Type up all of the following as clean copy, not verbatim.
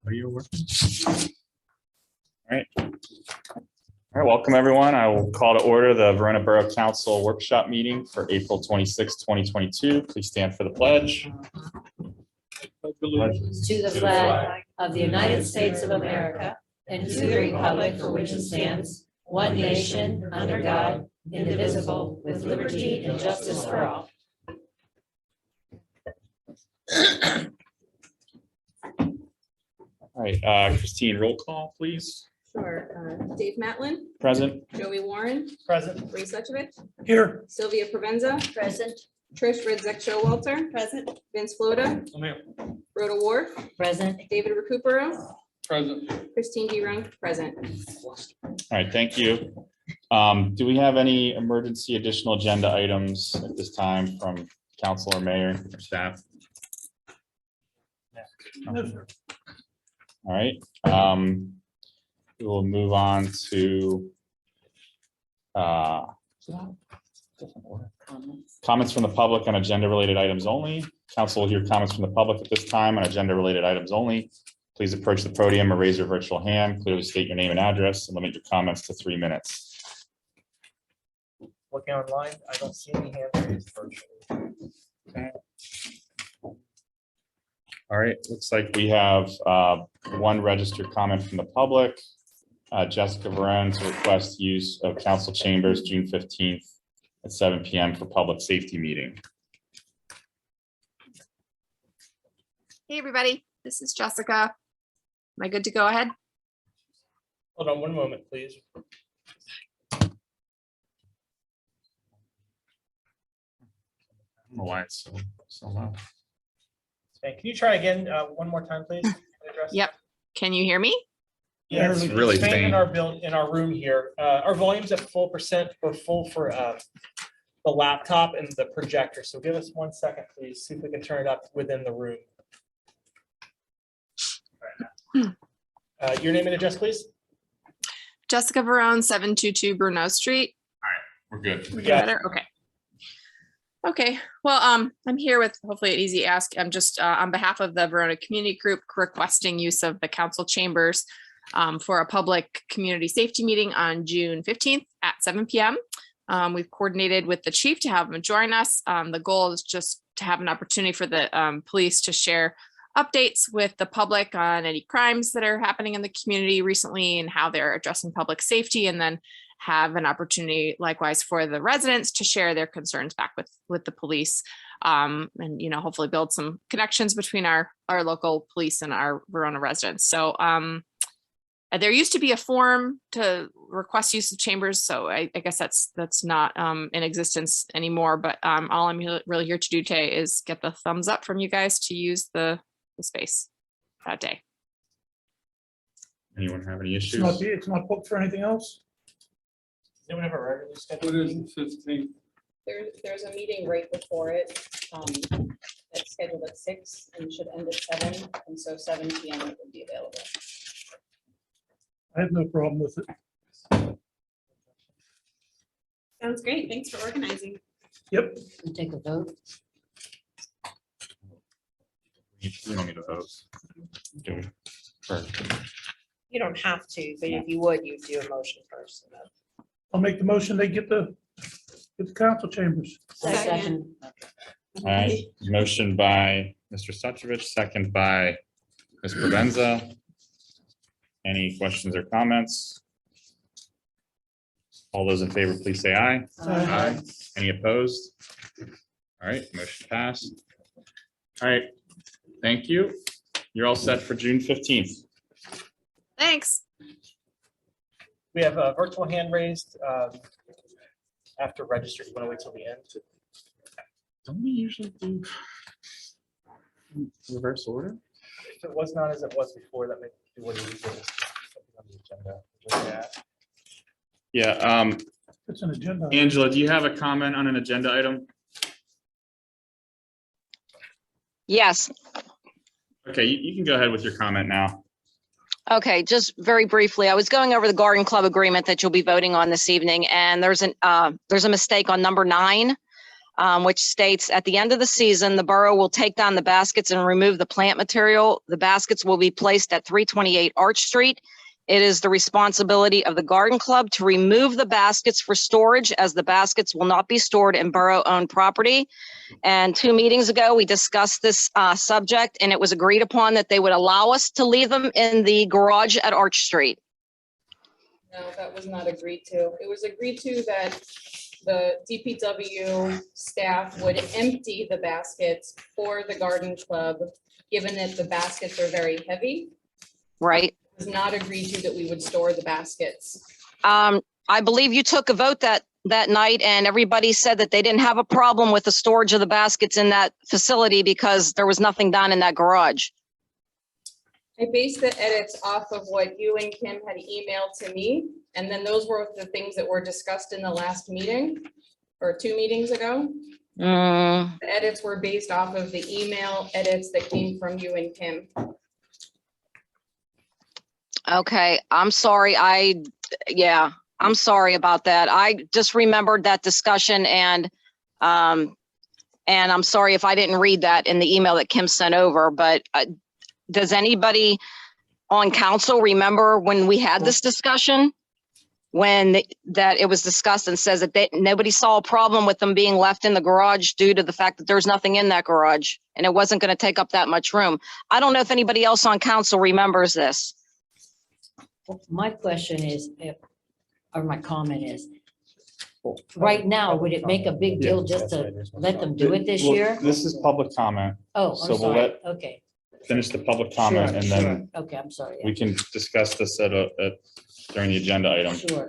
Are you working? All right. All right, welcome everyone. I will call to order the Verona Borough Council workshop meeting for April 26, 2022. Please stand for the pledge. To the flag of the United States of America and to the republic for which it stands, one nation, under God, indivisible, with liberty and justice for all. All right, Christine, roll call, please. Sure. Dave Matlin, Present. Joey Warren, Present. Ray Suchovich, Here. Sylvia Provenza, Present. Trish Redzek Showalter, present, Vince Flota, I'm here. Rhoda Wharf, Present. David Recupero, Present. Christine D. present. All right, thank you. Do we have any emergency additional agenda items at this time from council or mayor or staff? All right, we will move on to comments from the public on agenda related items only. Council will hear comments from the public at this time on agenda related items only. Please approach the podium or raise your virtual hand. Clearly state your name and address and limit your comments to 3 minutes. Looking online, I don't see any hands raised virtually. All right, looks like we have one registered comment from the public. Jessica Varone to request use of council chambers June 15th at 7 p.m. for public safety meeting. Hey, everybody, this is Jessica. Am I good to go ahead? Hold on one moment, please. I don't know why it's so low. And can you try again one more time, please? Yep. Can you hear me? Yeah, It's really faint faint. in our room here. Our volume's at full percent. We're full for the laptop and the projector. So give us 1 second, please. See if we can turn it up within the room. Your name and address, please. Jessica Varone, 722 Bruneau Street. We're good. We Yeah. better? Okay. Okay. Well, I'm here with hopefully an easy ask. I'm just on behalf of the Verona Community Group requesting use of the council chambers for a public community safety meeting on June 15th at 7 p.m. We've coordinated with the chief to have him join us. The goal is just to have an opportunity for the police to share updates with the public on any crimes that are happening in the community recently and how they're addressing public safety, and then have an opportunity likewise for the residents to share their concerns back with the police, and hopefully build some connections between our local police and our Verona residents. So there used to be a form to request use of chambers, so I guess that's not in existence anymore, but all I'm really here to do today is get the thumbs up from you guys to use the space that day. Anyone have any issues? It's not booked for anything else? Does anyone have a regularly scheduled What is meeting? the 15th? There's a meeting right before it, that's scheduled at 6 and should end at 7, and so 7 p.m. it would be available. I have no problem with it. Sounds great. Thanks for organizing. Yep. We'll take a vote. We don't need a vote. Do we? Or- You don't have to, but if you would, you'd do a motion first. I'll make the motion, they get the council chambers. Second. All right, motion by Mr. Suchovich, second by Ms. Provenza. Any questions or comments? All those in favor, please say aye. Aye. Any opposed? All right, motion passed. All right, thank you. You're all set for June 15th. Thanks. We have a virtual hand raised after registered. You want to wait till the end? Don't we usually do reverse order? If it was not as it was before, that may be what it is. Something on the agenda. Just that. Yeah, It's an agenda. Angela, do you have a comment on an agenda item? Yes. Okay, you can go ahead with your comment now. Okay, just very briefly, I was going over the Garden Club agreement that you'll be voting on this evening, and there's a mistake on number 9. which states, at the end of the season, the borough will take down the baskets and remove the plant material. The baskets will be placed at 328 Arch Street. It is the responsibility of the Garden Club to remove the baskets for storage, as the baskets will not be stored in borough-owned property. And 2 meetings ago, we discussed this subject, and it was agreed upon that they would allow us to leave them in the garage at Arch Street. No, that was not agreed to. It was agreed to that the DPW staff would empty the baskets for the garden club, given that the baskets are very heavy. Right? It was not agreed to that we would store the baskets. I believe you took a vote that night, and everybody said that they didn't have a problem with the storage of the baskets in that facility because there was nothing done in that garage. I based the edits off of what you and Kim had emailed to me, and then those were the things that were discussed in the last meeting, or 2 meetings ago. Mm, The edits were based off of the email edits that came from you and Kim. okay, I'm sorry. I'm sorry about that. I just remembered that discussion, and I'm sorry if I didn't read that in the email that Kim sent over, but does anybody on council remember when we had this discussion? That it was discussed and says that nobody saw a problem with them being left in the garage due to the fact that there's nothing in that garage and it wasn't going to take up that much room. I don't know if anybody else on council remembers this. My question is, or my comment is, right now, would it make a big deal just to let them do it this Well, year? This is public comment. Oh, so I'm we'll sorry. let- Okay, Finish the public comment Sure, and then okay, I'm sorry. we can discuss this during the agenda item. Sure.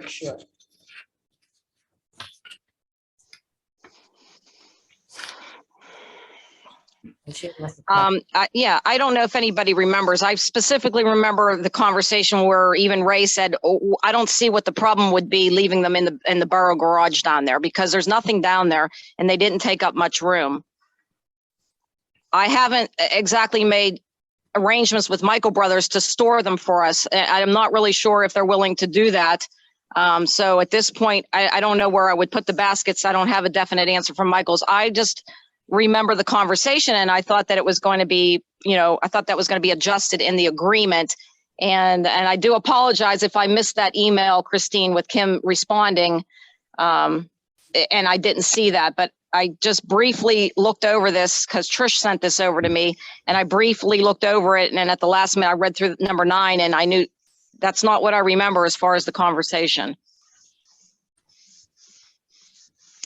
Yeah, I don't know if anybody remembers. I specifically remember the conversation where even Ray said, "Oh, I don't see what the problem would be leaving them in the borough garage down there because there's nothing down there and they didn't take up much room." I haven't exactly made arrangements with Michael Brothers to store them for us. I'm not really sure if they're willing to do that. So at this point, I don't know where I would put the baskets. I don't have a definite answer from Michael's. I just remember the conversation and I thought that it was going to be, I thought that was going to be adjusted in the agreement. And I do apologize if I missed that email, Christine, with Kim responding. And I didn't see that, but I just briefly looked over this because Trish sent this over to me and I briefly looked over it. And at the last minute, I read through number 9 and I knew that's not what I remember as far as the conversation.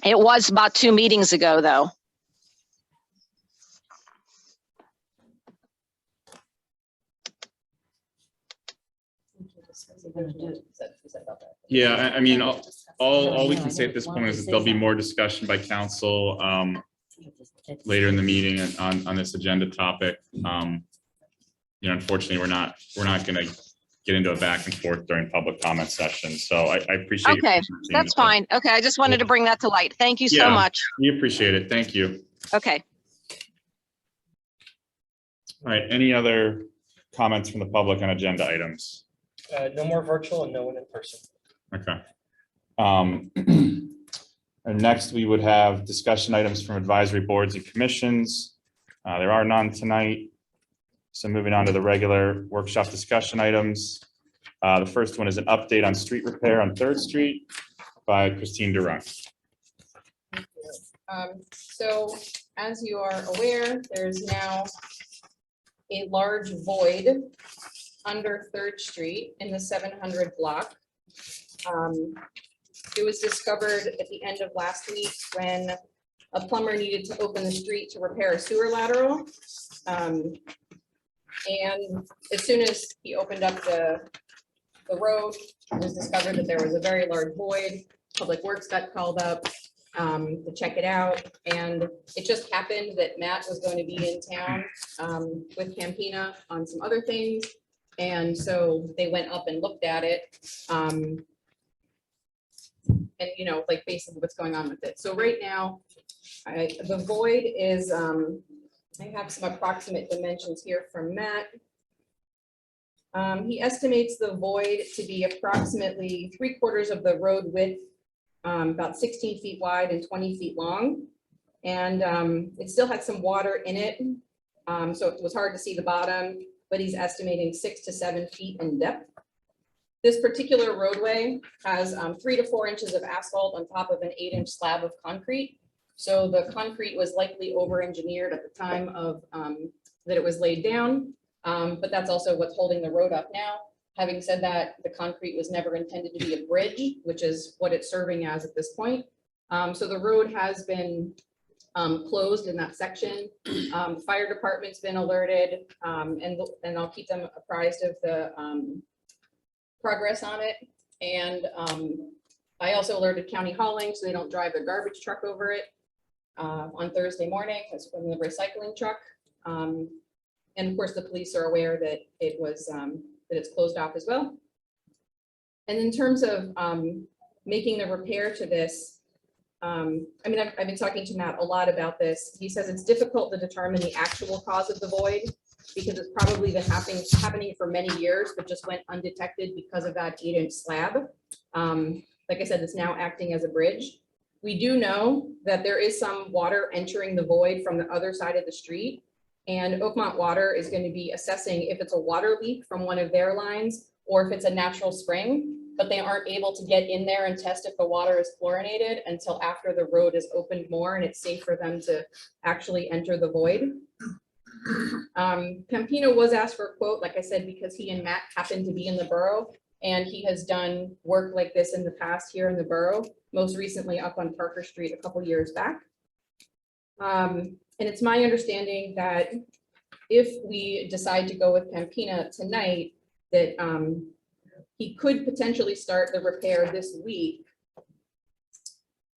It was about 2 meetings ago, though. Yeah, I mean, all we can say at this point is that there'll be more discussion by council later in the meeting on this agenda topic. Unfortunately, we're not going to get into a back and forth during public comment session. So I appreciate. Okay, that's fine. Okay, I just wanted to bring that to light. Thank you so Yeah. much. We appreciate it. Thank you. Okay. All right, any other comments from the public on agenda items? No more virtual and no one in person. Okay. And next, we would have discussion items from advisory boards and commissions. There are none tonight. So moving on to the regular workshop discussion items. The first one is an update on street repair on 3rd Street by Christine Durant. So as you are aware, there's now a large void under 3rd Street in the 700 block. It was discovered at the end of last week when a plumber needed to open the street to repair a sewer lateral. And as soon as he opened up the road, it was discovered that there was a very large void. Public Works got called up to check it out. And it just happened that Matt was going to be in town with Campina on some other things. And so they went up and looked at it. And like basically what's going on with it. So right now, the void is, I have some approximate dimensions here from Matt. He estimates the void to be approximately 3/4 of the road width, about 16 feet wide and 20 feet long. and it still had some water in it. So it was hard to see the bottom, but he's estimating 6 to 7 feet in depth. This particular roadway has 3 to 4 inches of asphalt on top of an 8-inch slab of concrete. So the concrete was likely over-engineered at the time of that it was laid down, but that's also what's holding the road up now. Having said that, the concrete was never intended to be a bridge, which is what it's serving as at this point. So the road has been closed in that section. The fire department's been alerted, and I'll keep them apprised of the progress on it. And I also alerted County Hauling so they don't drive their garbage truck over it on Thursday morning, that's from the recycling truck. And of course, the police are aware that it was that it's closed off as well. And in terms of making the repair to this, I mean, I've been talking to Matt a lot about this. He says it's difficult to determine the actual cause of the void because it's probably been happening for many years, but just went undetected because of that 8-inch slab. Like I said, it's now acting as a bridge. We do know that there is some water entering the void from the other side of the street. And Oakmont Water is going to be assessing if it's a water leak from one of their lines or if it's a natural spring, but they aren't able to get in there and test if the water is fluorinated until after the road is opened more and it's safe for them to actually enter the void. Campino was asked for a quote, like I said, because he and Matt happen to be in the borough, and he has done work like this in the past here in the borough, most recently up on Parker Street a couple years back. And it's my understanding that if we decide to go with Campina tonight, that he could potentially start the repair this week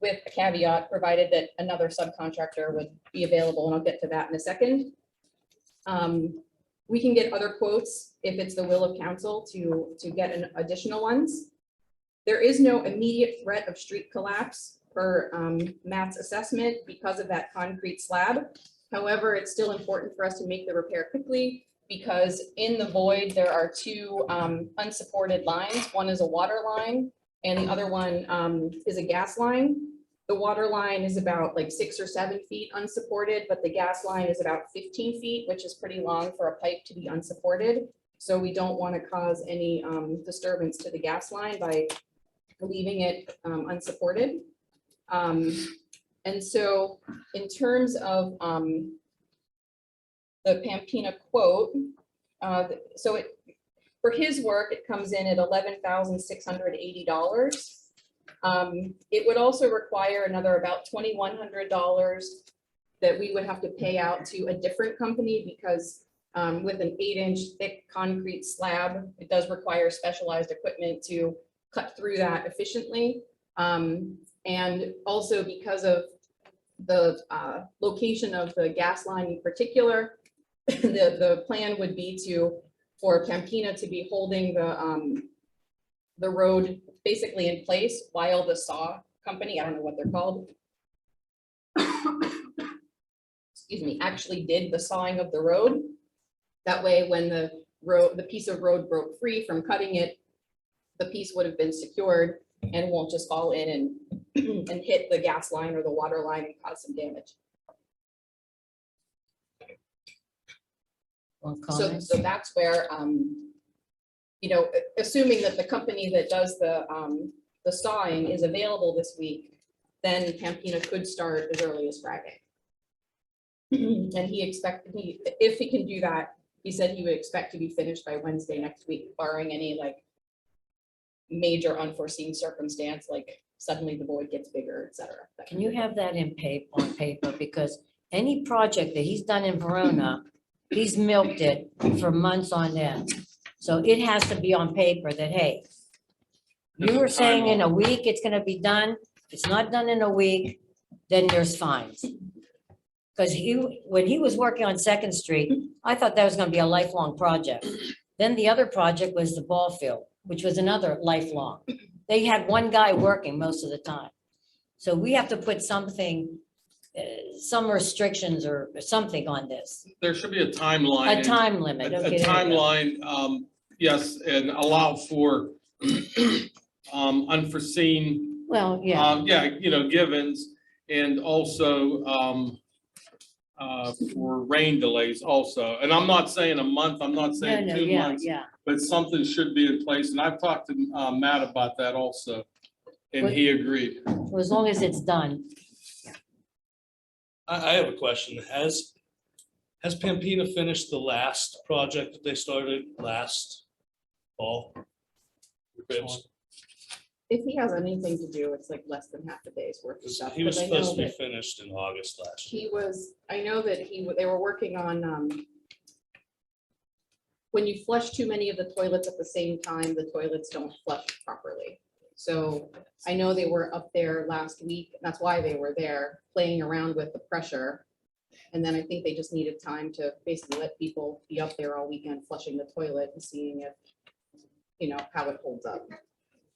with a caveat, provided that another subcontractor would be available, and I'll get to that in a second. We can get other quotes if it's the will of council to get additional ones. There is no immediate threat of street collapse per Matt's assessment because of that concrete slab. However, it's still important for us to make the repair quickly because in the void, there are 2 unsupported lines. One is a water line and the other one is a gas line. The water line is about like 6 or 7 feet unsupported, but the gas line is about 15 feet, which is pretty long for a pipe to be unsupported. So we don't want to cause any disturbance to the gas line by leaving it unsupported. And so in terms of the Campina quote, so for his work, it comes in at $11,680. It would also require another about $2,100 that we would have to pay out to a different company because with an 8-inch thick concrete slab, it does require specialized equipment to cut through that efficiently. And also because of the location of the gas line in particular, the plan would be for Campina to be holding the road basically in place while the saw company, I don't know what they're called, excuse me, actually did the sawing of the road. That way, when the piece of road broke free from cutting it, the piece would have been secured and won't just fall in and and hit the gas line or the water line and cause some damage. So that's where, you know, assuming that the company that does the sawing is available this week, then Campina could start as early as Friday. And if he can do that, he said he would expect to be finished by Wednesday next week, barring any like major unforeseen circumstance, like suddenly the void gets bigger, et cetera. Can you have that in on paper? Because any project that he's done in Verona, he's milked it for months on end. So it has to be on paper that, hey, you were saying in a week it's gonna be done. If it's not done in a week, then there's fines. Because when he was working on Second Street, I thought that was gonna be a lifelong project. Then the other project was the ball field, which was another lifelong. They had one guy working most of the time. So we have to put something, some restrictions or something on this. There should be a timeline. A time limit. A Okay, there we go. timeline, yes, and allow for unforeseen, Well, yeah. yeah, you know, givens. and also for rain delays also. And I'm not saying a month, I'm not No, saying no, 2 yeah, months, yeah. but something should be in place. And I've talked to Matt about that also, and he agreed. So as long as it's done. I have a question. Has Pampina finished the last project that they started last fall? Cribs? If he has anything to do, it's like less than half a day's worth of 'Cause stuff. he was 'cause I know supposed to be that finished in August last year. He was, I know that they were working on, when you flush too many of the toilets at the same time, the toilets don't flush properly. So I know they were up there last week. That's why they were there, playing around with the pressure. And then I think they just needed time to basically let people be up there all weekend flushing the toilet and seeing if, how it holds up.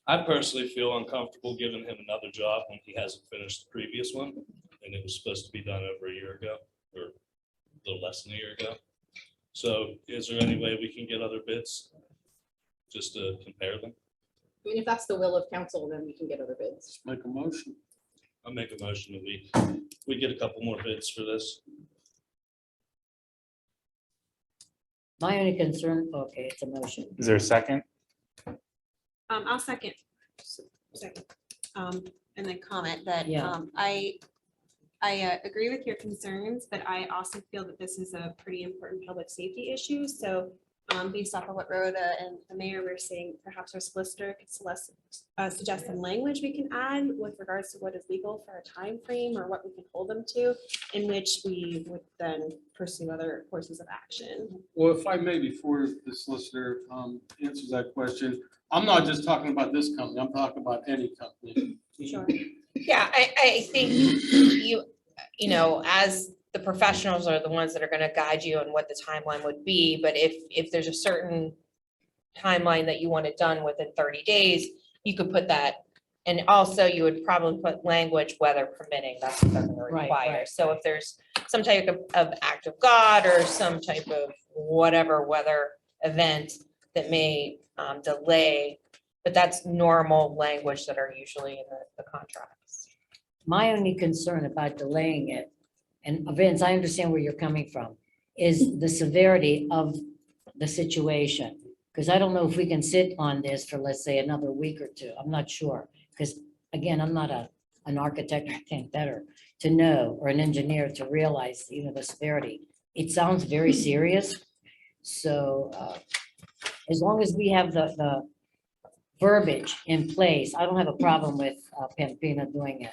I personally feel uncomfortable giving him another job when he hasn't finished the previous one, and it was supposed to be done over a year ago, or a little less than a year ago. So is there any way we can get other bids? Just to compare them? I mean, if that's the will of council, then we can get other bids. Make a motion. I'll make a motion that we get a couple more bids for this. My only concern, okay, it's a motion. Is there a second? I'll second. Second. And then comment that, Yeah. I agree with your concerns, but I also feel that this is a pretty important public safety issue. So based off of what Rhoda and the mayor were saying, perhaps our solicitor could suggest some language we can add with regards to what is legal for a time frame or what we can hold them to, in which we would then pursue other courses of action. Well, if I may, before the solicitor answers that question, I'm not just talking about this company, I'm talking about any company. Sure. Yeah, I think as the professionals are the ones that are gonna guide you on what the timeline would be, but if there's a certain timeline that you want it done within 30 days, you could put that. And also you would probably put language, weather permitting, that's what they're gonna Right, require. right, So if there's some type of act of God or some type of whatever weather event that may delay, but that's normal language that are usually in the contracts. My only concern about delaying it, and Vince, I understand where you're coming from, is the severity of the situation. Because I don't know if we can sit on this for, let's say, another week or two. I'm not sure. Because again, I'm not an architect, I think better to know, or an engineer to realize, the severity. It sounds very serious. So as long as we have the verbiage in place, I don't have a problem with Pampina doing it.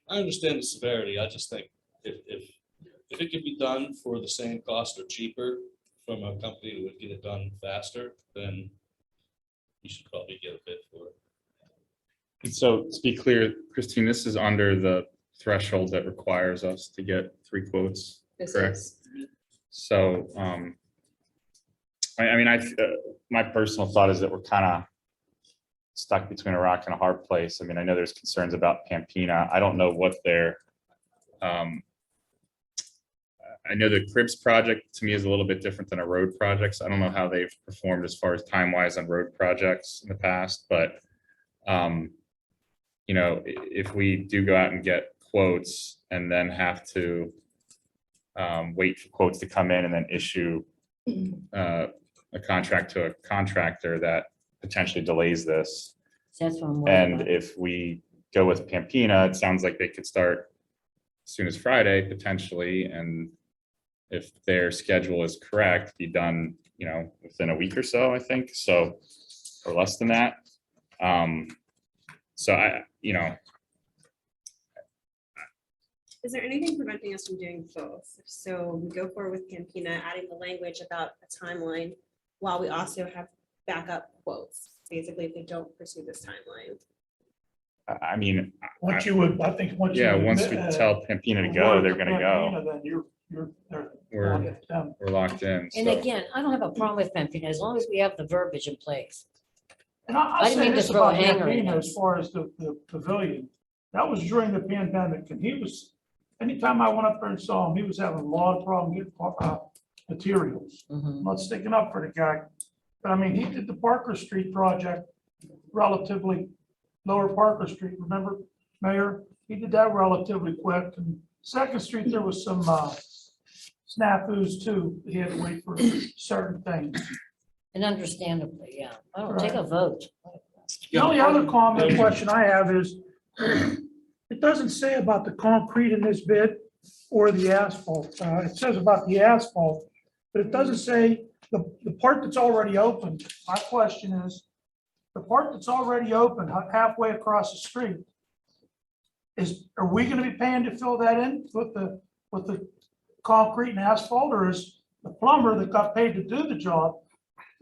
I understand the severity. I just think if it could be done for the same cost or cheaper from a company that would get it done faster, then you should probably get a bid for it. And so to be clear, Christine, this is under the threshold that requires us to get 3 quotes. This Correct. is- So, my personal thought is that we're kind of stuck between a rock and a hard place. I mean, I know there's concerns about Pampina. I don't know what their, I know the Cribs project to me is a little bit different than a road project. So I don't know how they've performed as far as time-wise on road projects in the past, but if we do go out and get quotes and then have to wait for quotes to come in and then issue a contract to a contractor, that potentially delays this. That's what I'm worried And about. if we go with Pampina, it sounds like they could start as soon as Friday potentially. And if their schedule is correct, be done, within a week or so, I think. So, or less than that. So Is there anything preventing us from doing both? So we go forward with Pampina, adding the language about a timeline, while we also have backup quotes, basically if they don't pursue this timeline. I mean, Once you would, I think, once you. yeah, once we tell Pampina to go, they're gonna go. Then they're. We're locked in. And So again, I don't have a problem with Pampina as long as we have the verbiage in place. And I I didn't say mean to this throw a about hanger in Pampina there. as far as the pavilion. That was during the pandemic, and anytime I went up there and saw him, he was having a lot of problem getting materials. Mhm. I'm not sticking up for the guy, but I mean, he did the Parker Street project relatively, Lower Parker Street, remember, Mayor? He did that relatively quick. And Second Street, there was some snafus too. He had to wait for certain things. And understandably, yeah. I don't take a vote. The only other comment question I have is, it doesn't say about the concrete in this bid or the asphalt. It says about the asphalt, but it doesn't say the part that's already open. My question is, the part that's already open halfway across the street, are we gonna be paying to fill that in with the concrete and asphalt, or is the plumber that got paid to do the job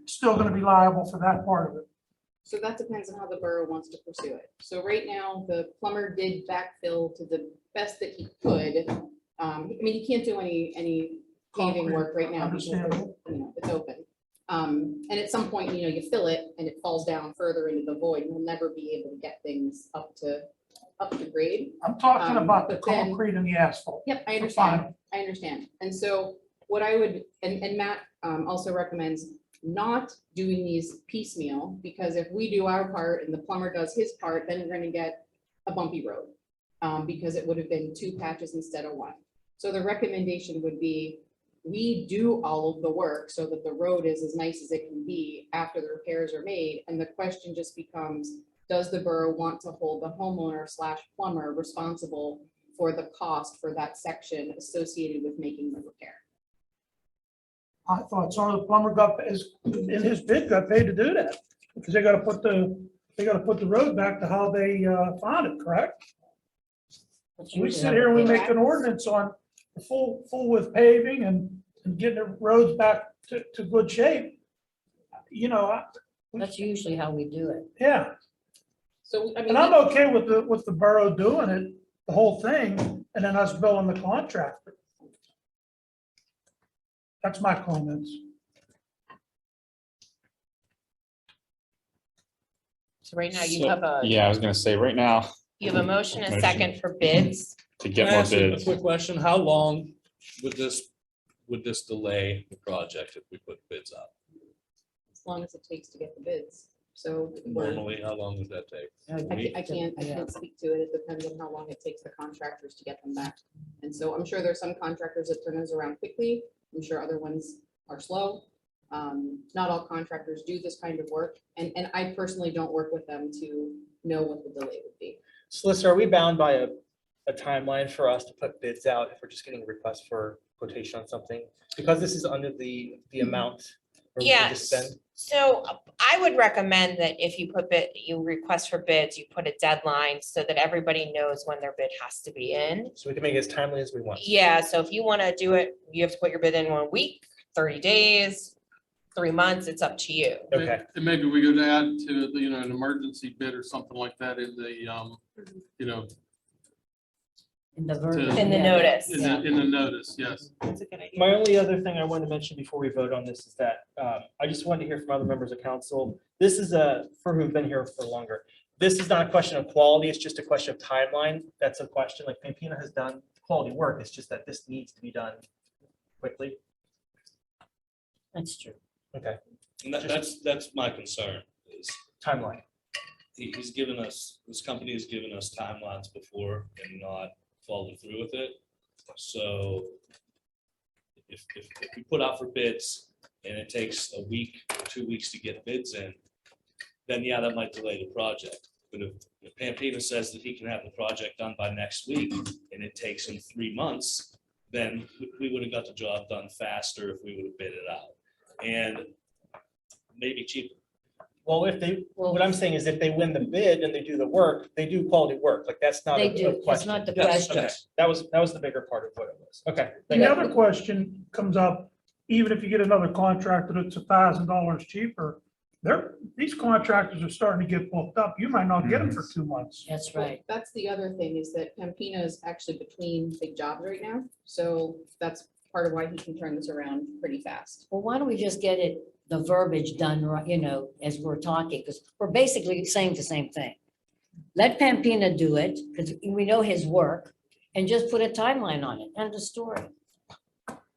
still gonna be liable for that part of it? So that depends on how the borough wants to pursue it. So right now, the plumber did backfill to the best that he could. I mean, he can't do any paving work right now because Understandable. it's open. And at some point, you fill it and it falls down further into the void. We'll never be able to get things up to grade. I'm talking about the but then- concrete and the asphalt. Yep, I The understand. final. I understand. And so what I would, and Matt also recommends not doing these piecemeal, because if we do our part and the plumber does his part, then we're gonna get a bumpy road. Because it would have been 2 patches instead of 1. So the recommendation would be, we do all of the work so that the road is as nice as it can be after the repairs are made. And the question just becomes, does the borough want to hold the homeowner / plumber responsible for the cost for that section associated with making the repair? I thought some of the plumber in his bid got paid to do that, because they gotta put the road back to how they found it, correct? We sit here and we make an ordinance on the full width paving and getting the roads back to good shape. That's usually how we do it. Yeah, So, I mean. and I'm okay with the borough doing it, the whole thing, and then us billing the contractor. That's my comments. So right now you So, have Yeah, I was gonna say, right now, you have a motion, a Motion. second for bids. to Can get I more ask you a bids. quick question? How long would this delay the project if we put bids out? As long as it takes to get the bids. So we're- Normally, how long would that take? I can't speak to it. It depends on how long it takes the contractors to get them back. And so I'm sure there's some contractors that turn those around quickly. I'm sure other ones are slow. Not all contractors do this kind of work, and I personally don't work with them to know what the delay would be. Solicitor, are we bound by a timeline for us to put bids out if we're just getting a request for quotation on something? Because this is under the amount. where we need to Yes. spend. So I would recommend that if you you request for bids, you put a deadline so that everybody knows when their bid has to be in. So we can make it as timely as we want. Yeah, so if you want to do it, you have to put your bid in 1 week, 30 days, 3 months, it's up to you. Okay. And maybe we could add to, an emergency bid or something like that in the, In the verbiage. In the notice. in the notice, yes. That's a good idea. My only other thing I wanted to mention before we vote on this is that I just wanted to hear from other members of council. This is for who've been here for longer. This is not a question of quality, it's just a question of timeline. That's a question, like Pampina has done quality work, it's just that this needs to be done quickly. That's true. Okay, And that's my concern is timeline. he's given us, this company has given us timelines before and not followed through with it. So if we put out for bids and it takes a week or 2 weeks to get bids in, then yeah, that might delay the project. But if Pampina says that he can have the project done by next week and it takes him 3 months, then we would have got the job done faster if we would have bid it out. And maybe cheaper. Well, what I'm saying is if they win the bid and they do the work, they do quality work. Like that's not They a do. It's question. not the Yes, question. okay. That was the bigger part of what it was. Okay. thank The you. other question comes up, even if you get another contractor that's $1,000 cheaper, these contractors are starting to get booked up. You might not get them for 2 months. That's right. That's the other thing, is that Pampina is actually between big jobs right now. So that's part of why he can turn this around pretty fast. Well, why don't we just get the verbiage done, right, as we're talking, because we're basically saying the same thing. Let Pampina do it, because we know his work, and just put a timeline on it, end of story.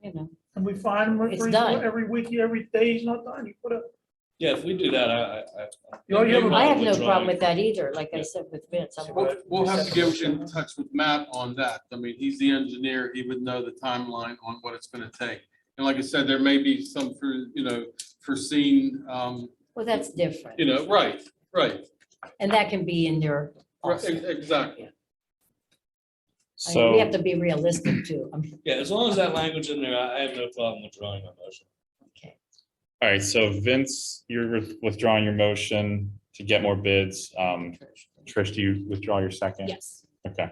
And we find him It's done. every week, every day he's not done. You put Yeah, if we do that, You have a- I have no problem with that either, like I said with Vince. I'm- We'll have to get in touch with Matt on that. I mean, he's the engineer. He would know the timeline on what it's gonna take. And like I said, there may be some foreseen, Well, that's different. right. And that can be in your. also. Exactly. I mean, we have So, to be realistic too. yeah, as long as that language in there, I have no problem withdrawing my motion. Okay. all right, so Vince, you're withdrawing your motion to get more bids. Trish, do you withdraw your second? Yes. Okay.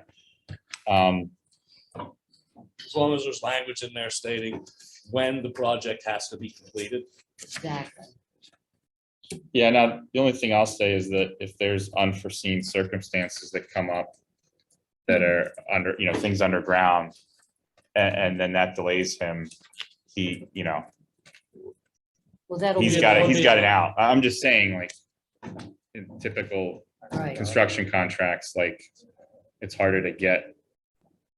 As long as there's language in there stating when the project has to be completed. Exactly. Yeah, now, the only thing I'll say is that if there's unforeseen circumstances that come up that are under, things underground, and then that delays him, he, Well, that'll. he's be- got it, he's got it out. I'm just saying, like, in typical Right. construction contracts, like, it's harder to get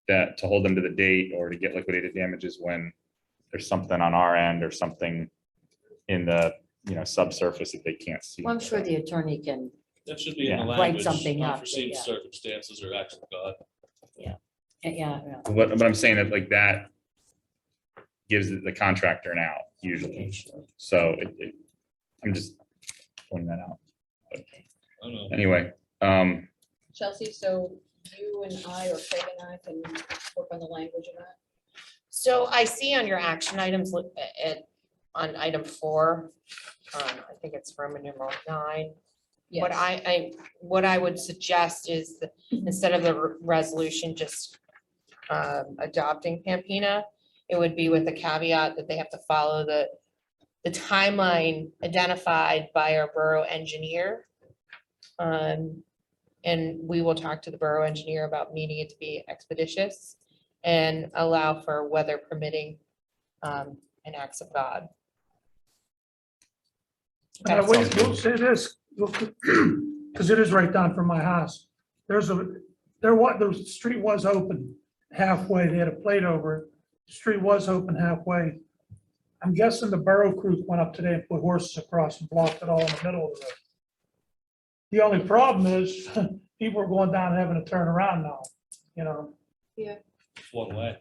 that, to hold them to the date or to get liquidated damages when there's something on our end or something in the, subsurface that they can't see. Well, I'm sure the attorney can, That should be in the Yeah. Write language. something up, Unforeseen yeah. circumstances or acts of God. yeah. But I'm saying that, like, that gives the contractor an out usually. So I'm just pointing that out. I don't know. Anyway, Chelsea, so you and I or Craig and I can work on the language of that? So I see on your action items, on item 4, I think it's Roman numeral 9. What Yes. what I would suggest is that instead of the resolution just adopting Pampina, it would be with the caveat that they have to follow the timeline identified by our borough engineer. And we will talk to the borough engineer about needing it to be expeditious and allow for weather permitting and acts of God. You'll say this, because it is right down from my house. The street was open halfway. They had a plate over it. The street was open halfway. I'm guessing the borough crew went up today and put horses across and blocked it all in the middle of the road. The only problem is people are going down and having to turn around now, One way.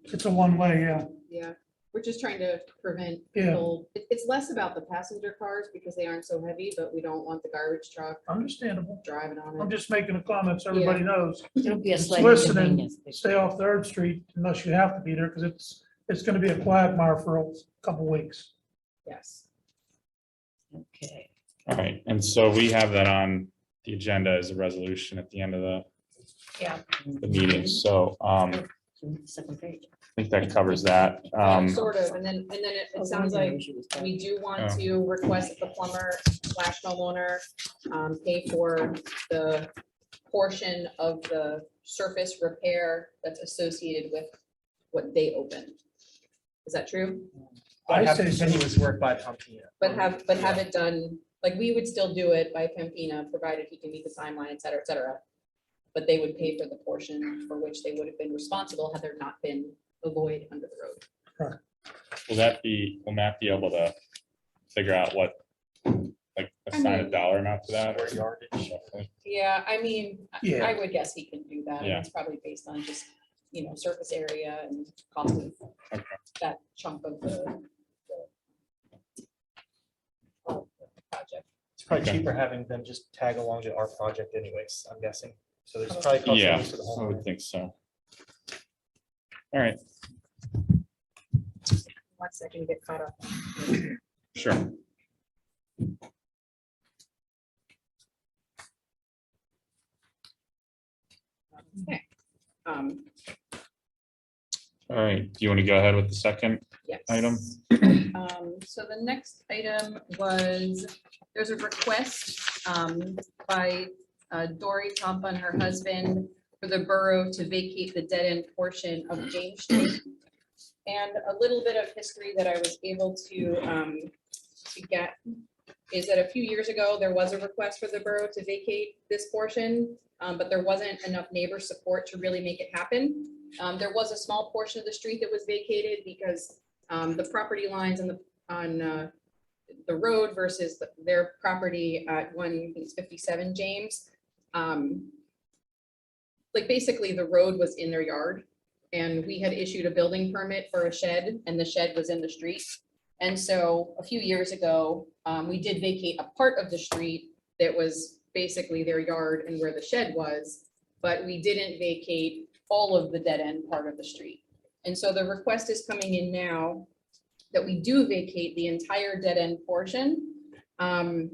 it's a one-way, yeah. Yeah, we're just trying to prevent Yeah. people, it's less about the passenger cars because they aren't so heavy, but we don't want the garbage truck Understandable. driving on I'm it. just making a comment so everybody knows. It'll be a It's slight listening, inconvenience. stay off Third Street unless you have to be there, because it's gonna be a quagmire for a couple weeks. Yes. Okay. all right, and so we have that on the agenda as a resolution at the end of Yeah. the meeting. So I Second page. think that covers that. Sort of, and then it sounds like we do want to request that the plumber / homeowner pay for the portion of the surface repair that's associated with what they opened. Is that true? I have say so. continuous work by Pampina. But have it done, like, we would still do it by Pampina, provided he can meet the timeline, et cetera, et cetera. But they would pay for the portion for which they would have been responsible had there not been a void under the road. Will Matt be able to figure out what, like, assign a dollar amount to that or yardage? Yeah, I mean, Yeah. I would guess he can do that. and Yeah. It's probably based on just, surface area and cost of that chunk of the project. It's probably Okay. cheaper having them just tag along to our project anyways, I'm guessing. So there's probably cost Yeah, savings for the I whole. would think so. All right, 1 second to get caught up. sure. Okay. All right, do you want to go ahead with the second Yes. item? So the next item was, there's a request by Dory Tompa and her husband for the borough to vacate the dead end portion of James Street. And a little bit of history that I was able to get is that a few years ago, there was a request for the borough to vacate this portion, but there wasn't enough neighbor support to really make it happen. There was a small portion of the street that was vacated because the property lines on the road versus their property at 157 James. Like basically the road was in their yard and we had issued a building permit for a shed and the shed was in the street. And so a few years ago, we did vacate a part of the street that was basically their yard and where the shed was, but we didn't vacate all of the dead end part of the street. And so the request is coming in now that we do vacate the entire dead end portion. And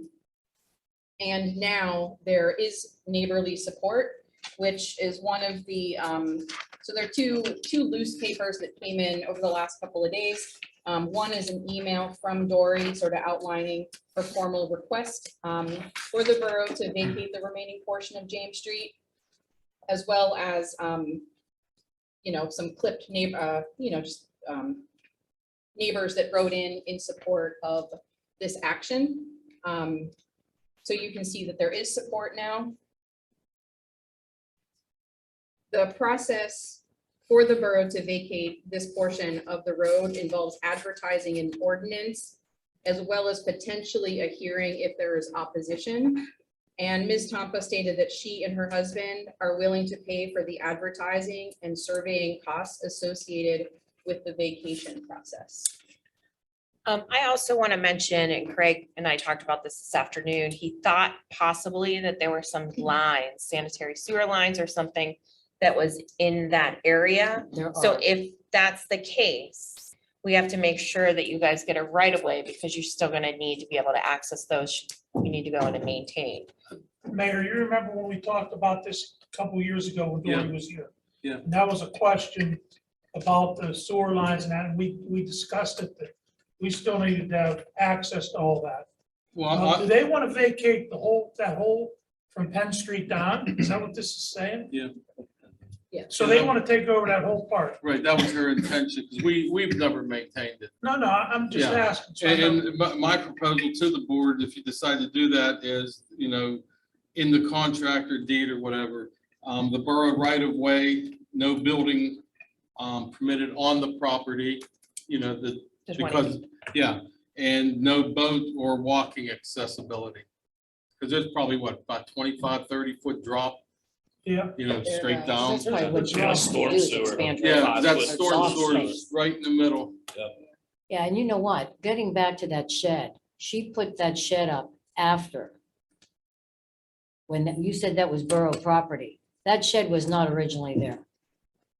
now there is neighborly support, which is one of the, so there are two loose papers that came in over the last couple of days. One is an email from Dory sort of outlining her formal request for the borough to vacate the remaining portion of James Street, as well as, you know, some clipped neighbor, you know, just neighbors that wrote in support of this action. So you can see that there is support now. The process for the borough to vacate this portion of the road involves advertising an ordinance, as well as potentially a hearing if there is opposition. And Ms. Tompa stated that she and her husband are willing to pay for the advertising and surveying costs associated with the vacation process. I also want to mention, and Craig and I talked about this afternoon, he thought possibly that there were some lines, sanitary sewer lines or something that was in that area. There So are. if that's the case, we have to make sure that you guys get a right of way because you're still gonna need to be able to access those. You need to go in and maintain. Mayor, you remember when we talked about this a couple years ago when Dory Yeah. was here? Yeah. And that was a question about the sewer lines and that, and we discussed it, that we still needed to have access to all that. Well, Do they want to vacate that whole from Penn Street down? Is that what this is saying? Yeah. Yeah. So they want to take over that whole part? right, that was her intention, because we've never maintained it. No, I'm just Yeah. asking. So I know- And my proposal to the board, if you decide to do that, is, you know, in the contract or deed or whatever, the borough right of way, no building permitted on the property, you know, Just wanted because, yeah, and no boat or walking accessibility. Because there's probably what, about 25, 30-foot drop, Yeah, you know, straight down. That's probably what you Yeah, want to storm do is sewer. expand your Yeah, Five that foot storm soft sewer space. is right in the middle. Yeah, and you know what? Getting back to that shed, she put that shed up after. When you said that was borough property, that shed was not originally there.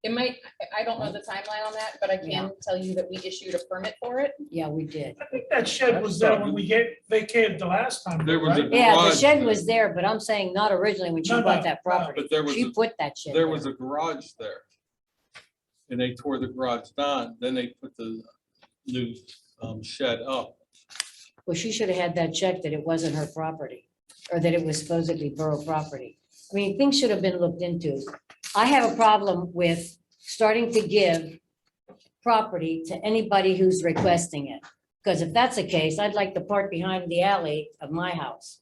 It might, I don't know the timeline on that, but I Yeah. can tell you that we issued a permit for it. Yeah, we did. I think that shed was there when we vacated the last time. There was a right? Yeah, the garage shed there. was there, but I'm saying not originally when she No, bought no, that no, property. but there was She a- put that shed There there. was a garage there. And they tore the garage down, then they put the new shed up. Well, she should have had that checked that it wasn't her property, or that it was supposedly borough property. I mean, things should have been looked into. I have a problem with starting to give property to anybody who's requesting it. Because if that's the case, I'd like the part behind the alley of my house.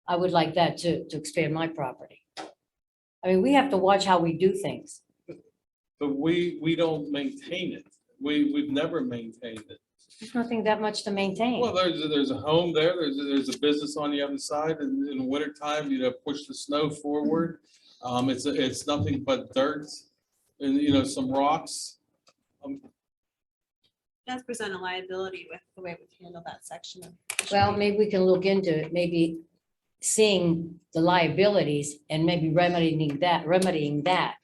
I would like that too, to expand my property. I mean, we have to watch how we do things. But we don't maintain it. We've never maintained it. There's nothing that much to maintain. Well, there's a home there, there's a business on the other side, and in the wintertime, you know, push the snow forward. It's nothing but dirt and, you know, some rocks. Does present a liability with the way we've handled that section of. the Well, street. maybe we can look into it, maybe seeing the liabilities and maybe remedying that.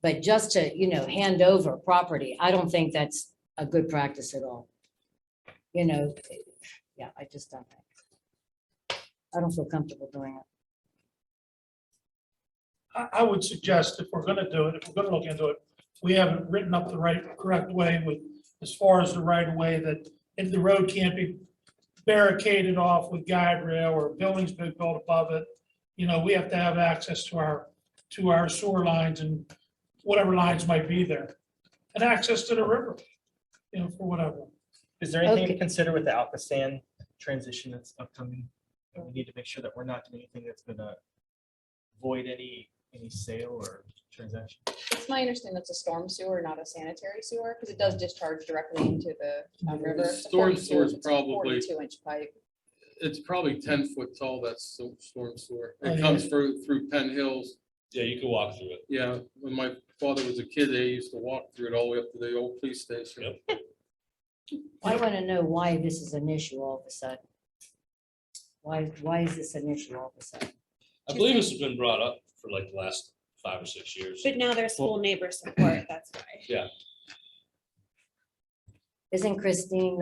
But just to, you know, hand over property, I don't think that's a good practice at all. You know, yeah, I just don't think. I don't feel comfortable doing it. I would suggest if we're gonna do it, if we're gonna look into it, we have it written up the correct way with, as far as the right of way, that if the road can't be barricaded off with guide rail or buildings been built above it, you know, we have to have access to our sewer lines and whatever lines might be there, and access to the river, you know, for whatever. Is there anything to Okay. consider with the Alcoasand transition that's upcoming? And we need to make sure that we're not doing anything that's gonna void any any sale or transaction. It's my understanding that's a storm sewer, not a sanitary sewer, because it does discharge directly into the river. It's a Storm 42 sewer is it's a probably- 42-inch pipe. It's probably 10 foot tall, that's storm sewer. Oh, It yeah. comes through Penn Hills. Yeah, you can walk through it. Yeah, when my father was a kid, they used to walk through it all the way up to the old police station. Yep. I want to know why this is an issue all of a sudden. Why is this an issue all of a sudden? I believe this has been brought up for like the last 5 or 6 years. But now there's full neighbor support, that's why. Isn't Christine,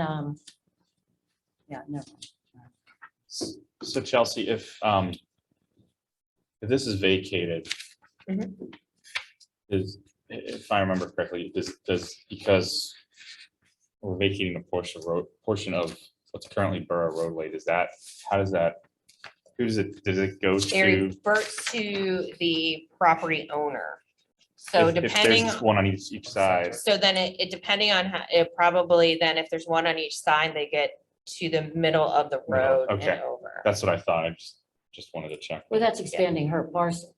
yeah, no. So Chelsea, if this is vacated, if I remember correctly, because we're vacating a portion of what's currently borough roadway, does it go It to? reverts to the property owner. So if depending, there's one on each side, so then it depending on how, it probably then if there's one on each side, they get to the middle of the road and okay. over. that's what I thought. I just wanted to check. Well, that's expanding her parcel.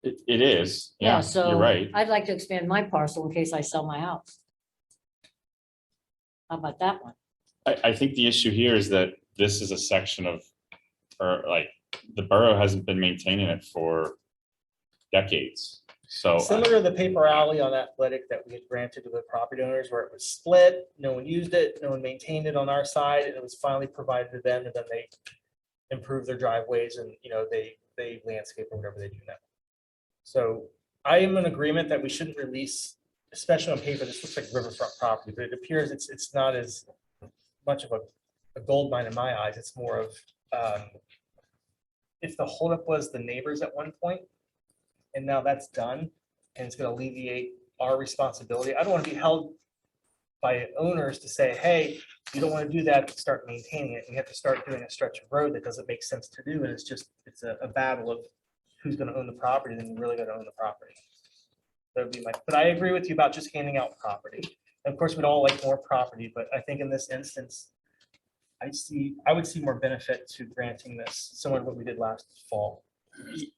It is, yeah, So you're right. I'd like to expand my parcel in case I sell my house. How about that one? I think the issue here is that this is a section of, or like, the borough hasn't been maintaining it for decades. So Similar to the paper alley on Athletic that we had granted to the property owners where it was split, no one used it, no one maintained it on our side, and it was finally provided to them, and then they improved their driveways and, they landscape or whatever they do now. So I am in agreement that we shouldn't release, especially on paper, this looks like riverfront property, but it appears it's not as much of a gold mine in my eyes. It's more of, if the holdup was the neighbors at one point, and now that's done, and it's gonna alleviate our responsibility. I don't want to be held by owners to say, hey, you don't want to do that, start maintaining it. We have to start doing a stretch of road that doesn't make sense to do, and it's a battle of who's gonna own the property, then you really gotta own the property. That would be but I agree with you about just handing out property. Of course, we'd all like more property, but I think in this instance, I would see more benefit to granting this, similar to what we did last fall.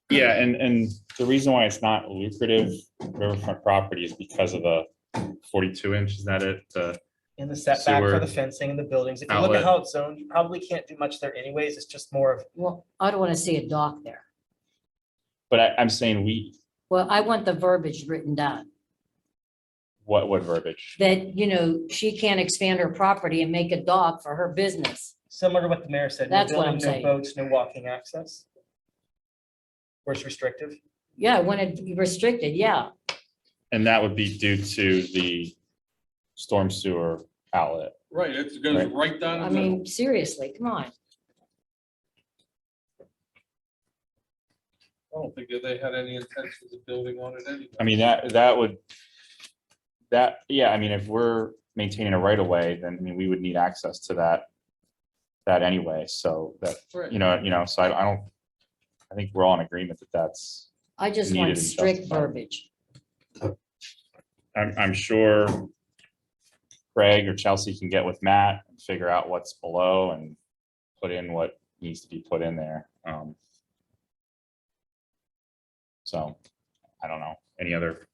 yeah, and the reason why it's not lucrative riverfront property is because of the 42 inch, is that it? In the setback for Sewer the fencing and the buildings. If you look outlet. at how it's zoned, you probably can't do much there anyways. It's just more of, Well, I don't want to see a dock there. But I'm saying Well, I want the verbiage written down what verbiage? that, she can't expand her property and make a dock for her business. similar to what the mayor said. No That's what I'm building, no saying. boats, no walking access. Where it's restrictive. Yeah, I want it to be restricted, yeah. And that would be due to the storm sewer outlet. Right, it goes Right. right down I the middle. mean, seriously, come on. I don't think that they had any intentions of building on it anyway. I mean, yeah, I mean, if we're maintaining a right of way, then I mean, we would need access to that anyway, so that, Right. so I think we're all in agreement that that's, I just Needed want and strict justified. verbiage. I'm sure Craig or Chelsea can get with Matt and figure out what's below and put in what needs to be put in there. So, I don't know, any other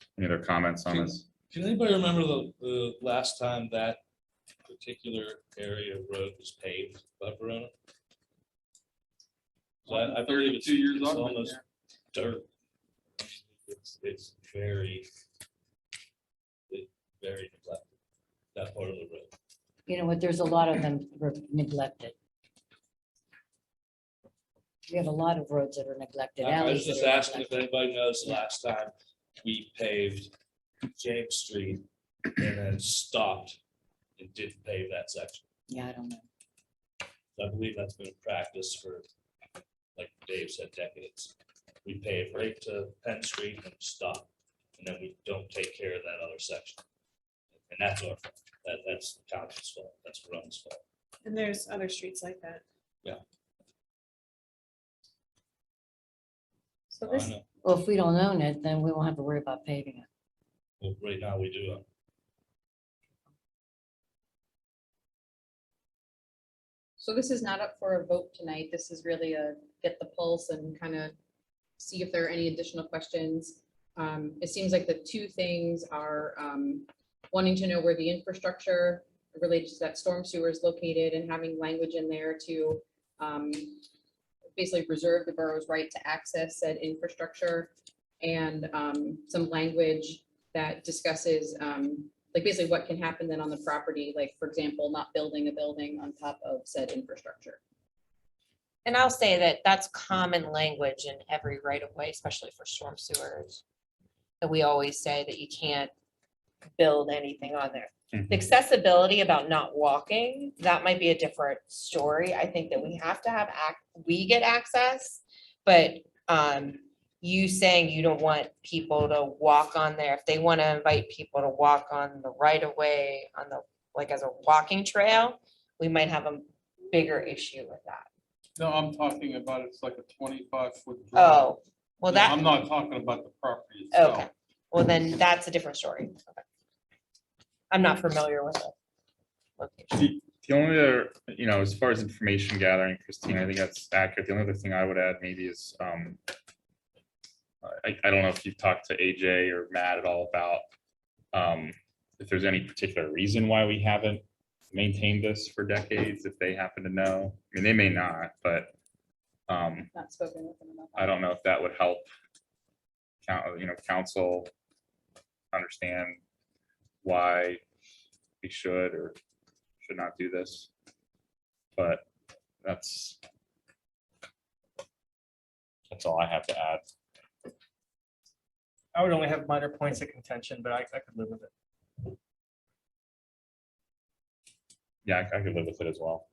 comments on this? Can anybody remember the last time that particular area of road was paved by Verona? So I believe it's 32 years it's on it, almost dirt. It's very neglected, that part of the road. You know what, there's a lot of them neglected. We have a lot of roads that are neglected. I was alleys just that are asking if neglected. anybody knows the last time we paved James Street and then stopped and didn't pave that section. Yeah, I don't know. I believe that's been a practice for, like Dave said, decades. We pave right to Penn Street and stop, and then we don't take care of that other section. And that's our fault. That's the township's fault. That's Verona's fault. And there's other streets like that. So I this, know. Well, if we don't own it, then we won't have to worry about paving it. Well, right now we do. so this is not up for a vote tonight. This is really a get the pulse and kind of see if there are any additional questions. It seems like the two things are wanting to know where the infrastructure related to that storm sewer is located and having language in there to basically reserve the borough's right to access said infrastructure, and some language that discusses like basically what can happen then on the property, like for example, not building a building on top of said infrastructure. And I'll say that that's common language in every right of way, especially for storm sewers. That we always say that you can't build anything on there. Mhm. The accessibility about not walking, that might be a different story. I think that we have to have we get access, but you saying you don't want people to walk on there, if they want to invite people to walk on the right of way on the, like as a walking trail, we might have a bigger issue with that. No, I'm talking about it's like a 25-foot. Oh, well, No, that, I'm not talking about the property itself. okay, well, then that's a different story. Okay. I'm not familiar with it. Location. The only other, as far as information gathering, Christine, I think that's accurate. The only other thing I would add maybe is, I don't know if you've talked to AJ or Matt at all about if there's any particular reason why we haven't maintained this for decades, if they happen to know. I mean, they may not, but Not spoken with them about that. I don't know if that would help council understand why we should or should not do this. But that's all I have to add. I would only have minor points of contention, but I could live with it. Yeah, I could live with it as well.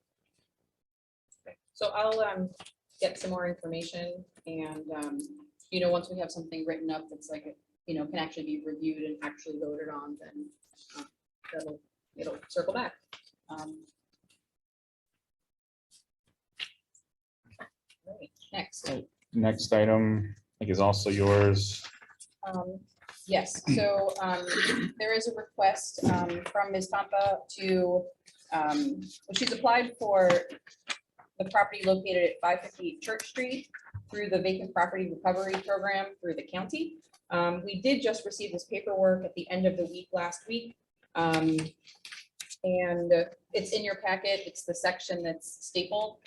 So I'll get some more information and, once we have something written up that's like, can actually be reviewed and actually voted on, then it'll circle back. Right, next. Next item, I think is also yours. Yes, so there is a request from Ms. Tampa to, she's applied for the property located at 558 Church Street through the vacant property recovery program through the county. We did just receive this paperwork at the end of the week last week. And it's in your packet. It's the section that's stapled.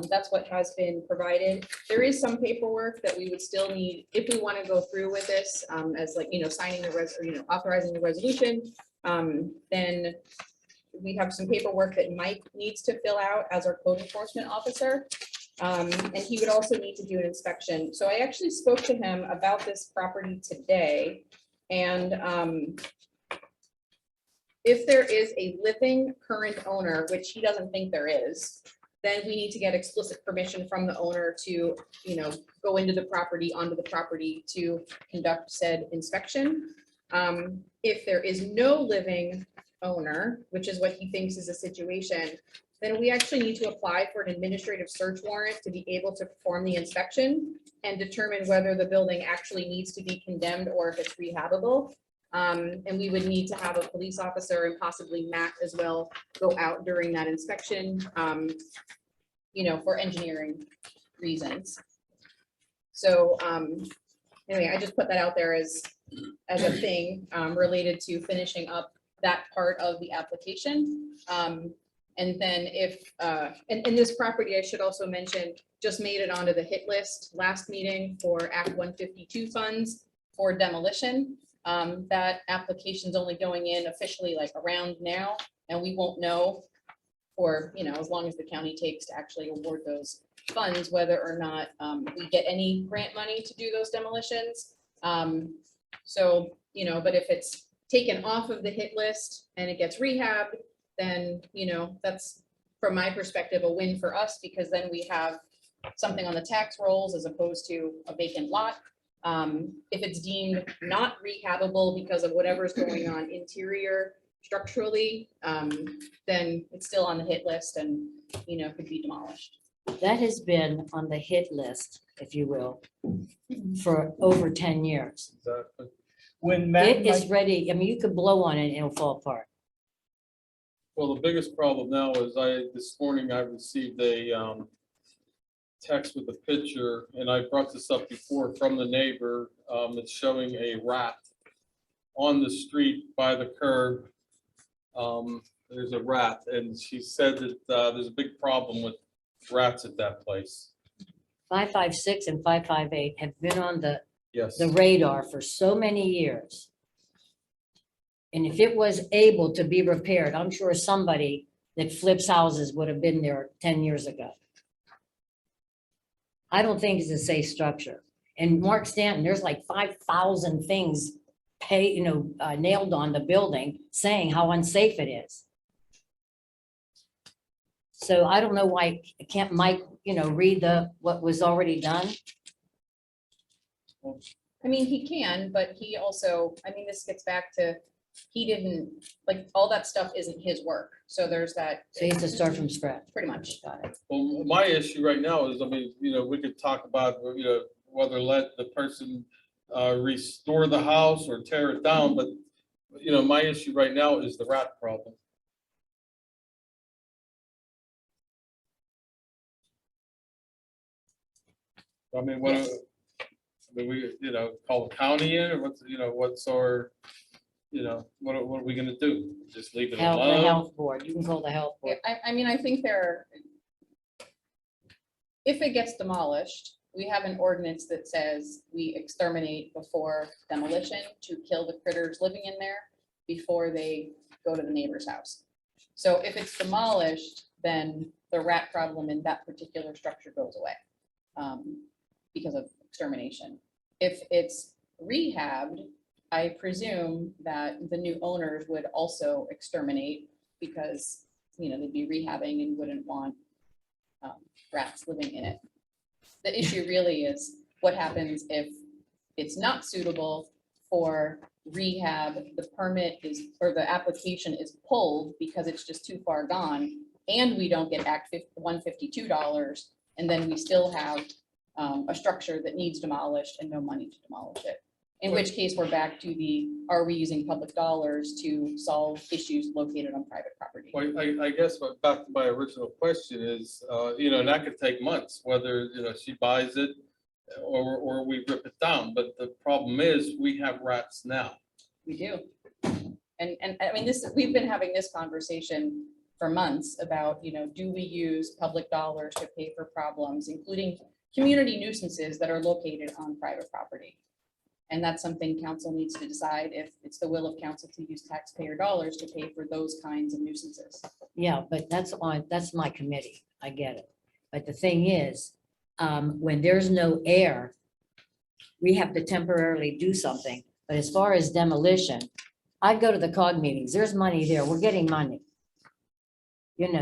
That's what has been provided. There is some paperwork that we would still need if we want to go through with this, as like, signing the authorizing the resolution. Then we have some paperwork that Mike needs to fill out as our code enforcement officer. And he would also need to do an inspection. So I actually spoke to him about this property today. And if there is a living current owner, which he doesn't think there is, then we need to get explicit permission from the owner to, go into the property, onto the property to conduct said inspection. If there is no living owner, which is what he thinks is a situation, then we actually need to apply for an administrative search warrant to be able to perform the inspection and determine whether the building actually needs to be condemned or if it's rehabable. And we would need to have a police officer and possibly Matt as well go out during that inspection, for engineering reasons. So anyway, I just put that out there as a thing related to finishing up that part of the application. And then if, and this property, I should also mention, just made it onto the hit list last meeting for Act 152 funds for demolition. That application's only going in officially like around now, and we won't know for, as long as the county takes to actually award those funds, whether or not we get any grant money to do those demolitions. So, but if it's taken off of the hit list and it gets rehabbed, then, that's from my perspective, a win for us, because then we have something on the tax rolls as opposed to a vacant lot. If it's deemed not rehabable because of whatever's going on interior structurally, then it's still on the hit list and, could be demolished. That has been on the hit list, if you will, for over 10 years. Exactly. When Matt, It and is Mike- ready. I mean, you could blow on it and it'll fall apart. Well, the biggest problem now is this morning I received a text with a picture, and I brought this up before from the neighbor. It's showing a rat on the street by the curb. There's a rat, and she said that there's a big problem with rats at that place. 556 and 558 have been on the Yes. radar for so many years. And if it was able to be repaired, I'm sure somebody that flips houses would have been there 10 years ago. I don't think it's a safe structure. And Mark Stanton, there's like 5,000 things nailed on the building saying how unsafe it is. So I don't know why can't Mike, read what was already done? I mean, he can, but he also, I mean, this gets back to, he didn't, like, all that stuff isn't his work. So there's that. So he has to start from scratch. Pretty much. Got it. Well, my issue right now is, I mean, we could talk about, whether let the person restore the house or tear it down, but, my issue right now is the rat problem. I mean, we, call the county in, or what's our, what are we gonna do? Just leave it The alone? health board, you can call the health Yeah, board. I mean, I think if it gets demolished, we have an ordinance that says we exterminate before demolition to kill the critters living in there before they go to the neighbor's house. So if it's demolished, then the rat problem in that particular structure goes away because of extermination. If it's rehabbed, I presume that the new owners would also exterminate because, they'd be rehabbing and wouldn't want rats living in it. The issue really is what happens if it's not suitable for rehab, the permit is, or the application is pulled because it's just too far gone, and we don't get Act $152, and then we still have a structure that needs demolished and no money to demolish it. In which case, we're back to are we using public dollars to solve issues located on private property? Well, I guess back to my original question is, and that could take months, whether, she buys it or we rip it down. But the problem is we have rats now. We do. And I mean, we've been having this conversation for months about, do we use public dollars to pay for problems, including community nuisances that are located on private property? And that's something council needs to decide if it's the will of council to use taxpayer dollars to pay for those kinds of nuisances. Yeah, but that's my committee. I get it. But the thing is, when there's no air, we have to temporarily do something. But as far as demolition, I go to the COG meetings. There's money there. We're getting money.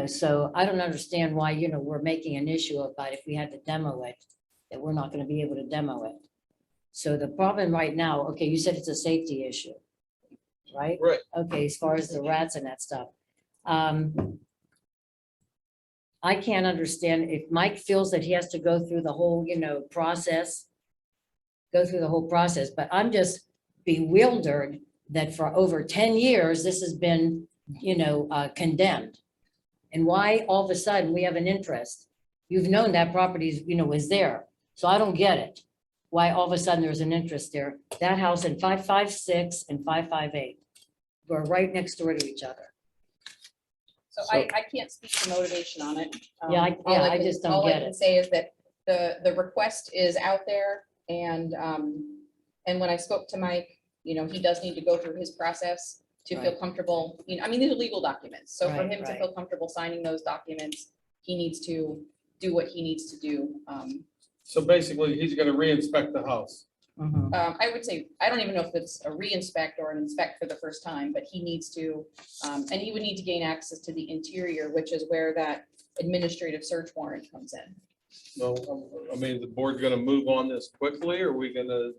So I don't understand why, we're making an issue about if we had to demo it, that we're not going to be able to demo it. So the problem right now, okay, you said it's a safety issue, right? Right. Okay, as far as the rats and that stuff. I can't understand if Mike feels that he has to go through the whole, process, but I'm just bewildered that for over 10 years, this has been, condemned. And why all of a sudden we have an interest? You've known that property, was there. So I don't get it. Why all of a sudden there's an interest there. That house in 556 and 558 were right next door to each other. So I can't speak to motivation on it. Yeah, I just don't get All I can it. say is that the request is out there, and when I spoke to Mike, he does need to go through his process to feel Right. comfortable. I mean, these are legal documents. So for Right, him to right. feel comfortable signing those documents, he needs to do what he needs to do. So basically, he's gonna re-inspect the house. Mhm. I would say, I don't even know if it's a re-inspect or an inspect for the first time, but he needs to, and he would need to gain access to the interior, which is where that administrative search warrant comes in. No, I mean, the board's gonna move on this quickly, or are we gonna,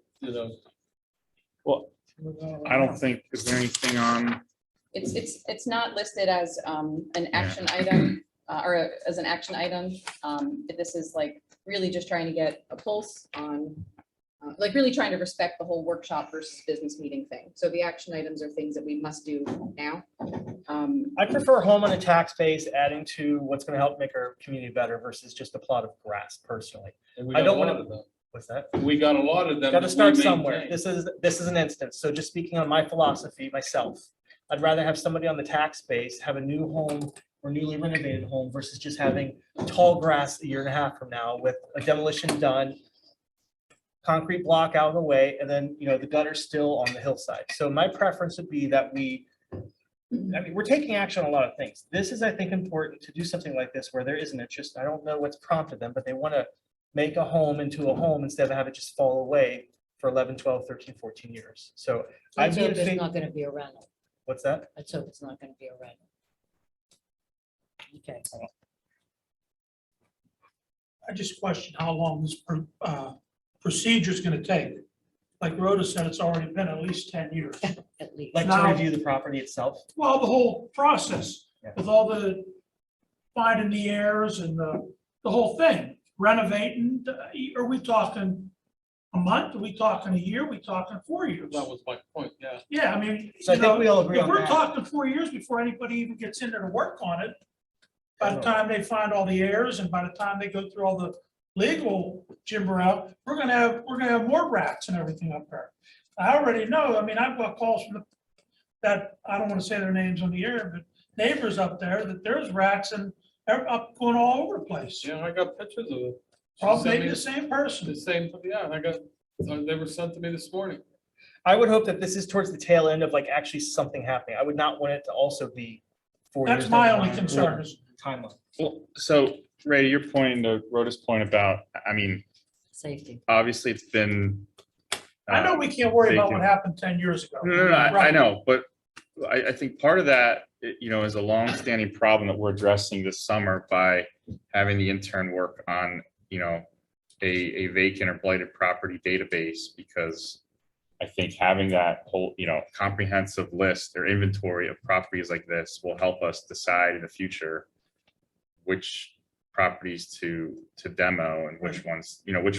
Well, I don't think, is there anything on, It's not listed as an action item, or as an action item. This is like really just trying to get a pulse on like really trying to respect the whole workshop versus business meeting thing. So the action items are things that we must do now. I prefer home on a tax base adding to what's gonna help make our community better versus just a plot of grass personally. And we I got a don't lot wanna- of them. What's that? We got a lot of them. Got to that we start somewhere. maintain. This is an instance. So just speaking on my philosophy myself, I'd rather have somebody on the tax base have a new home or newly renovated home versus just having tall grass a year and a half from now with a demolition done, concrete block out of the way, and then, the gutter still on the hillside. So my preference would be that we're taking action on a lot of things. This is, I think, important to do something like this where there is an interest. I don't know what's prompted them, but they want to make a home into a home instead of have it just fall away for 11, 12, 13, 14 years. So Let's I'd be in hope it's favor. not gonna be a rental. What's that? Let's hope it's not gonna be a rental. Okay. I just question how long this procedure is gonna take. Like Rhoda said, it's already been at least 10 years. At least. Like to Now- review the property itself? Well, the whole process Yeah. with all the finding the errors and the whole thing, renovating, are we talking a month? Are we talking a year? Are we talking 4 years? That was my point, yeah. Yeah, I mean, So I you think know, we all agree if on we're that. talking 4 years before anybody even gets in there to work on it, by the time they find all the errors and by the time they go through all the legal jibber out, we're gonna have more rats and everything up there. I already know, I mean, I've got calls from that, I don't wanna say their names on the air, but neighbors up there, that there's rats and they're up going all over the place. Yeah, I got pictures of it. She Probably sent maybe me the same person. The same, yeah, they were sent to me this morning. I would hope that this is towards the tail end of like actually something happening. I would not want it to also be 4 years. That's my down the only line. concern is, Timeline. Well, so Ray, to your point, to Rhoda's point about, I mean, Safety. obviously it's been. I know we can't worry about what vacant. happened 10 years ago. No, I Right. know, but I think part of that, is a longstanding problem that we're addressing this summer by having the intern work on, a vacant or blighted property database, because I think having that whole, comprehensive list or inventory of properties like this will help us decide in the future which properties to demo and which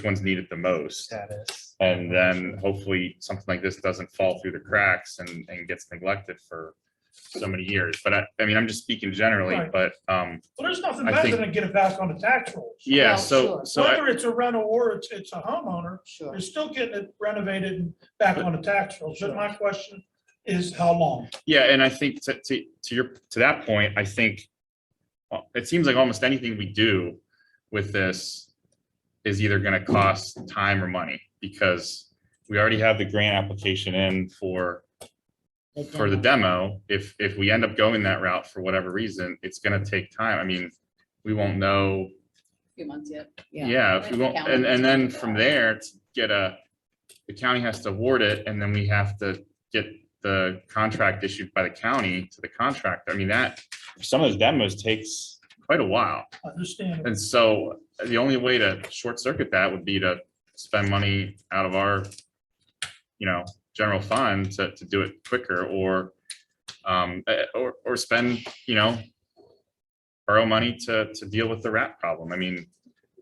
ones need it the most. Status. And then hopefully something like this doesn't fall through the cracks and gets neglected for so many years. But I mean, I'm just speaking generally, Right. but, Well, there's nothing I better think- than to get it back on the tax rolls. yeah, Well, so, sure. so, I- Whether it's a rental or it's a homeowner, Sure. you're still getting it renovated and back on the tax rolls. But my question is how long? yeah, and I think to that point, I think it seems like almost anything we do with this is either gonna cost time or money, because we already have the grant application in for the demo. If we end up going that route for whatever reason, it's gonna take time. I mean, we won't know. Few months yet. Yeah, if we won't, and then from there to get the county has to award it, and then we have to get the contract issued by the county to the contractor. I mean, that, some of those demos takes quite a while. Understand. And so the only way to short circuit that would be to spend money out of our, general fund to do it quicker, or spend, borrow money to deal with the rat problem. I mean,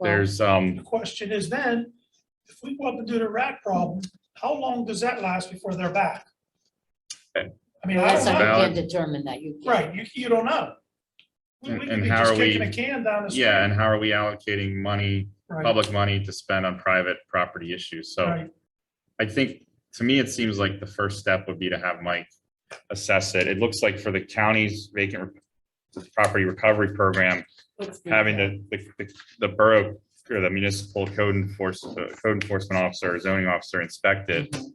there's, The question is then, if we want to do the rat problem, how long does that last before they're back? I mean, I That's don't how you know. Valid. can determine that. You can't. Right, you don't know. We And- could and be how just are we- kicking a can down the street. yeah, and how are we allocating money, Right, public money to spend on private property issues? So right. I think, to me, it seems like the first step would be to have Mike assess it. It looks like for the county's vacant property recovery program, Let's do having that. the borough or the municipal code enforcement officer or zoning officer inspect it. Mhm.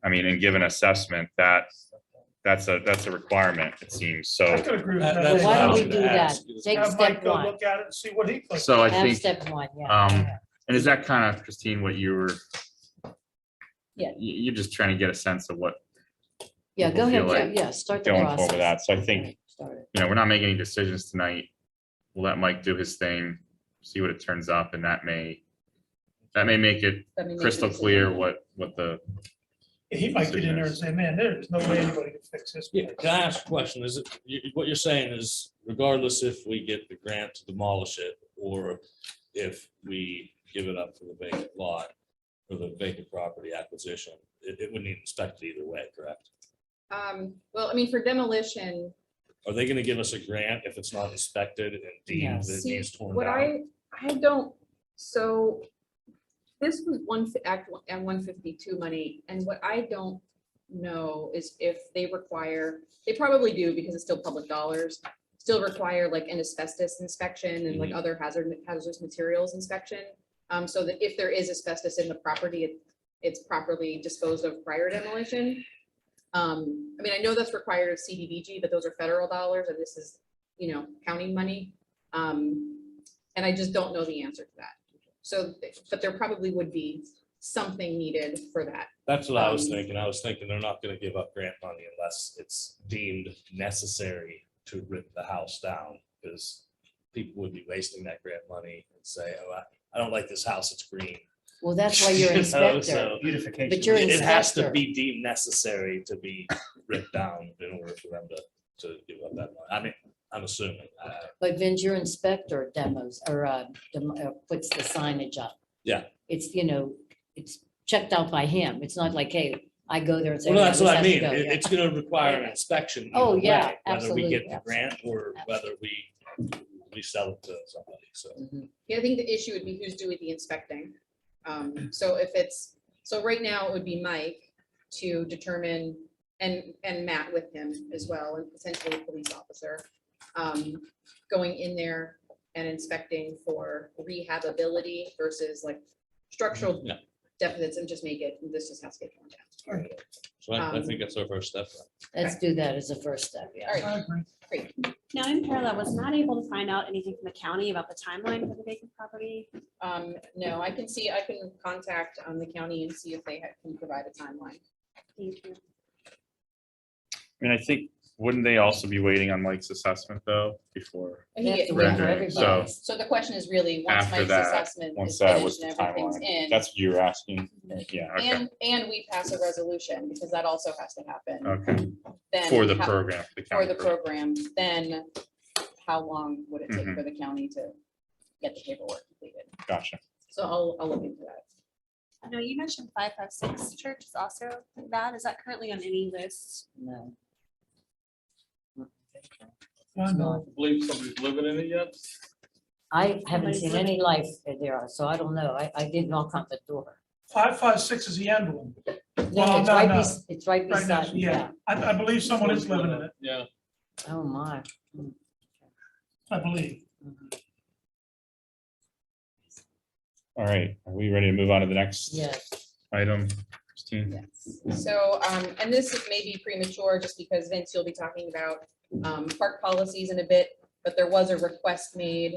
I mean, and give an assessment, that's a requirement, it seems. I So, could agree with That- that. that's Why don't what I we was do gonna that? ask you. Take Have step Mike go one. look at it and see what he thinks. so I Have think, step one, yeah. and is that kind of, Christine, what you were? Yeah. You're just trying to get a sense of what Yeah, people go feel ahead, like yeah, start the going process. forward with that. So I think, Start it. we're not making any decisions tonight. We'll let Mike do his thing, see what it turns up, and that may make it Let me make the crystal decision. clear what the, He might get in there and say, man, there's no way anybody can fix this. Yeah, can I ask a question? Is it, what you're saying is regardless if we get the grant to demolish it or if we give it up for the vacant lot, for the vacant property acquisition, it would need inspected either way, correct? Well, I mean, for demolition, Are they gonna give us a grant if it's not inspected and deemed that it see, needs torn what down? I don't, so this was Act 152 money, and what I don't know is if they require, they probably do because it's still public dollars, still require like an asbestos inspection and like other hazardous materials inspection. So that if there is asbestos in the property, it's properly disposed of prior demolition. I mean, I know that's required of CDBG, but those are federal dollars and this is, you know, county money. And I just don't know the answer to that. So, but there probably would be something needed for that. That's what I was thinking. I was thinking they're not gonna give up grant money unless it's deemed necessary to rip the house down, because people would be wasting that grant money and say, oh, I don't like this house, it's green. Well, that's why you're You know, inspector, so Beautification. but you're It has to inspector. be deemed necessary to be ripped down in order for them to give up that money. I mean, I'm assuming. But Vince, your inspector demos or puts the signage up. Yeah. It's, you know, it's checked out by him. It's not like, hey, I go there and say. Well, "Yeah, that's this what I has to mean. go," yeah. It's gonna require an inspection. Oh, either yeah, way, Whether we get absolutely, the grant or whether we sell it to somebody, so. Mhm. Yeah, I think the issue would be who's doing the inspecting. So if it's, so right now it would be Mike to determine, and Matt with him as well, and potentially a police officer, going in there and inspecting for rehabability versus like structural Yeah. deficits and just make it, this just has to get torn down. So I think that's our first step. Let's do that as a first step, All yeah. right, I agree. great. Now, in parallel, was not able to find out anything from the county about the timeline for the vacant property. No, I can contact the county and see if they can provide a timeline. Thank you. I mean, I think, wouldn't they also be waiting on Mike's assessment though, before? They have to wait for rendering? So everybody. So the question is really, once after Mike's that, assessment once is that was finished the and everything's timeline, in, that's what you were asking? Yeah, okay, and we pass a resolution, because that also has to happen. okay, Then for the how- program. For county the program. program, then how long would it take Mhm. for the county to get the paperwork completed? Gotcha. So I'll look into that. I know you mentioned 556 Church is also that. Is that currently on any list? No. I know. Believe somebody's living in it yet? I haven't seen any life there, so I don't know. I did knock on the door. 556 is the end one. No, Well, it's no, right, no. it's right Right now, beside, yeah. yeah. I believe someone is living in it, Yeah. Oh, my. I believe. All right, are we ready to move on to the next Yes. item, Christine? Yes. So, and this may be premature just because Vince, you'll be talking about park policies in a bit, but there was a request made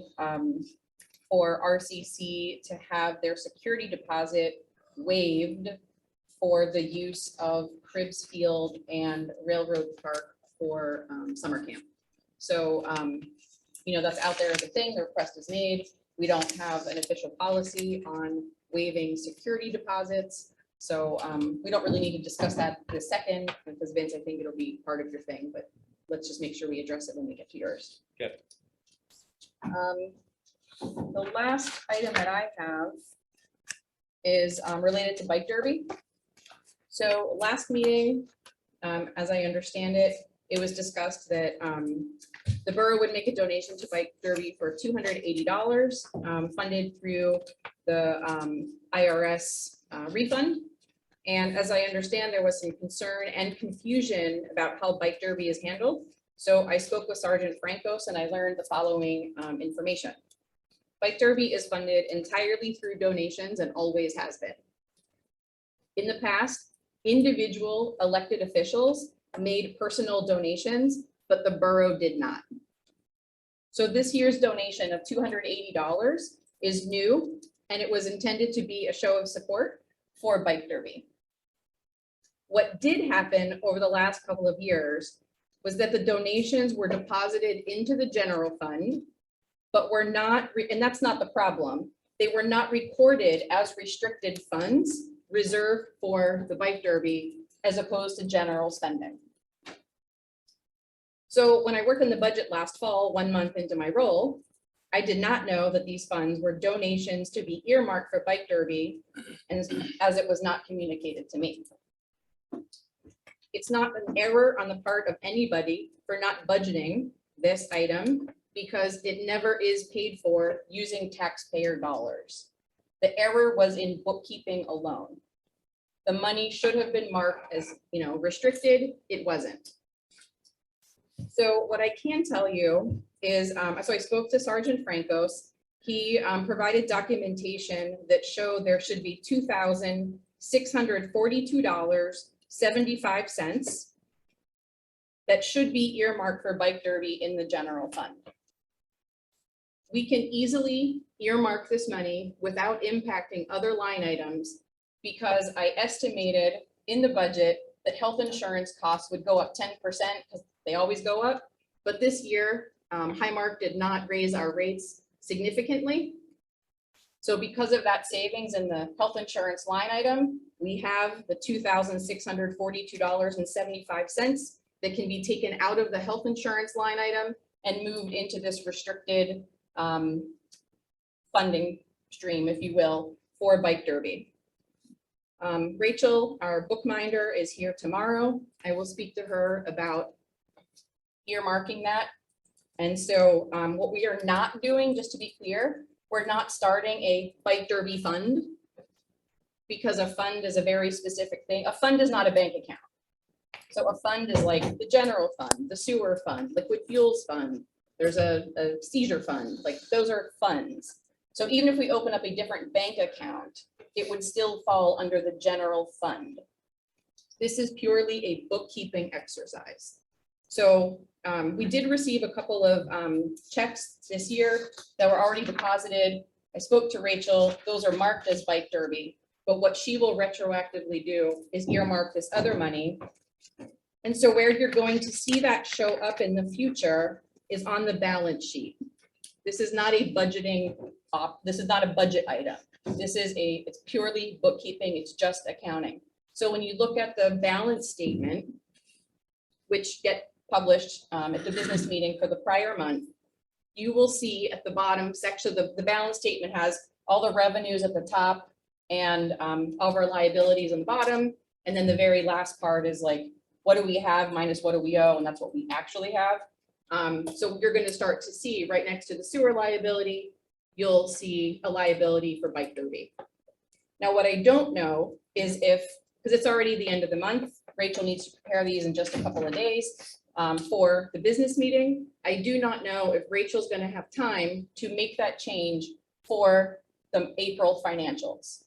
for RCC to have their security deposit waived for the use of Cribbs Field and Railroad Park for summer camp. So, you know, that's out there as a thing, the request is made. We don't have an official policy on waiving security deposits. So we don't really need to discuss that in a second, because Vince, I think it'll be part of your thing, but let's just make sure we address it when we get to yours. Okay. The last item that I have is related to bike derby. So last meeting, as I understand it, it was discussed that the borough would make a donation to bike derby for $280, funded through the IRS refund. And as I understand, there was some concern and confusion about how bike derby is handled. So I spoke with Sergeant Francos and I learned the following information. Bike derby is funded entirely through donations and always has been. In the past, individual elected officials made personal donations, but the borough did not. So this year's donation of $280 is new, and it was intended to be a show of support for bike derby. What did happen over the last couple of years was that the donations were deposited into the general fund, but were not, and that's not the problem, they were not recorded as restricted funds reserved for the bike derby as opposed to general spending. So when I worked in the budget last fall, 1 month into my role, I did not know that these funds were donations to be earmarked for Bike Derby, and as it was not communicated to me. It's not an error on the part of anybody for not budgeting this item because it never is paid for using taxpayer dollars. The error was in bookkeeping alone. The money should have been marked as, restricted. It wasn't. So what I can tell you is, so I spoke to Sergeant Francos. He provided documentation that showed there should be $2,642.75 that should be earmarked for Bike Derby in the general fund. We can easily earmark this money without impacting other line items because I estimated in the budget that health insurance costs would go up 10% because they always go up. But this year, Highmark did not raise our rates significantly. So because of that savings in the health insurance line item, we have the $2,642.75 that can be taken out of the health insurance line item and moved into this restricted funding stream, if you will, for Bike Derby. Rachel, our bookminder, is here tomorrow. I will speak to her about earmarking that. And so what we are not doing, just to be clear, we're not starting a Bike Derby fund because a fund is a very specific thing. A fund is not a bank account. So a fund is like the general fund, the sewer fund, liquid fuels fund. There's a seizure fund, like those are funds. So even if we open up a different bank account, it would still fall under the general fund. This is purely a bookkeeping exercise. So we did receive a couple of checks this year that were already deposited. I spoke to Rachel, those are marked as Bike Derby, but what she will retroactively do is earmark this other money. And so where you're going to see that show up in the future is on the balance sheet. This is not a budgeting this is not a budget item. It's purely bookkeeping, it's just accounting. So when you look at the balance statement, which get published at the business meeting for the prior month, you will see at the bottom section, the balance statement has all the revenues at the top and all of our liabilities on the bottom. And then the very last part is like, what do we have minus what do we owe? And that's what we actually have. So you're going to start to see right next to the sewer liability, you'll see a liability for Bike Derby. Now, what I don't know is if, because it's already the end of the month, Rachel needs to prepare these in just a couple of days for the business meeting. I do not know if Rachel's going to have time to make that change for the April financials.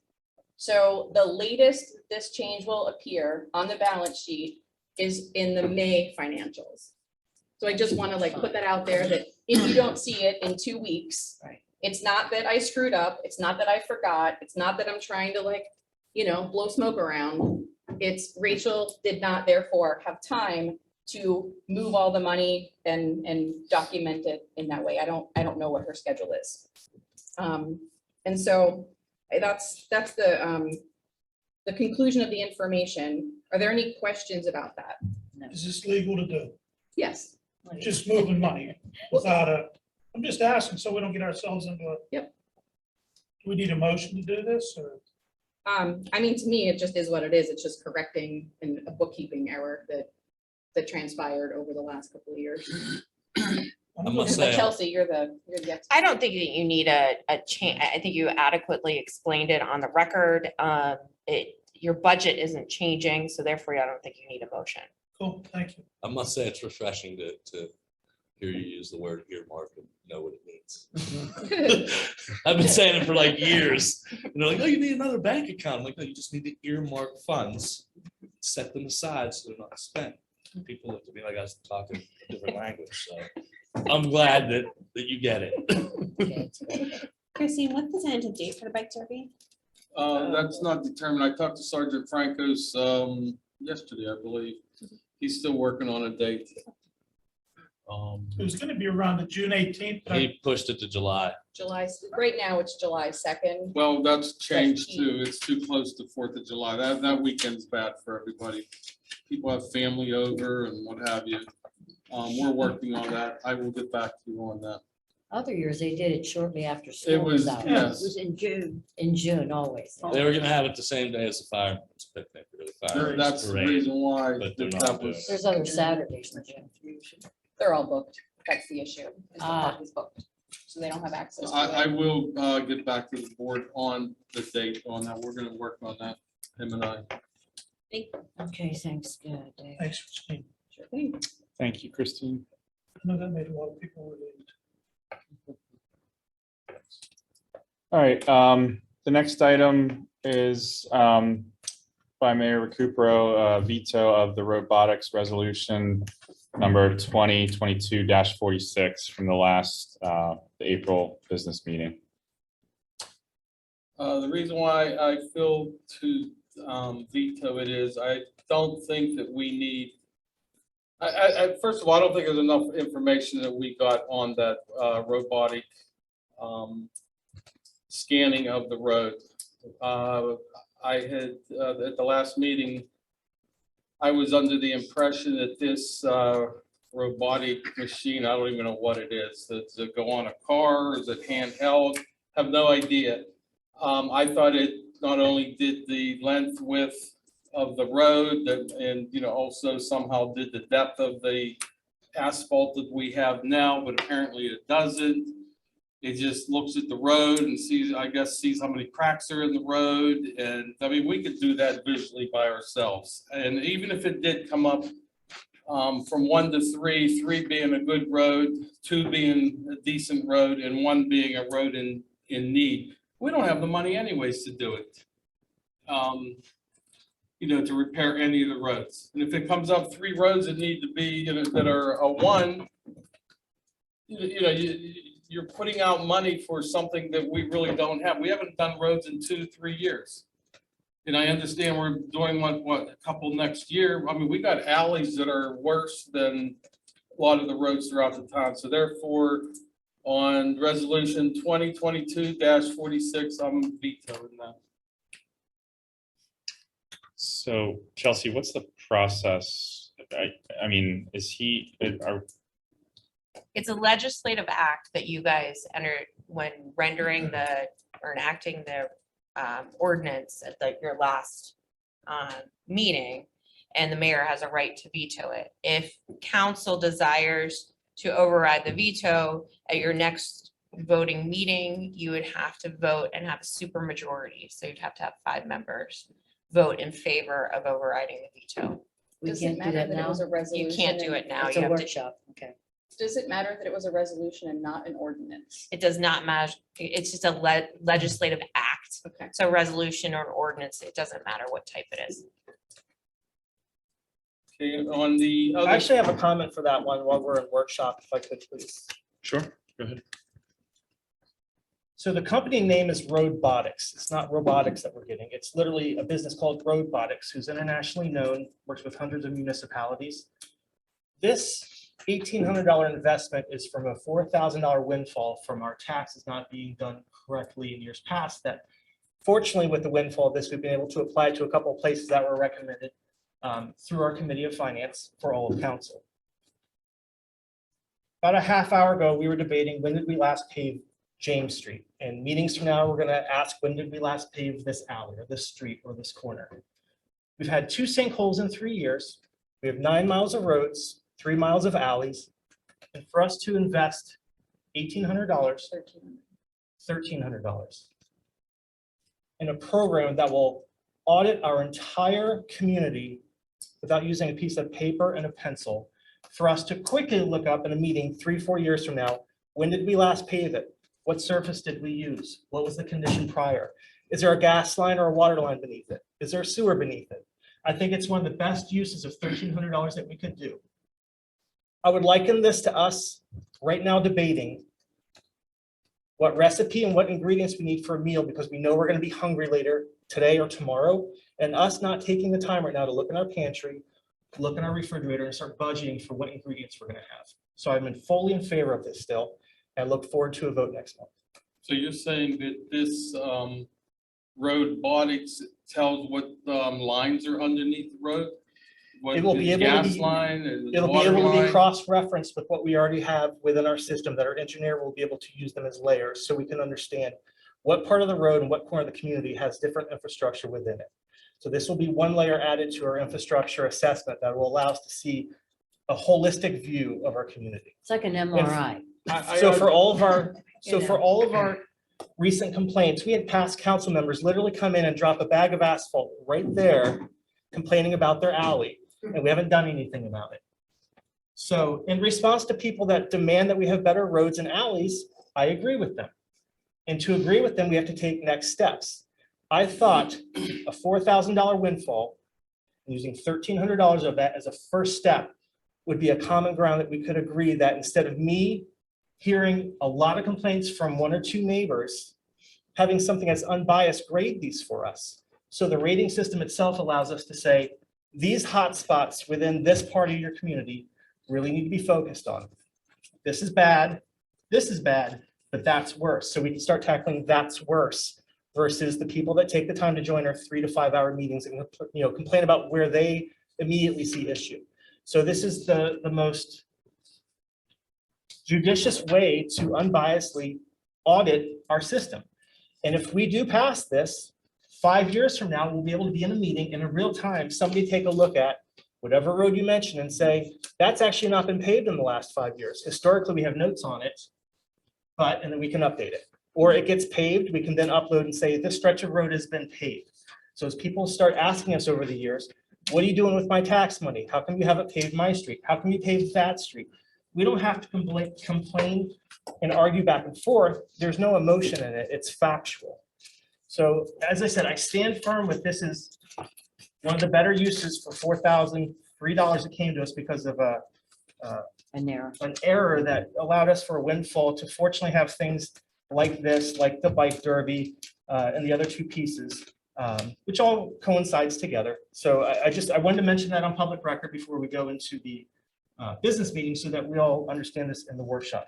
So the latest this change will appear on the balance sheet is in the May financials. So I just want to put that out there that if you don't see it in 2 weeks, it's not that I screwed up. It's not that I forgot. It's not that I'm trying to blow smoke around. It's Rachel did not therefore have time to move all the money and document it in that way. I don't know what her schedule is. And so that's the conclusion of the information. Are there any questions about that? Is this legal to do? Yes. Just moving money without I'm just asking so we don't get ourselves into a. Yep. Do we need a motion to do this or? I mean, to me, it just is what it is. It's just correcting a bookkeeping error that transpired over the last couple of years. I must But say, Chelsea, you're the expert. I don't think that you need a change. I think you adequately explained it on the record. Your budget isn't changing, so therefore I don't think you need a motion. Cool, thank you. I must say it's refreshing to hear you use the word earmark and know what it means. I've been saying it for years. And they're like, oh, you need another bank account. I'm like, no, you just need to earmark funds, set them aside so they're not spent. People look at me like I was talking a different language. So I'm glad that you get it. Christine, what's the tentative date for the Bike Derby? That's not determined. I talked to Sergeant Francos yesterday, I believe. He's still working on a date. It was gonna be around the June 18th. but He pushed it to July. Right now it's July 2nd. Well, that's changed too. It's too close to 4th of July. That weekend's bad for everybody. People have family over and what have you. We're working on that. I will get back to you on that. Other years, they did it shortly after school was was, out. yes. It was in June always. They were gonna have it the same day as the fireman's picnic or the fireman's That's the parade. reason why. but they're that not that was- There's other Saturdays in June. They're all booked. That's the issue. is the Ah. park is booked. So they don't have access to I it. will get back to the board on the date on that. We're gonna work on that, him and I. Okay, thanks, good. Dave. Thanks, Christine. Sure thing. Thank you, Christine. I know that made a lot of people relieved. All right, the next item is by Mayor Recupero, veto of the robotics resolution number 2022-46 from the last the April business meeting. The reason why I feel to veto it is I don't think that we need. First of all, I don't think there's enough information that we got on that robotic scanning of the road. I had, at the last meeting, I was under the impression that this robotic machine, I don't even know what it is, does it go on a car, is it handheld? Have no idea. I thought it not only did the length, width of the road, and, you know, also somehow did the depth of the asphalt that we have now, but apparently it doesn't. It just looks at the road and sees, I guess, sees how many cracks are in the road. And I mean, we could do that visually by ourselves. And even if it did come up from 1 to 3, 3 being a good road, 2 being a decent road, and 1 being a road in need, we don't have the money anyways to do it. You know, to repair any of the roads. And if it comes up 3 roads that need to be, you know, that are a 1, you know, you're putting out money for something that we really don't have. We haven't done roads in 2-3 years. And I understand we're doing what, a couple next year. I mean, we got alleys that are worse than a lot of the roads throughout the town. So therefore, on resolution 2022-46, I'm vetoing that. So Chelsea, what's the process? I mean, is he, It's a legislative act that you guys entered when rendering the, or enacting the ordinance at your last meeting, and the mayor has a right to veto it. If council desires to override the veto at your next voting meeting, you would have to vote and have a super majority. So you'd have to have 5 members vote in favor of overriding the veto. We Does it can't do matter that that it now. was a resolution? You can't do it now. It's You a have to, workshop, okay. Does it matter that it was a resolution and not an ordinance? it does not matter. It's just a legislative act. Okay. So resolution or an ordinance, it doesn't matter what type it is. Okay, on the I other. actually have a comment for that one while we're in workshop, if I could please. sure, go ahead. So the company name is Roadbotics. It's not robotics that we're getting. It's literally a business called Roadbotics, who's internationally known, works with hundreds of municipalities. This $1,800 investment is from a $4,000 windfall from our taxes not being done correctly in years past. That fortunately, with the windfall of this, we've been able to apply to a couple of places that were recommended through our Committee of Finance for all of council. About a half hour ago, we were debating when did we last pave James Street, and meetings from now, we're going to ask when did we last pave this alley or this street or this corner. We've had 2 sinkholes in 3 years. We have 9 miles of roads, 3 miles of alleys, and for us to invest $1,800, $1,300 in a program that will audit our entire community without using a piece of paper and a pencil, for us to quickly look up in a meeting 3-4 years from now, when did we last pave it? What surface did we use? What was the condition prior? Is there a gas line or a water line beneath it? Is there a sewer beneath it? I think it's one of the best uses of $1,300 that we could do. I would liken this to us right now debating what recipe and what ingredients we need for a meal, because we know we're going to be hungry later today or tomorrow, and us not taking the time right now to look in our pantry, look in our refrigerator and start budgeting for what ingredients we're going to have. So I'm fully in favor of this still. I look forward to a vote next month. So you're saying that this Roadbotics tells what lines are underneath the road? what It will be the able to gas be- line and the It'll be water able to be line? cross-referenced with what we already have within our system, that our engineer will be able to use them as layers, so we can understand what part of the road and what corner of the community has different infrastructure within it. So this will be one layer added to our infrastructure assessment that will allow us to see a holistic view of our community. It's like an MRI. So for all of our, You for know. all of our recent complaints, we had past council members literally come in and drop a bag of asphalt right there, complaining about their alley, and we haven't done anything about it. So in response to people that demand that we have better roads and alleys, I agree with them. And to agree with them, we have to take next steps. I thought a $4,000 windfall, using $1,300 of that as a first step, would be a common ground that we could agree that instead of me hearing a lot of complaints from one or two neighbors, having something that's unbiased grade these for us. So the rating system itself allows us to say, these hot spots within this part of your community really need to be focused on. This is bad, but that's worse. So we can start tackling that's worse versus the people that take the time to join our 3 to 5 hour meetings and, complain about where they immediately see issue. So this is the most judicious way to unbiasedly audit our system. And if we do pass this, 5 years from now, we'll be able to be in a meeting in a real time, somebody take a look at whatever road you mentioned and say, that's actually not been paved in the last 5 years. Historically, we have notes on it, and then we can update it. Or it gets paved, we can then upload and say, this stretch of road has been paved. So as people start asking us over the years, what are you doing with my tax money? How come you haven't paved my street? How come you paved that street? We don't have to complain and argue back and forth. There's no emotion in it. It's factual. So as I said, I stand firm with this is one of the better uses for $4,003 that came to us because of An error. an error that allowed us for a windfall to fortunately have things like this, like the bike derby, and the other two pieces, which all coincides together. So I wanted to mention that on public record before we go into the business meeting so that we all understand this in the workshop.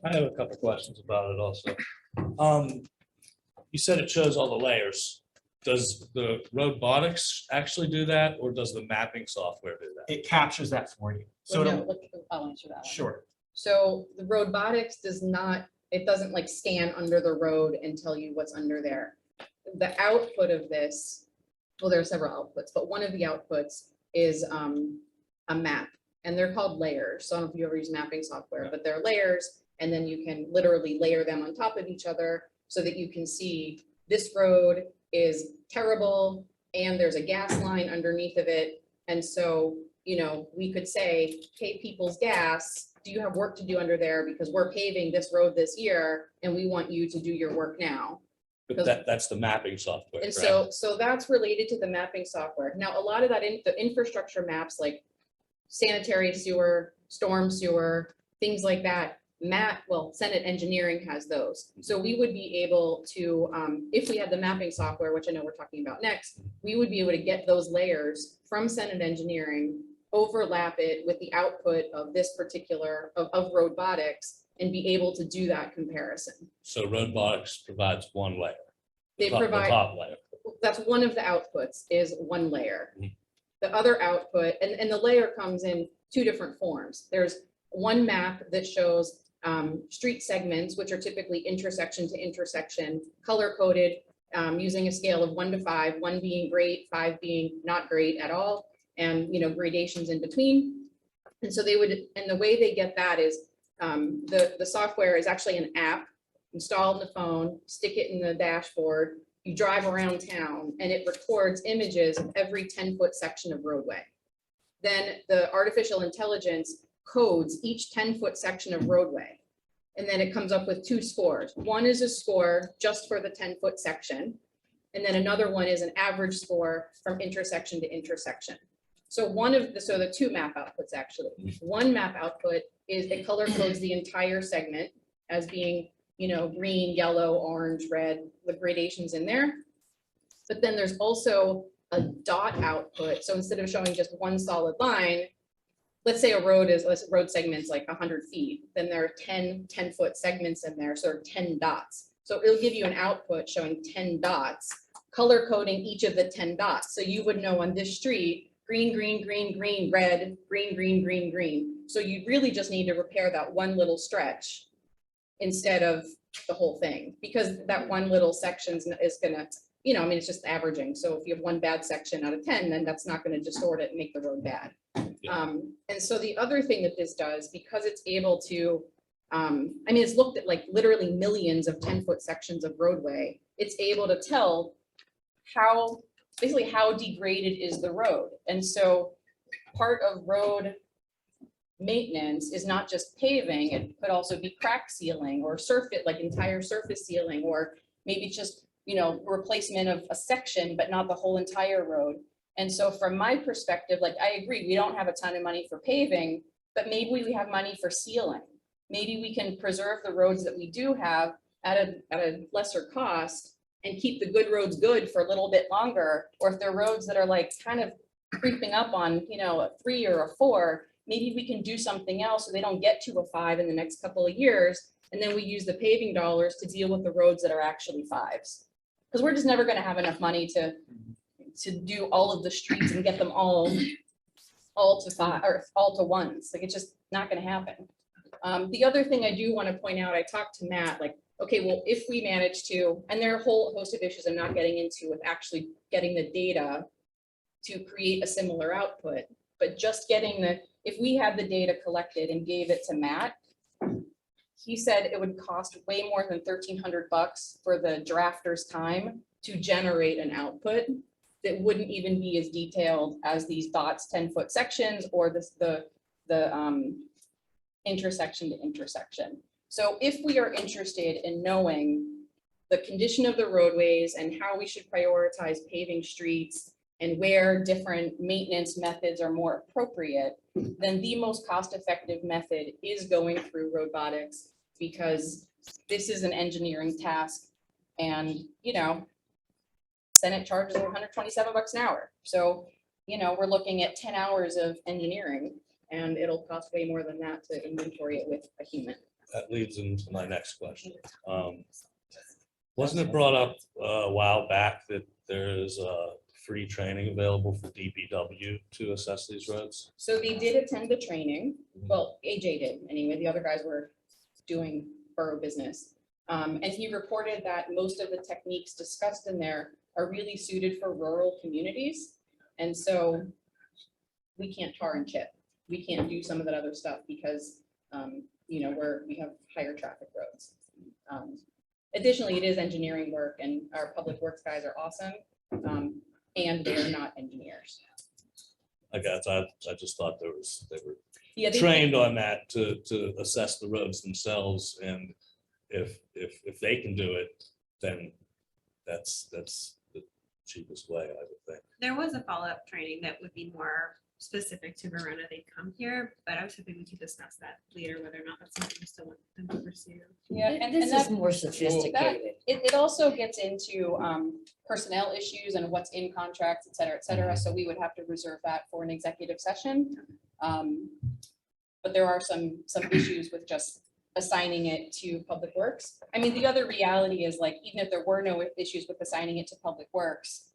I have a couple questions about it also. You said it shows all the layers. Does the robotics actually do that, or does the mapping software do that? It captures that for you. So Well, it'll- no, I'll answer that. sure. So the robotics does not, it doesn't like scan under the road and tell you what's under there. The output of this, well, there are several outputs, but one of the outputs is a map, and they're called layers. So I don't know if you ever use mapping software, but they're layers, and then you can literally layer them on top of each other so that you can see this road is terrible and there's a gas line underneath of it. And so, we could say, hey, People's Gas, do you have work to do under there? Because we're paving this road this year and we want you to do your work now. But that's the mapping software. And correct? so that's related to the mapping software. Now, a lot of that the infrastructure maps like sanitary sewer, storm sewer, things like that, Senate Engineering has those. So we would be able to, if we had the mapping software, which I know we're talking about next, we would be able to get those layers from Senate Engineering, overlap it with the output of this particular, of robotics, and be able to do that comparison. So robotics provides one layer. They the provide, top layer. that's one of the outputs is one layer. Mhm. The other output, and the layer comes in two different forms. There's one map that shows street segments, which are typically intersection to intersection, color coded using a scale of 1 to 5, 1 being great, 5 being not great at all, and gradations in between. And so and the way they get that is the software is actually an app installed in the phone, stick it in the dashboard, you drive around town, and it records images of every 10-foot section of roadway. Then the artificial intelligence codes each 10-foot section of roadway. And then it comes up with 2 scores. One is a score just for the 10-foot section. And then another one is an average score from intersection to intersection. So the 2 map outputs actually. One map output is it color codes the entire segment as being, green, yellow, orange, red, with gradations in there. But then there's also a dot output. So instead of showing just one solid line, let's say a road segment's like 100 feet, then there are 10-foot segments in there, so 10 dots. So it'll give you an output showing 10 dots, color coding each of the 10 dots. So you would know on this street, green, green, green, green, red, green, green, green, green. So you really just need to repair that one little stretch instead of the whole thing, because that one little section is gonna, you know, I mean, it's just averaging. So if you have one bad section out of 10, then that's not gonna distort it and make the road bad. And so the other thing that this does, because it's able to, I mean, it's looked at like literally millions of 10-foot sections of roadway. It's able to tell how, basically how degraded is the road. And so part of road maintenance is not just paving, it could also be crack sealing or surface, like entire surface sealing, or maybe just, you know, replacement of a section, but not the whole entire road. And so from my perspective, like, I agree, we don't have a ton of money for paving, but maybe we have money for sealing. Maybe we can preserve the roads that we do have at a lesser cost and keep the good roads good for a little bit longer. Or if they're roads that are like kind of creeping up on, you know, a 3 or a 4, maybe we can do something else so they don't get to a 5 in the next couple of years. And then we use the paving dollars to deal with the roads that are actually 5s. Because we're just never gonna have enough money to do all of the streets and get them all to 5 or all to 1s. Like, it's just not gonna happen. The other thing I do want to point out, I talked to Matt, like, okay, well, if we manage to, and there are a whole host of issues I'm not getting into with actually getting the data to create a similar output, but just getting the, if we had the data collected and gave it to Matt, he said it would cost way more than $1,300 for the drafter's time to generate an output that wouldn't even be as detailed as these dots 10-foot sections or the intersection to intersection. So if we are interested in knowing the condition of the roadways and how we should prioritize paving streets and where different maintenance methods are more appropriate, then the most cost-effective method is going through robotics, because this is an engineering task, and, you know, Senate charges $127 an hour. So, you know, we're looking at 10 hours of engineering, and it'll cost way more than that to inventory it with a human. That leads into my next question. Wasn't it brought up a while back that there's free training available for DPW to assess these roads? So they did attend the training. Well, AJ did anyway. The other guys were doing borough business. And he reported that most of the techniques discussed in there are really suited for rural communities. And so we can't tar and chip. We can't do some of that other stuff because, you know, we have higher traffic roads. Additionally, it is engineering work, and our public works guys are awesome. And they're not engineers. I just thought they were Yeah, trained on that to assess the roads themselves, and if they can do it, then that's the cheapest way, I would think. There was a follow-up training that would be more specific to Verona. They'd come here, but I was hoping we could discuss that later, whether or not that's something we still want them to pursue. Yeah, and This that- is more sophisticated. It also gets into personnel issues and what's in contracts, et cetera, et cetera. So we would have to reserve that for an executive session. But there are some issues with just assigning it to Public Works. I mean, the other reality is, like, even if there were no issues with assigning it to Public Works,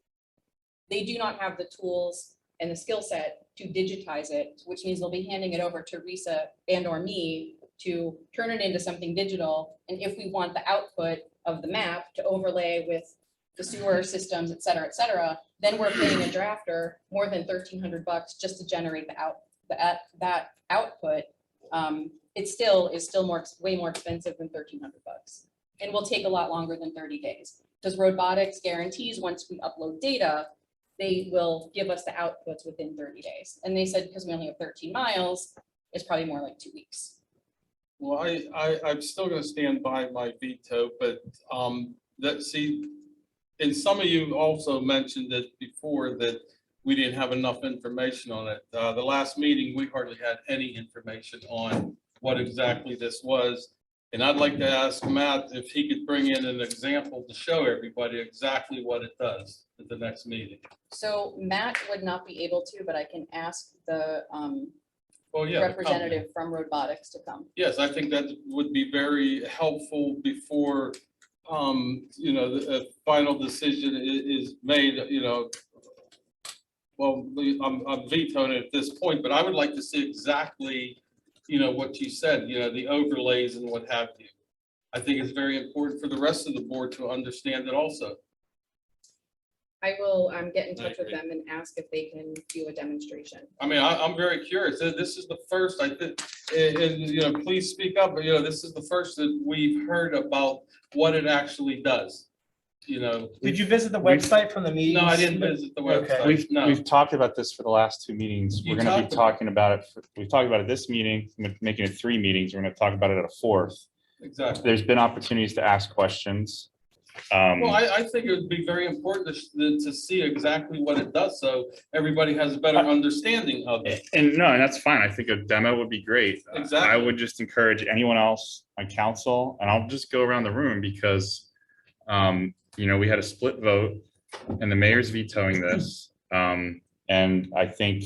they do not have the tools and the skill set to digitize it, which means they'll be handing it over to Risa and or me to turn it into something digital. And if we want the output of the map to overlay with the sewer systems, et cetera, then we're paying a drafter more than $1,300 just to generate that output. It still is way more expensive than $1,300, and will take a lot longer than 30 days. Because Robotics guarantees once we upload data, they will give us the outputs within 30 days. And they said, because we only have 13 miles, it's probably more like 2 weeks. Well, I'm still gonna stand by my veto, but and some of you also mentioned it before that we didn't have enough information on it. The last meeting, we hardly had any information on what exactly this was. And I'd like to ask Matt if he could bring in an example to show everybody exactly what it does at the next meeting. So Matt would not be able to, but I can ask the Well, yeah, representative from Robotics to come. yes, I think that would be very helpful before, you know, the final decision is made, you know, well, I'm vetoing it at this point, but I would like to see exactly, what you said, the overlays and what have you. I think it's very important for the rest of the board to understand it also. I will get in touch with them and ask if they can do a demonstration. I mean, I'm very curious. This is the first, I think, and, please speak up, but, this is the first that we've heard about what it actually does, Did you visit the website from the meeting? No, I didn't visit the website. We've talked about this for the last 2 meetings. You We're gonna be talked about talking about it, we've talked about it this meeting, making it 3 meetings. We're gonna talk about it at a 4th. Exactly. There's been opportunities to ask questions. Well, I think it would be very important to see exactly what it does, so everybody has a better understanding of it. And that's fine. I think a demo would be great. Exactly. I would just encourage anyone else on council, and I'll just go around the room because, we had a split vote and the mayor's vetoing this. And I think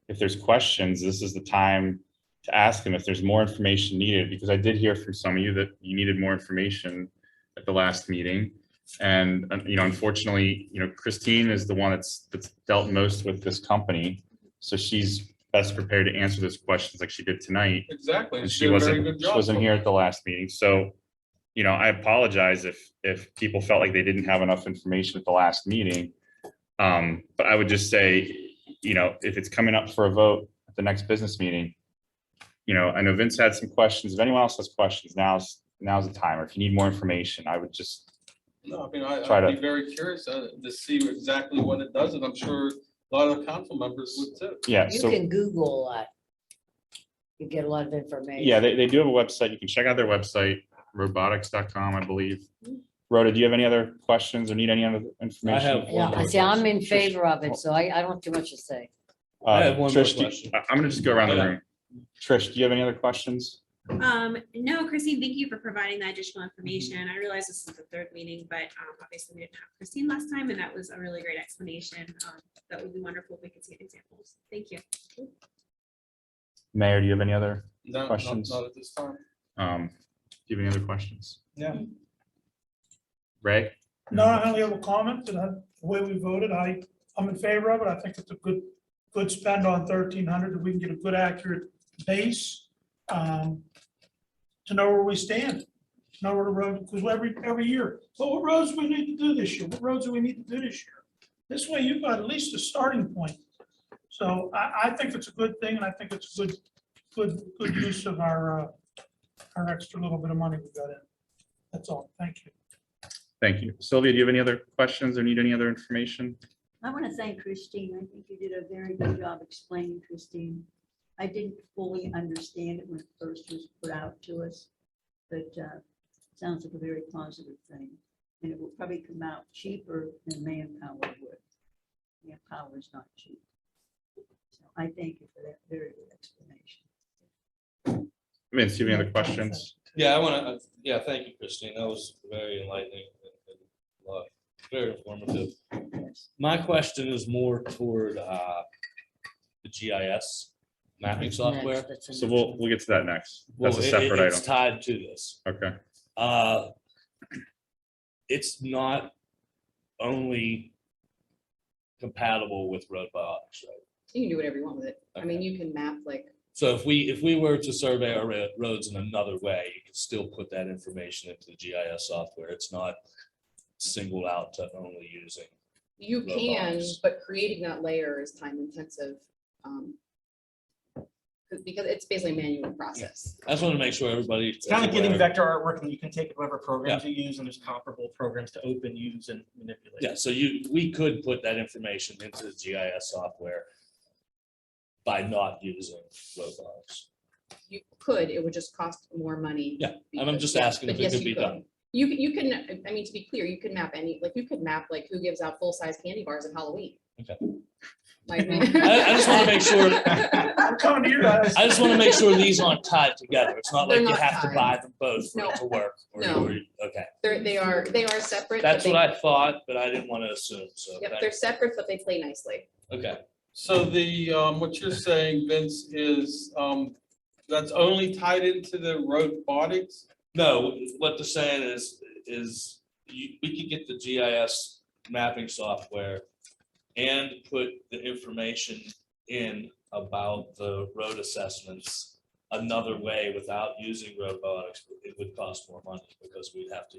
if there's questions, this is the time to ask them if there's more information needed, because I did hear from some of you that you needed more information at the last meeting. And, unfortunately, Christine is the one that's dealt most with this company. So she's best prepared to answer those questions like she did tonight. Exactly. And She she did a very wasn't, good she job wasn't for here me. at the last meeting. So, I apologize if people felt like they didn't have enough information at the last meeting. But I would just say, if it's coming up for a vote at the next business meeting, I know Vince had some questions. If anyone else has questions, now's the time. Or if you need more information, I would just, No, I mean, Try I'd to- be very curious to see exactly what it does, and I'm sure a lot of the council members would too. yeah. You So, can Google a lot. You get a lot of information. yeah, they do have a website. You can check out their website, robotics.com, I believe. Rhoda, do you have any other questions or need any other information? I have Yeah, one I more see, I'm question. in favor of it, so I don't have too much to say. I have one more Trish, question. I'm gonna just go around the Okay. room. Trish, do you have any other questions? No, Christine, thank you for providing that additional information. I realize this is the 3rd meeting, but obviously we didn't have Christine last time, and that was a really great explanation. That would be wonderful if we could see examples. Thank you. Mayor, do you have any other, No, Questions? not at this time. do you have any other questions? Yeah. Ray? No, I only have a comment, and the way we voted, I'm in favor of it. I think it's a good spend on 1,300, that we can get a good accurate base to know where we stand, to know where the road, because every year, well, what roads do we need to do this year? What roads do we need to do this year? This way you've got at least a starting point. So I think it's a good thing, and I think it's a good use of our extra little bit of money we got in. That's all. Thank you. Thank you. Sylvia, do you have any other questions or need any other information? I want to thank Christine. I think you did a very good job explaining, Christine. I didn't fully understand it when it first was put out to us, but sounds like a very positive thing. And it will probably come out cheaper than manpower would. Manpower is not cheap. So I thank you for that very good explanation. Vince, do you have any other questions? Yeah, I want to, thank you, Christine. That was very enlightening and very informative. My question is more toward the GIS mapping software. So we'll get to that next. That's a Well, separate it's item. tied to this. Okay. It's not only compatible with robotics, right? You can do whatever you want with it. I mean, you can map like, So if we were to survey our roads in another way, you could still put that information into the GIS software. It's not singled out to only using. you can, Robotics. but creating that layer is time intensive. Because it's basically a manual process. I just want to make sure everybody. It's kind of is getting aware. vector artwork, and you can take whatever programs you use, and there's comparable programs to open, use, and manipulate. Yeah, so we could put that information into the GIS software by not using robotics. You could, it would just cost more money. Yeah, and I'm because- just asking if but it yes, could you be done. You can, I mean, to be clear, you could map you could map like who gives out full-size candy bars at Halloween. Okay. Like, I just want to make sure, I'm coming to your guys. I just want to make sure these aren't tied together. It's not like They're you not have to tied. buy them both for No. it to work. No. Okay, They are separate. that's but what they- I thought, but I didn't want to assume, so. Yep, thank they're separate, but they play nicely. you. Okay, So what you're saying, Vince, is that's only tied into the robotics? no, what they're saying is we could get the GIS mapping software and put the information in about the road assessments another way without using robotics, it would cost more money because we'd have to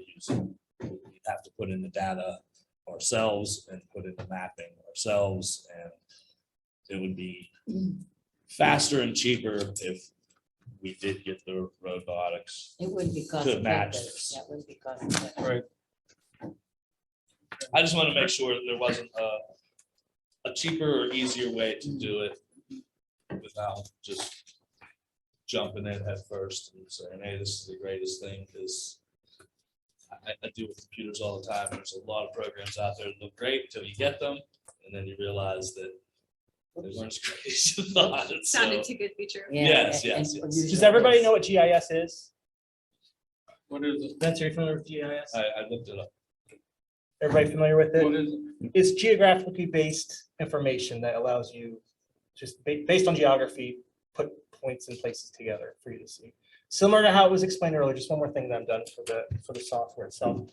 we'd have to put in the data ourselves and put in the mapping ourselves, and it would be faster and cheaper if we did get the robotics. It wouldn't be cost To match effective. this. That wouldn't be cost effective. Right. I just want to make sure that there wasn't a cheaper or easier way to do it without just jumping in head first and saying, hey, this is the greatest thing, because I deal with computers all the time. There's a lot of programs out there that look great until you get them, and then you realize that they weren't as great as you thought. Sounded So, too good to be true. Yeah, Yes, and- yes, and yes. usually Does everybody it's- know what GIS is? What is it? Spencer, are you familiar with GIS? I looked it up. Everybody familiar with What it? is it? It's geographically based information that allows you, just based on geography, put points and places together for you to see. Similar to how it was explained earlier, just one more thing that I'm done for the software itself.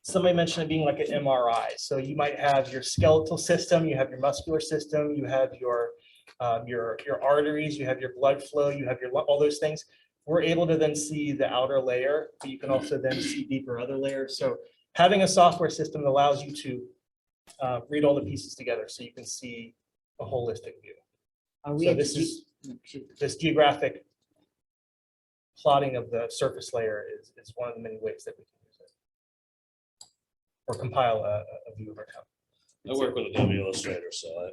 Somebody mentioned it being like an MRI. So you might have your skeletal system, you have your muscular system, you have your arteries, you have your blood flow, you have all those things. We're able to then see the outer layer, but you can also then see deeper other layers. So having a software system that allows you to read all the pieces together so you can see a holistic view. Are we So at the this G- is, this geographic plotting of the surface layer is one of the many ways that we can use it. Or compile a view of our town. I work with Adobe Illustrator, so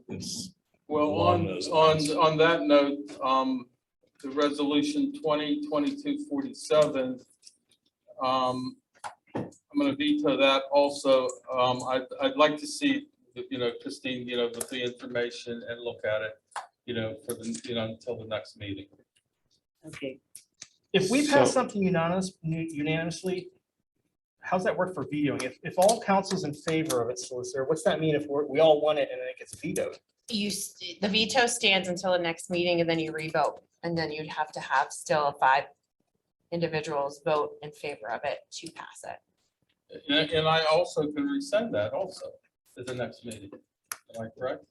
it's Well, Along those on lines. that note, the resolution 2022-47, I'm gonna veto that also. I'd like to see, Christine, the information and look at it, for the, until the next meeting. Okay, If we pass So- something unanimously, how's that work for vetoing? If all council's in favor of it, solicitor, what's that mean if we all want it and then it gets vetoed? The veto stands until the next meeting and then you revote. And then you'd have to have still 5 individuals vote in favor of it to pass it. And I also can resend that also at the next meeting. Am I correct?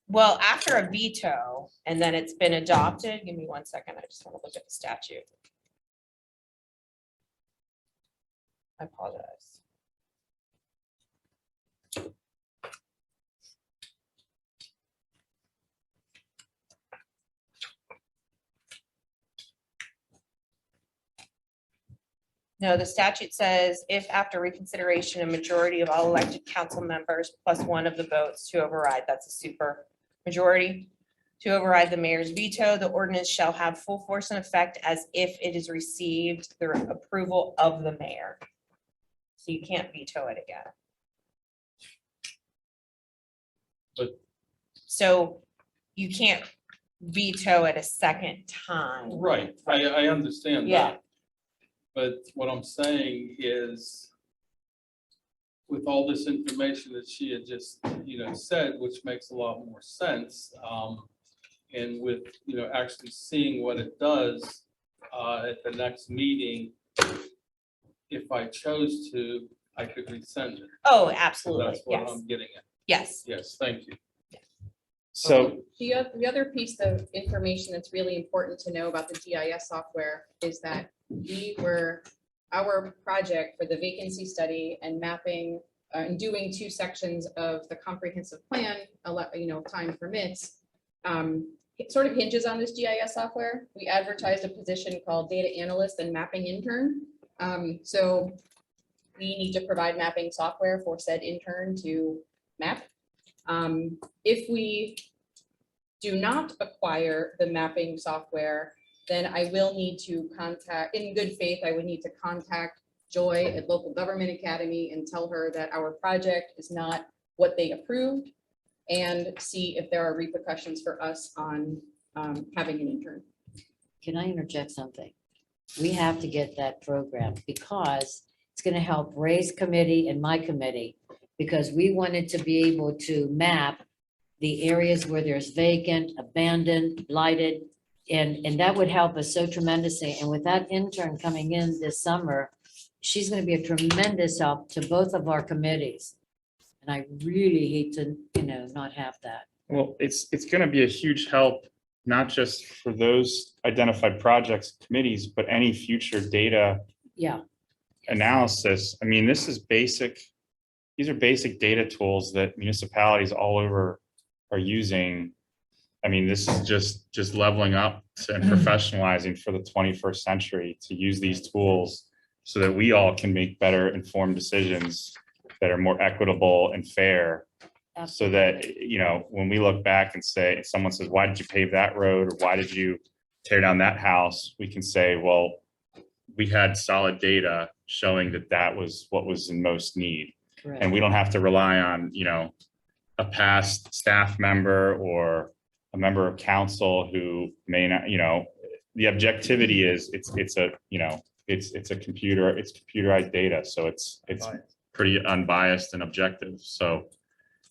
Well, after a veto and then it's been adopted, give me 1 second. I just want to look at the statute. I apologize. No, the statute says if after reconsideration, a majority of all elected council members plus 1 of the votes to override, that's a super majority, to override the mayor's veto, the ordinance shall have full force and effect as if it is received the approval of the mayor. So you can't veto it again. But- So you can't veto it a second time. Right, I understand Yeah. that. But what I'm saying is, with all this information that she had just, said, which makes a lot more sense, and with, actually seeing what it does at the next meeting, if I chose to, I could resend it. Oh, So absolutely, that's what yes, I'm getting at. yes. Yes, thank you. So, The other piece of information that's really important to know about the GIS software is that our project for the vacancy study and mapping and doing 2 sections of the comprehensive plan, time permits, it sort of hinges on this GIS software. We advertised a position called data analyst and mapping intern. So we need to provide mapping software for said intern to map. If we do not acquire the mapping software, then I will need to contact, in good faith, I would need to contact Joy at Local Government Academy and tell her that our project is not what they approved, and see if there are repercussions for us on having an intern. can I interject something? We have to get that program because it's gonna help Ray's committee and my committee. Because we wanted to be able to map the areas where there's vacant, abandoned, blighted. And that would help us so tremendously. And with that intern coming in this summer, she's gonna be a tremendous help to both of our committees. And I really hate to, not have that. Well, it's gonna be a huge help, not just for those identified projects, committees, but any future data Yeah, analysis. I mean, this is basic. These are basic data tools that municipalities all over are using. I mean, this is just leveling up and professionalizing for the 21st century to use these tools so that we all can make better informed decisions that are more equitable and fair. So that, when we look back and say, someone says, why did you pave that road? Or why did you tear down that house? We can say, well, we had solid data showing that that was what was in most need. correct. And we don't have to rely on, a past staff member or a member of council who may not, the objectivity is it's a computerized data. So it's pretty unbiased and objective. So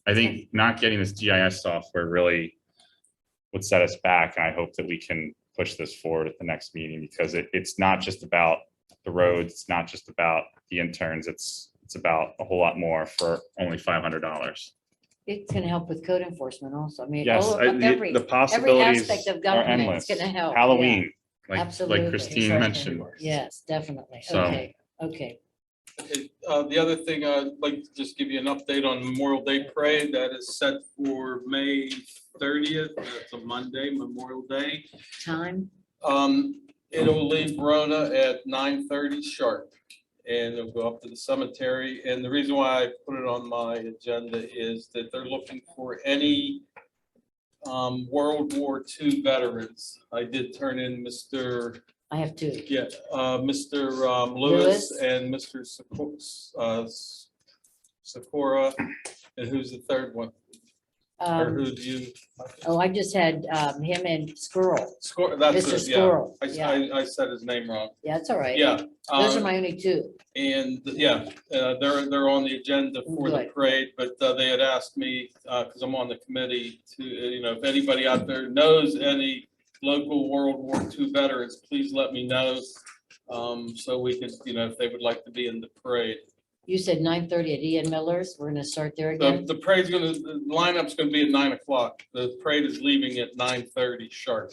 I think not getting this GIS software really would set us back. And I hope that we can push this forward at the next meeting because it's not just about the roads. It's not just about the interns. It's about a whole lot more for only $500. It's gonna help with code enforcement also. I mean, Yes, every the possibilities aspect of are government endless. is gonna help. yeah. Halloween, like Absolutely. Christine mentioned. Yes, definitely. So- Okay, okay. Okay, the other thing, I'd like to just give you an update on Memorial Day Parade that is set for May 30th. That's a Monday, Memorial Day. Time? It'll leave Verona at 9:30 sharp. And it'll go up to the cemetery. And the reason why I put it on my agenda is that they're looking for any World War II veterans. I did turn in Mr. I have two. Mr. Lewis. Lewis and Mr. Sakura. And who's the third one? Or who do you? I just had him and Squirrel. That's Mr. it, yeah. Squirrel. I Yeah, I said his name wrong. yeah, it's all right. Yeah. Those are my only two. And they're on the agenda for the Good. parade, but they had asked me, because I'm on the committee, to, if anybody out there knows any local World War II veterans, please let me know. So we could, if they would like to be in the parade. You said 9:30 at Ian Miller's. We're gonna start there again. The parade's the lineup's gonna be at 9 o'clock. The parade is leaving at 9:30 sharp.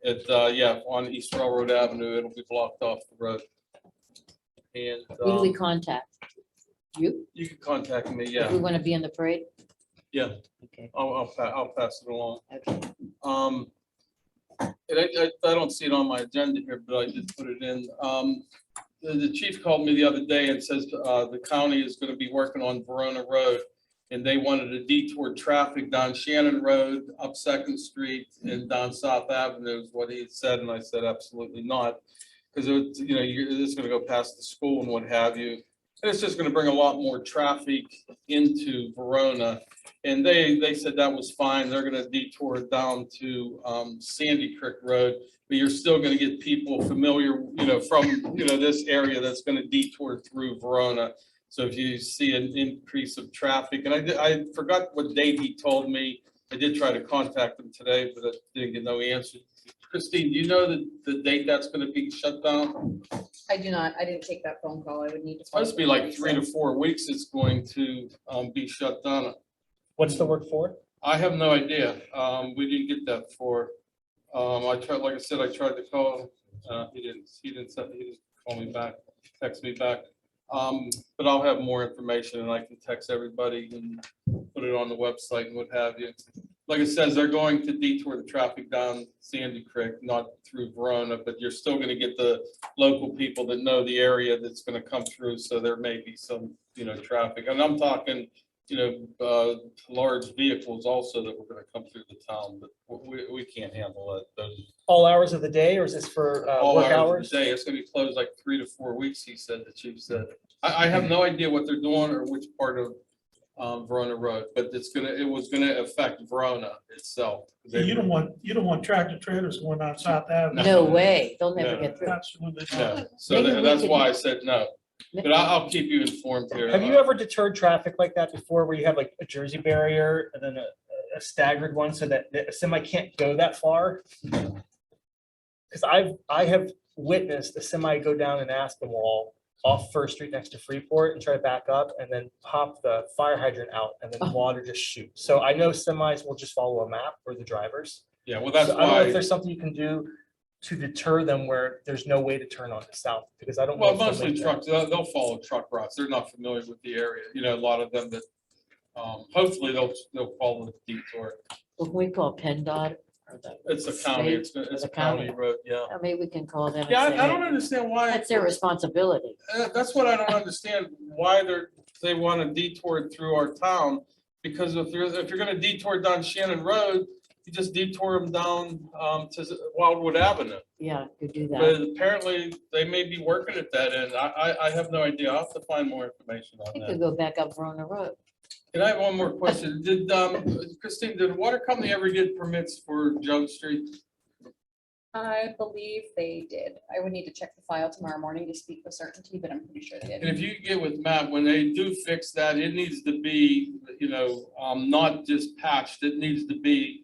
On East Railroad Avenue, it'll be blocked off the road. And Who do we contact? You? you can contact me, If we yeah, wanna be in the parade? yeah, Okay, I'll pass it along. okay. And I don't see it on my agenda here, but I did put it in. The chief called me the other day and says, the county is gonna be working on Verona Road. And they wanted to detour traffic down Shannon Road, up Second Street and down South Avenue is what he had said. And I said, absolutely not. Because it's, it's gonna go past the school and what have you. And it's just gonna bring a lot more traffic into Verona. And they said that was fine. They're gonna detour down to Sandy Creek Road. But you're still gonna get people familiar, from, this area that's gonna detour through Verona. So if you see an increase of traffic, and I forgot what date he told me. I did try to contact him today, but I didn't get no answer. Christine, do you know the date that's gonna be shut down? I do not, I didn't take that phone call. I would need to. It's supposed to be like 3 to 4 weeks it's going to be shut down. What's the work for? I have no idea. We didn't get that for, I tried, like I said, I tried to call, he didn't call me back, text me back. But I'll have more information and I can text everybody and put it on the website and what have you. Like it says, they're going to detour the traffic down Sandy Creek, not through Verona, but you're still gonna get the local people that know the area that's gonna come through, so there may be some, traffic. And I'm talking, large vehicles also that were gonna come through the town, but we can't handle that. Those All hours of the day, or is this for all work hours hours? of the day. It's gonna be closed like 3 to 4 weeks, he said, the chief said. I have no idea what they're doing or which part of Verona Road, but it was gonna affect Verona itself. You don't want tractor trailers going on South Avenue. No way. They'll never No. get through. That's when they. No, so Maybe we that's could- why I said no, but I'll keep you informed here. Have you ever deterred traffic like that before, where you have like a Jersey barrier and then a staggered one so that a semi can't go that far? Because I have witnessed a semi go down an Aspen wall off First Street next to Freeport and try to back up and then pop the fire hydrant out and then Oh. water just shoots. So I know semis will just follow a map or the drivers. Yeah, well, that's So I don't know if why, there's something you can do to deter them where there's no way to turn on the south, because I don't. know well, if they'll mostly make that. trucks, they'll follow truck routes. They're not familiar with the area. You know, a lot of them that, hopefully they'll follow the detour. Well, can we call PennDOT? or the It's a county, state it's or a the county road, yeah. Or maybe we can call them. and Yeah, say, I don't "Hey, understand why. That's their responsibility. That's what I don't understand, why they want to detour through our town. Because if you're gonna detour down Shannon Road, you just detour them down to Wildwood Avenue. Yeah, could do that. But apparently they may be working at that end. I have no idea. I'll have to find more information on They that. could go back up Verona Road. Can I have one more question? Did Christine, did the water company ever get permits for Jones Street? I believe they did. I would need to check the file tomorrow morning to speak with certainty, but I'm pretty sure they And did. if you get with Matt, when they do fix that, it needs to be, not just patched, it needs to be,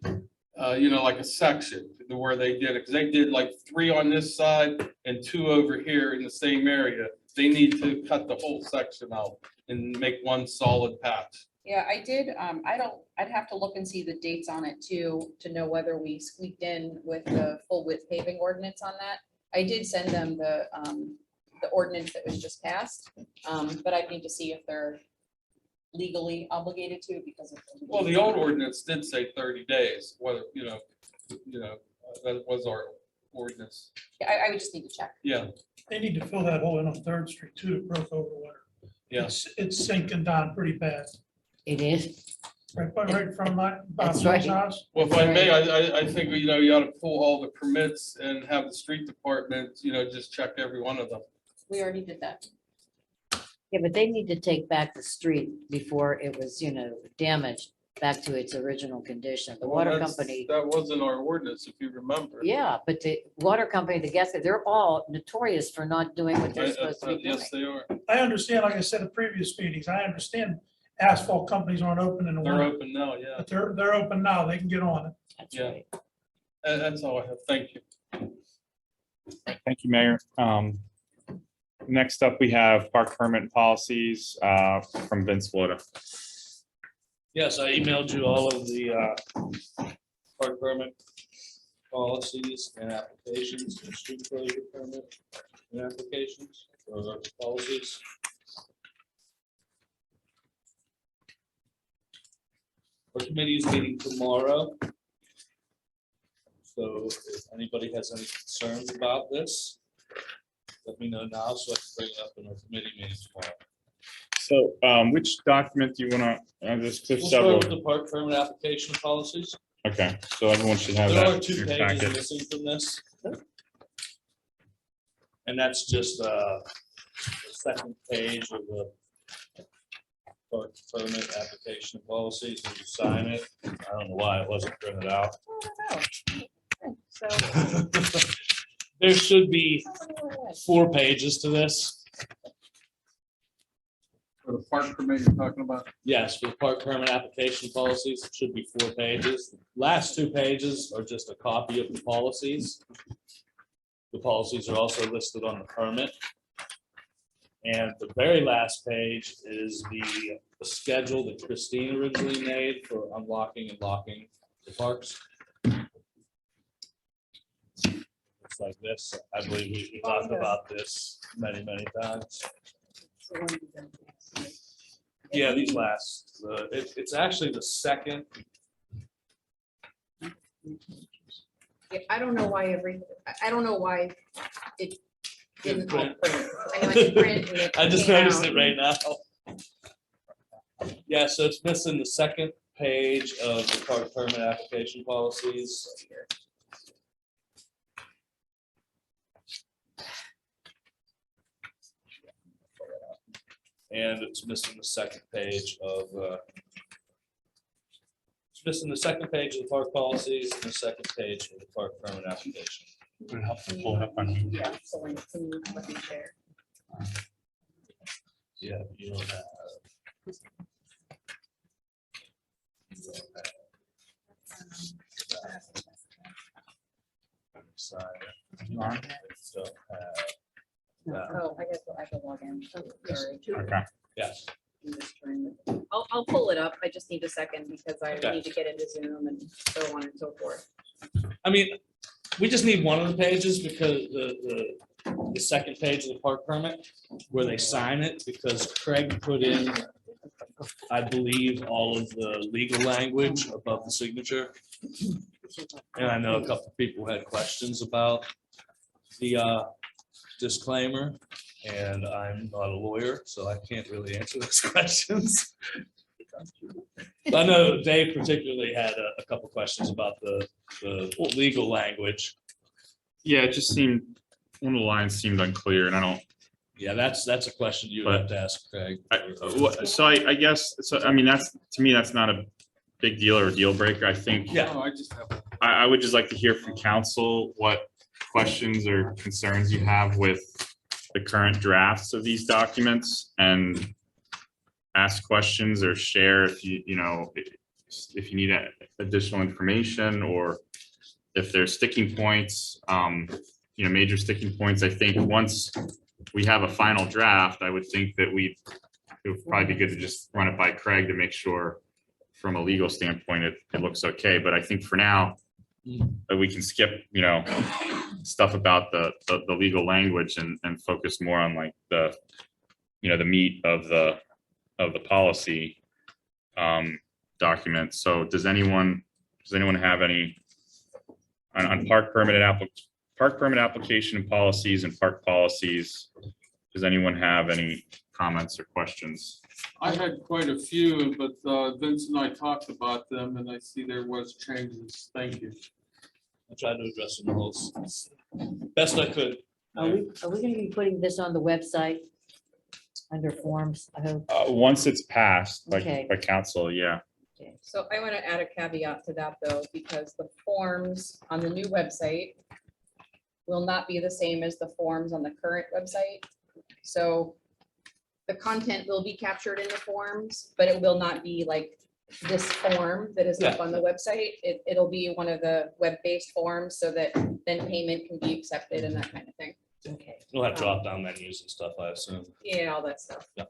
like a section to where they did it, because they did like 3 on this side and 2 over here in the same area. They need to cut the whole section out and make one solid patch. Yeah, I did. I'd have to look and see the dates on it too, to know whether we squeaked in with the full width paving ordinance on that. I did send them the ordinance that was just passed, but I need to see if they're legally obligated to because of. Well, the old ordinance did say 30 days, whether, that was our ordinance. Yeah, I would just need to check. Yeah, They need to fill that hole in on Third Street too, to broke over winter. yeah. It's sinking down pretty bad. It is. Right from my, That's Bob's right. house. Well, if I may, I think, you ought to pull all the permits and have the street department, just check every one of them. We already did that. Yeah, but they need to take back the street before it was, damaged back to its original condition. The Well, water that's- company, That wasn't our ordinance, if you remember. yeah, but the water company, the gas, they're all notorious for not doing what they're supposed to be doing. Yes, they are. I understand, like I said at previous meetings, I understand asphalt companies aren't open in the They're winter. open now, yeah. But they're open now. They can get on it. That's Yeah. right. That's all I have. Thank you. Thank you, Mayor. Next up, we have park permit policies from Vince Florida. Yes, I emailed you all of the park permit policies and applications, and street closure permit and applications or policies. Our committee is meeting tomorrow. So if anybody has any concerns about this, let me know now so I can bring it up in our committee meeting tomorrow. So which document do you want to, there's We'll several. start with the park permit application policies. Okay, so everyone should have There that are in 2 your pages packet. missing from this. And that's just the second page of the park permit application policies. When you sign it, I don't know why it wasn't printed out. So. There should be 4 pages to this. For the park permit you're talking about? Yes, for the park permit application policies, it should be 4 pages. Last 2 pages are just a copy of the policies. The policies are also listed on the permit. And the very last page is the schedule that Christine originally made for unlocking and locking the parks. It's like this. I believe we talked about this many, many times. Yeah, these last, it's actually the second. Yeah, I don't know why I don't know why it didn't all Print. print. I know it's print and it I just came noticed out. it right now. Yeah, so it's missing the second page of the park permit application policies. And it's missing the second page of, it's missing the second page of the park policies and the second page of the park permit application. Yeah, so when can you let me share? Yeah, you don't have. Sign it. Don't have Oh, I guess I have to log in. Oh, sorry. Okay. Yes. I'm just trying to- I'll pull it up. I just need a second because I Okay. need to get into Zoom and so on and so forth. I mean, we just need one of the pages because the second page of the park permit where they sign it, because Craig put in, I believe, all of the legal language above the signature. And I know a couple of people had questions about the disclaimer, and I'm not a lawyer, so I can't really answer those questions. But I know Dave particularly had a couple questions about the legal language. Yeah, it just seemed, one of the lines seemed unclear and I don't, Yeah, that's a question you have to ask Craig. so I guess, so I mean, that's, to me, that's not a big deal or a deal breaker. I think. Yeah. Oh, I just have. I would just like to hear from council what questions or concerns you have with the current drafts of these documents and ask questions or share if you know, if you need additional information or if there's sticking points, you know, major sticking points. I think once we have a final draft, I would think that it would probably be good to just run it by Craig to make sure from a legal standpoint, it looks okay. But I think for now, we can skip, you know, stuff about the legal language and focus more on like the, you know, the meat of the policy document. So does anyone have any on park permit application and policies and park policies? Does anyone have any comments or questions? I had quite a few, but Vince and I talked about them and I see there was changes. Thank you. I tried to address them all best I could. Are we gonna be putting this on the website under forms? I hope. Once it's passed Okay. by council, yeah. Okay. So I want to add a caveat to that though, because the forms on the new website will not be the same as the forms on the current website. So the content will be captured in the forms, but it will not be like this form that is up on the website. It'll be one of the web-based forms so that then payment can be accepted and that kind of thing. Okay. We'll have drop down menus and stuff, I assume. Yeah, all that stuff. Yeah.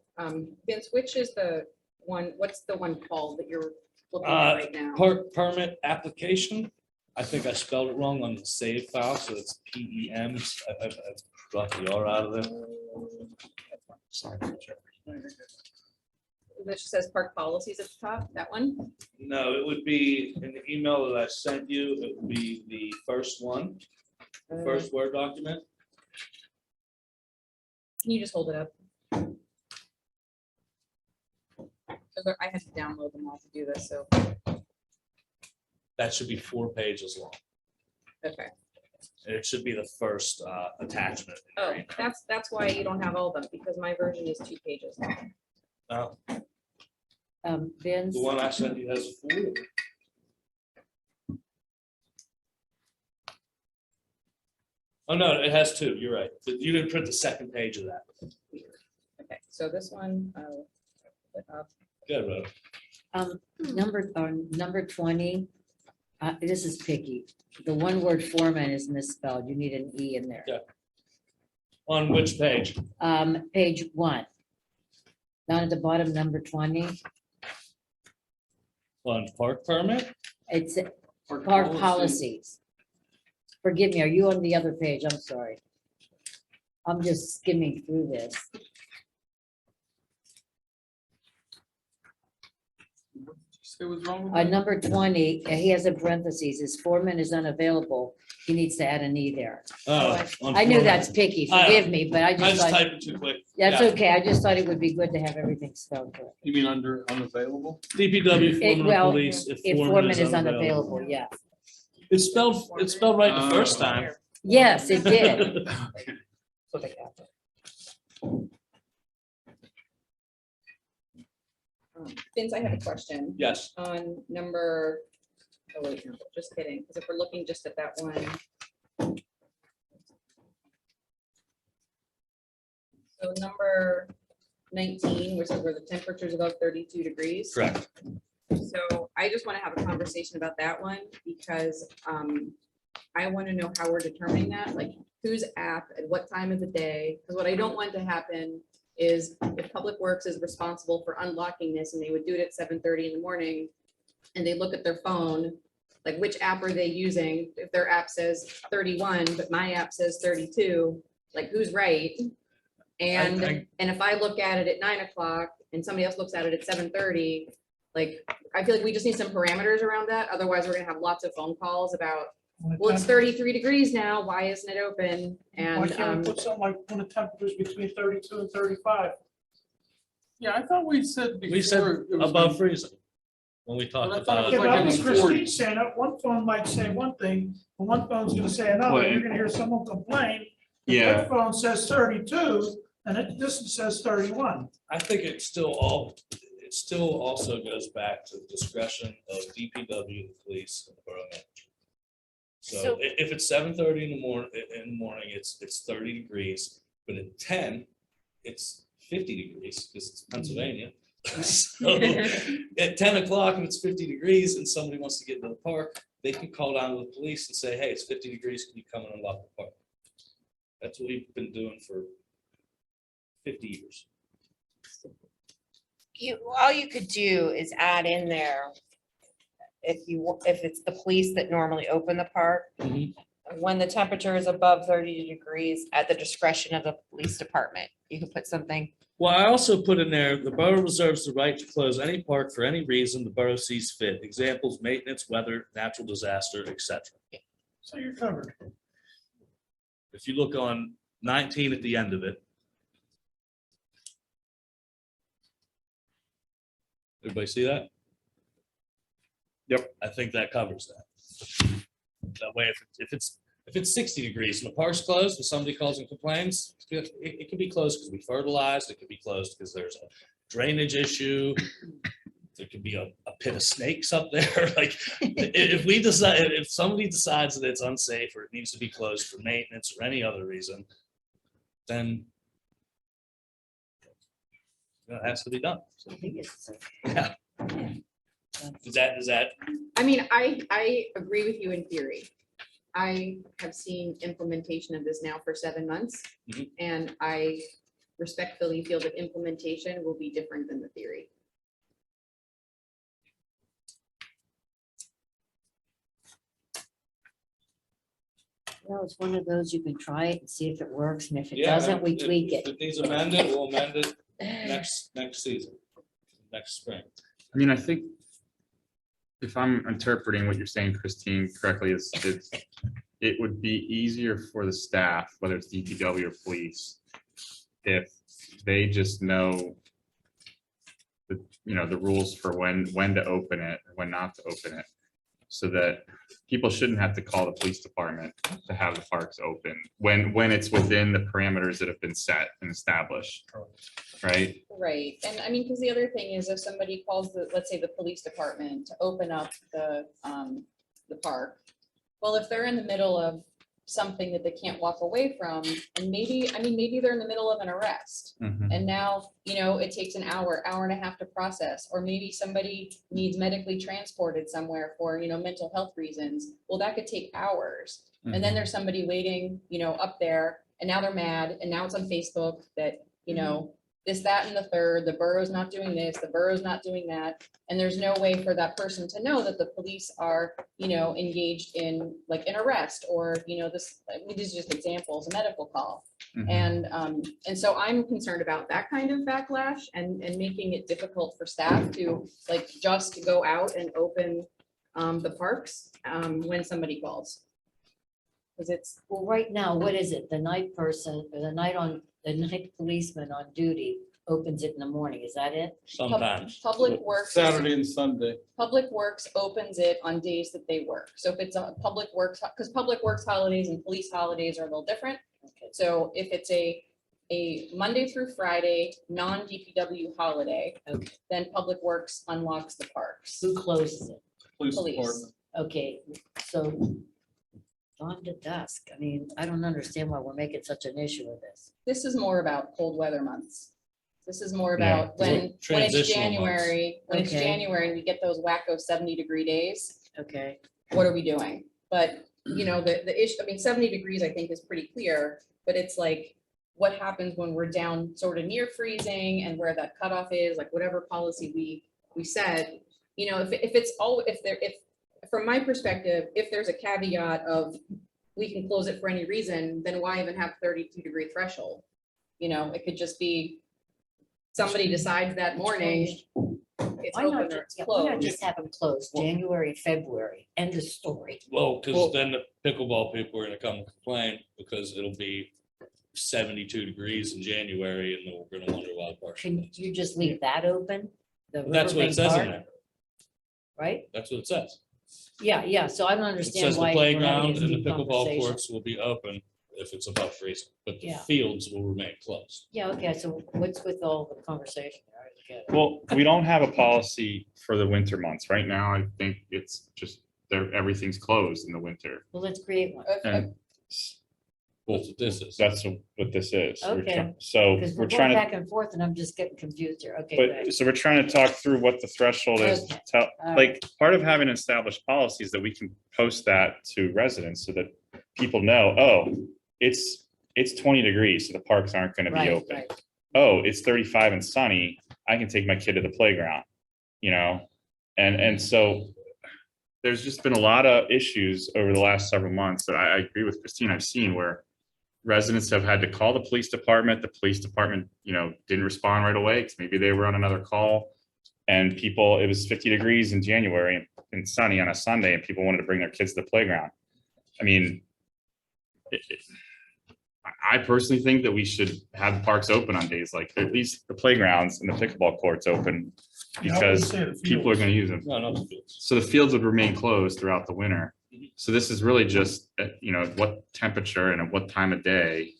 Vince, which is the one, what's the one called that you're looking at right now? Park permit application. I think I spelled it wrong on the save file, so it's PEM. I brought the R out of there. Which says park policies at the top, that one? No, it would be in the email that I sent you, it would be the first one, the first Word document. Can you just hold it up? 'Cause I had to download them all to do this, so, That should be 4 pages long. okay. And it should be the first attachment. Oh, that's why you don't have all of them, because my version is 2 pages long. Vince, The one I sent you has 4. Oh, no, it has 2. You're right. But you didn't print the second page of that. Okay, so this one, Good, Rhoda. number 20, this is picky. The one word foreman is misspelled. You need an E in there. Yeah. On which page? Page 1. Down at the bottom, number 20, On park permit? it's park policies. Forgive me, are you on the other page? I'm sorry. I'm just skimming through this. Say what's wrong with that? Number 20, he has a parentheses, his foreman is unavailable. He needs to add an E there. Oh, on I knew format. that's picky, forgive me, but I I just just thought, typed it too quick. that's Yeah. okay. I just thought it would be good to have everything spelled correct. You mean under unavailable? DPW foreman Well, of police. if foreman is unavailable, yeah. It's spelled right the first time. Yes, it did. Vince, I have a question. Yes. On number, oh wait, no, just kidding, because if we're looking just at that one. So number 19, which is where the temperature is above 32 degrees. Correct. So I just want to have a conversation about that one because I want to know how we're determining that. Like, whose app at what time of the day, because what I don't want to happen is if Public Works is responsible for unlocking this and they would do it at 7:30 in the morning and they look at their phone, like which app are they using? If their app says 31, but my app says 32, like who's right? And, I- and if I look at it at 9 o'clock and somebody else looks at it at 7:30, like, I feel like we just need some parameters around that. Otherwise, we're gonna have lots of phone calls about, well, it's 33 degrees now. Why isn't it open? Why And, can't we put something like when the temperature's between 32 and 35? Yeah, I thought we said before. We said it was above gonna- freezing. When we Well, I talked thought it about was Yeah, it. but like I in think the 40s. Christine's saying that one phone might say one thing, but one phone's gonna say another. Well, You're gonna hear someone complain. The Yeah. other phone says 32 and this says 31. I think it still also goes back to the discretion of DPW, the police, and the borough manager. So So- if it's 7:30 in the morning, it's 30 degrees, but at 10, it's 50 degrees because it's Pennsylvania. So at 10 o'clock, if it's 50 degrees and somebody wants to get into the park, they can call down to the police and say, hey, it's 50 degrees, can you come and unlock the park? That's what we've been doing for 50 years. All you could do is add in there, if it's the police that normally open the park, Mhm. when the temperature is above 30 degrees, at the discretion of the police department, you could put something. Well, I also put in there, the borough reserves the right to close any park for any reason the borough sees fit. Examples, maintenance, weather, natural disaster, etc. So you're covered. If you look on 19 at the end of it. Everybody see that? Yep. I think that covers that. That way, if it's 60 degrees and the park's closed and somebody calls and complains, it can be closed because we fertilized, it could be closed because there's a drainage issue. There could be a pit of snakes up there. Like, if somebody decides that it's unsafe or it needs to be closed for maintenance or any other reason, then it has to be done. So, yeah. Is that, I mean, I agree with you in theory. I have seen implementation of this now for 7 months. Mhm. And I respectfully feel that implementation will be different than the theory. Well, it's one of those, you can try it and see if it works, and if it yeah, doesn't, we if- tweak if it. it needs amended, we'll amend it next season, next spring. I mean, I think if I'm interpreting what you're saying, Christine, correctly, it would be easier for the staff, whether it's DPW or police, if they just know the rules for when to open it, and when not to open it. So that people shouldn't have to call the police department to have the parks open when it's within the parameters that have been set and established. Right? Right, and I mean, because the other thing is if somebody calls let's say the police department to open up the park. Well, if they're in the middle of something that they can't walk away from, and maybe they're in the middle of an arrest. Mhm. And now, it takes an hour and a half to process, or maybe somebody needs medically transported somewhere for, mental health reasons. Well, that could take hours. And then there's somebody waiting, up there, and now they're mad, and now it's on Facebook that, this, that, and the third, the borough's not doing this, the borough's not doing that. And there's no way for that person to know that the police are, engaged in like an arrest or, these are just examples, a medical call. Mhm. And so I'm concerned about that kind of backlash and making it difficult for staff to like just go out and open the parks when somebody calls. Because it's, Well, right now, what is it? The night person, or the night policeman on duty opens it in the morning, is that it? Sometimes. Public Works. Saturday and Sunday. Public Works opens it on days that they work. So if it's a Public Works, because Public Works holidays and police holidays are a little different. Okay. So if it's a Monday through Friday, non-DPW holiday, Okay. then Public Works unlocks the parks. Who closes it? Police Police. department. Okay, so dawn to dusk. I mean, I don't understand why we're making such an issue of this. This is more about cold weather months. This is more Yeah. about when it's Transitional months. January, when it's Okay. January and we get those wacko 70-degree days, Okay, what are we doing? But you know, the issue, I mean, 70 degrees, I think is pretty clear, but it's like, what happens when we're down sort of near freezing and where that cutoff is, like whatever policy we said, you know, if it's all, if from my perspective, if there's a caveat of we can close it for any reason, then why even have 32-degree threshold? You know, it could just be somebody decides that morning it's Why not, open or it's why not closed. just have them closed January, February, end of story? Well, Well- because then the pickleball people are gonna come and complain because it'll be 72 degrees in January and then we're gonna wonder why the park's Can closed. you just leave that open? The That's what it Riverbank says in Park, there. right? That's what it says. Yeah, so I don't It understand says the why. we're having playground this and the deep pickleball conversation. courts will be open if it's above freezing, but the Yeah. fields will remain closed. Yeah, okay, so what's with all the conversation? All right, get it. Well, we don't have a policy for the winter months. Right now, I think it's just there, everything's closed in the winter. Well, let's create one. And That's what this is. that's what this is. We're Okay. So Because we're we're going trying to, back and forth and I'm just getting confused here. Okay, great. but so we're trying to talk through what the threshold is. Okay. Tell, All like, part of having an established policy is that we can post that to residents so that people know, oh, it's 20 degrees, so the parks aren't going to be Right, open. right. Oh, it's 35 and sunny, I can take my kid to the playground, you know? And so there's just been a lot of issues over the last several months that I agree with Christine, I've seen where residents have had to call the police department, you know, didn't respond right away, because maybe they were on another call. And people, it was 50 degrees in January and sunny on a Sunday, and people wanted to bring their kids to the playground. I mean, I personally think that we should have parks open on days like, at least the playgrounds and the pickleball courts open, Yeah, I would because say the people are fields. gonna use them. No, not the fields. So the fields would remain closed throughout the winter. Mhm. So this is really just, you know, what temperature and at what time of day.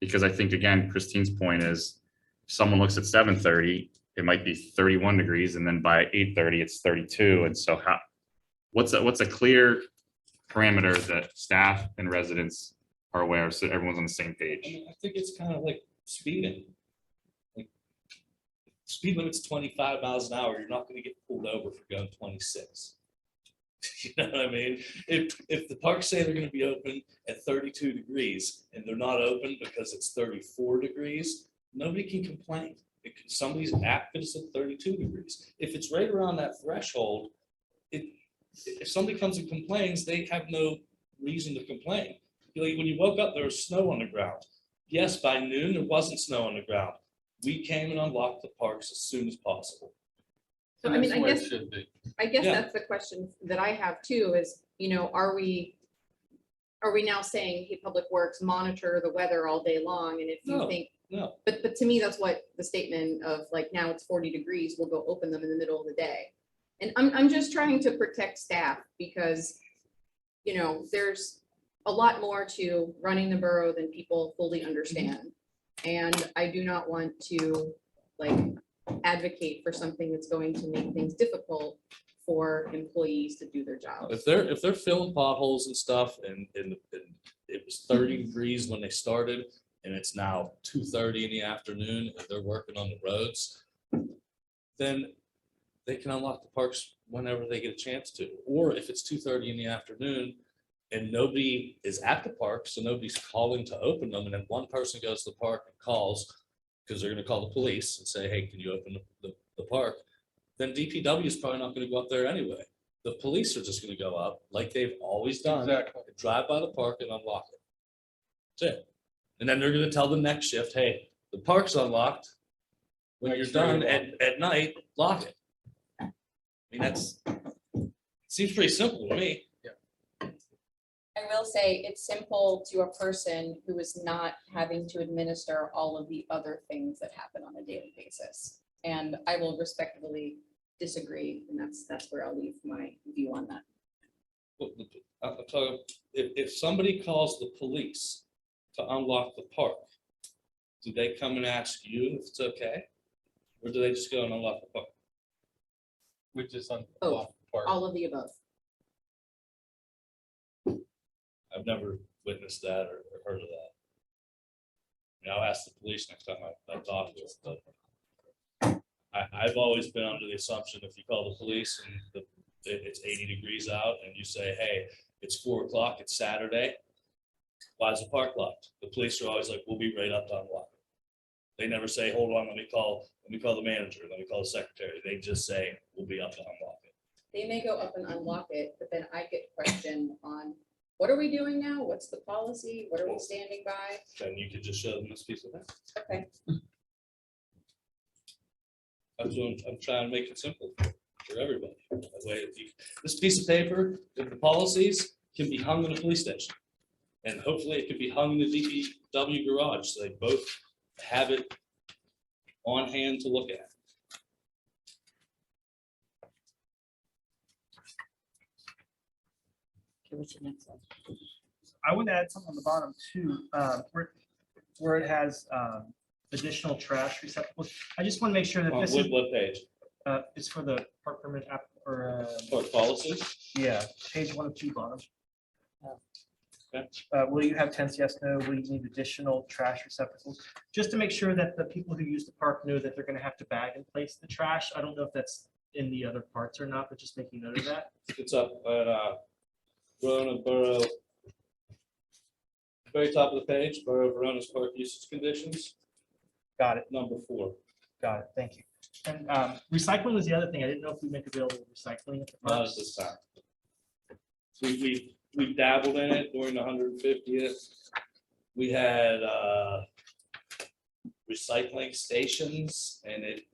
Because I think, again, Christine's point is, if someone looks at 7:30, it might be 31 degrees, and then by 8:30, it's 32. And so what's a clear parameter that staff and residents are aware of, so everyone's on the same I page? mean, I think it's kind of like speeding. Like, speed limit's 25 miles an hour. You're not gonna get pulled over for going 26. You know what I mean? If the parks say they're gonna be open at 32 degrees and they're not open because it's 34 degrees, nobody can complain. Somebody's app is at 32 degrees. If it's right around that threshold, if somebody comes and complains, they have no reason to complain. Like, when you woke up, there was snow on the ground. Yes, by noon, there wasn't snow on the ground. We came and unlocked the parks as soon as possible. So, I mean, That's I the way it guess, should be. Yeah. that's the question that I have too, is, you know, are we now saying, hey, Public Works, monitor the weather all day long, and if you No. think, No, but to me, that's what the statement of like, now it's 40 degrees, we'll go open them in the middle of the day. And I'm just trying to protect staff, because, you know, there's a lot more to running the borough than people fully understand. And I do not want to like advocate for something that's going to make things difficult for employees to do their jobs. if they're filling potholes and stuff and it was 30 degrees when they started and it's now 2:30 in the afternoon and they're working on the roads, then they can unlock the parks whenever they get a chance to. Or if it's 2:30 in the afternoon and nobody is at the park, so nobody's calling to open them, and then one person goes to the park and calls because they're gonna call the police and say, hey, can you open the park? Then DPW is probably not gonna go up there anyway. The police are just gonna go up like they've always done. Exactly. Drive by the park and unlock it. That's it. And then they're gonna tell the next shift, hey, the park's unlocked. When Make you're sure you done at night, lock it. I mean, seems pretty simple to me. I will say it's simple to a person who is not having to administer all of the other things that happen on a daily basis. And I will respectfully disagree, and that's where I'll leave my view on that. I'm talking, if somebody calls the police to unlock the park, do they come and ask you if it's okay? Or do they just go and unlock the park? We just Both. unlock the park. All of the above. I've never witnessed that or heard of that. I mean, I'll ask the police next time I talk to them, but I've always been under the assumption if you call the police and it's 80 degrees out and you say, hey, It's 4 o'clock, it's Saturday. Why is the park locked? The police are always like, we'll be right up to unlock it. They never say, hold on, let me call the manager, let me call the secretary. They just say, we'll be up to unlock it. They may go up and unlock it, but then I get questioned on, what are we doing now? What's the policy? What are we standing by? Then you could just show them this piece of paper. Okay, I'm trying to make it simple for everybody. That way, this piece of paper, if the policies can be hung in the police station. And hopefully it could be hung in the DPW garage, so they both have it on hand to look at. Okay, what's your next one? I would add something on the bottom too, where it has additional trash receptacles. I just want to make sure that On this is, what page? it's for the park permit app or, Or policies? yeah, page 1 of 2 bottom. Okay. Will you have tents? Yes, no. Will you need additional trash receptacles? Just to make sure that the people who use the park know that they're going to have to bag and place the trash. I don't know if that's in the other parts or not, but just making note of that. It's up at Verona Borough. Very top of the page, Borough Verona's park usage conditions, Got it. number 4. Got it. Thank you. And recycling was the other thing. I didn't know if we make available recycling at the Not parks. at this time. We dabbled in it during the 150th. We had recycling stations and it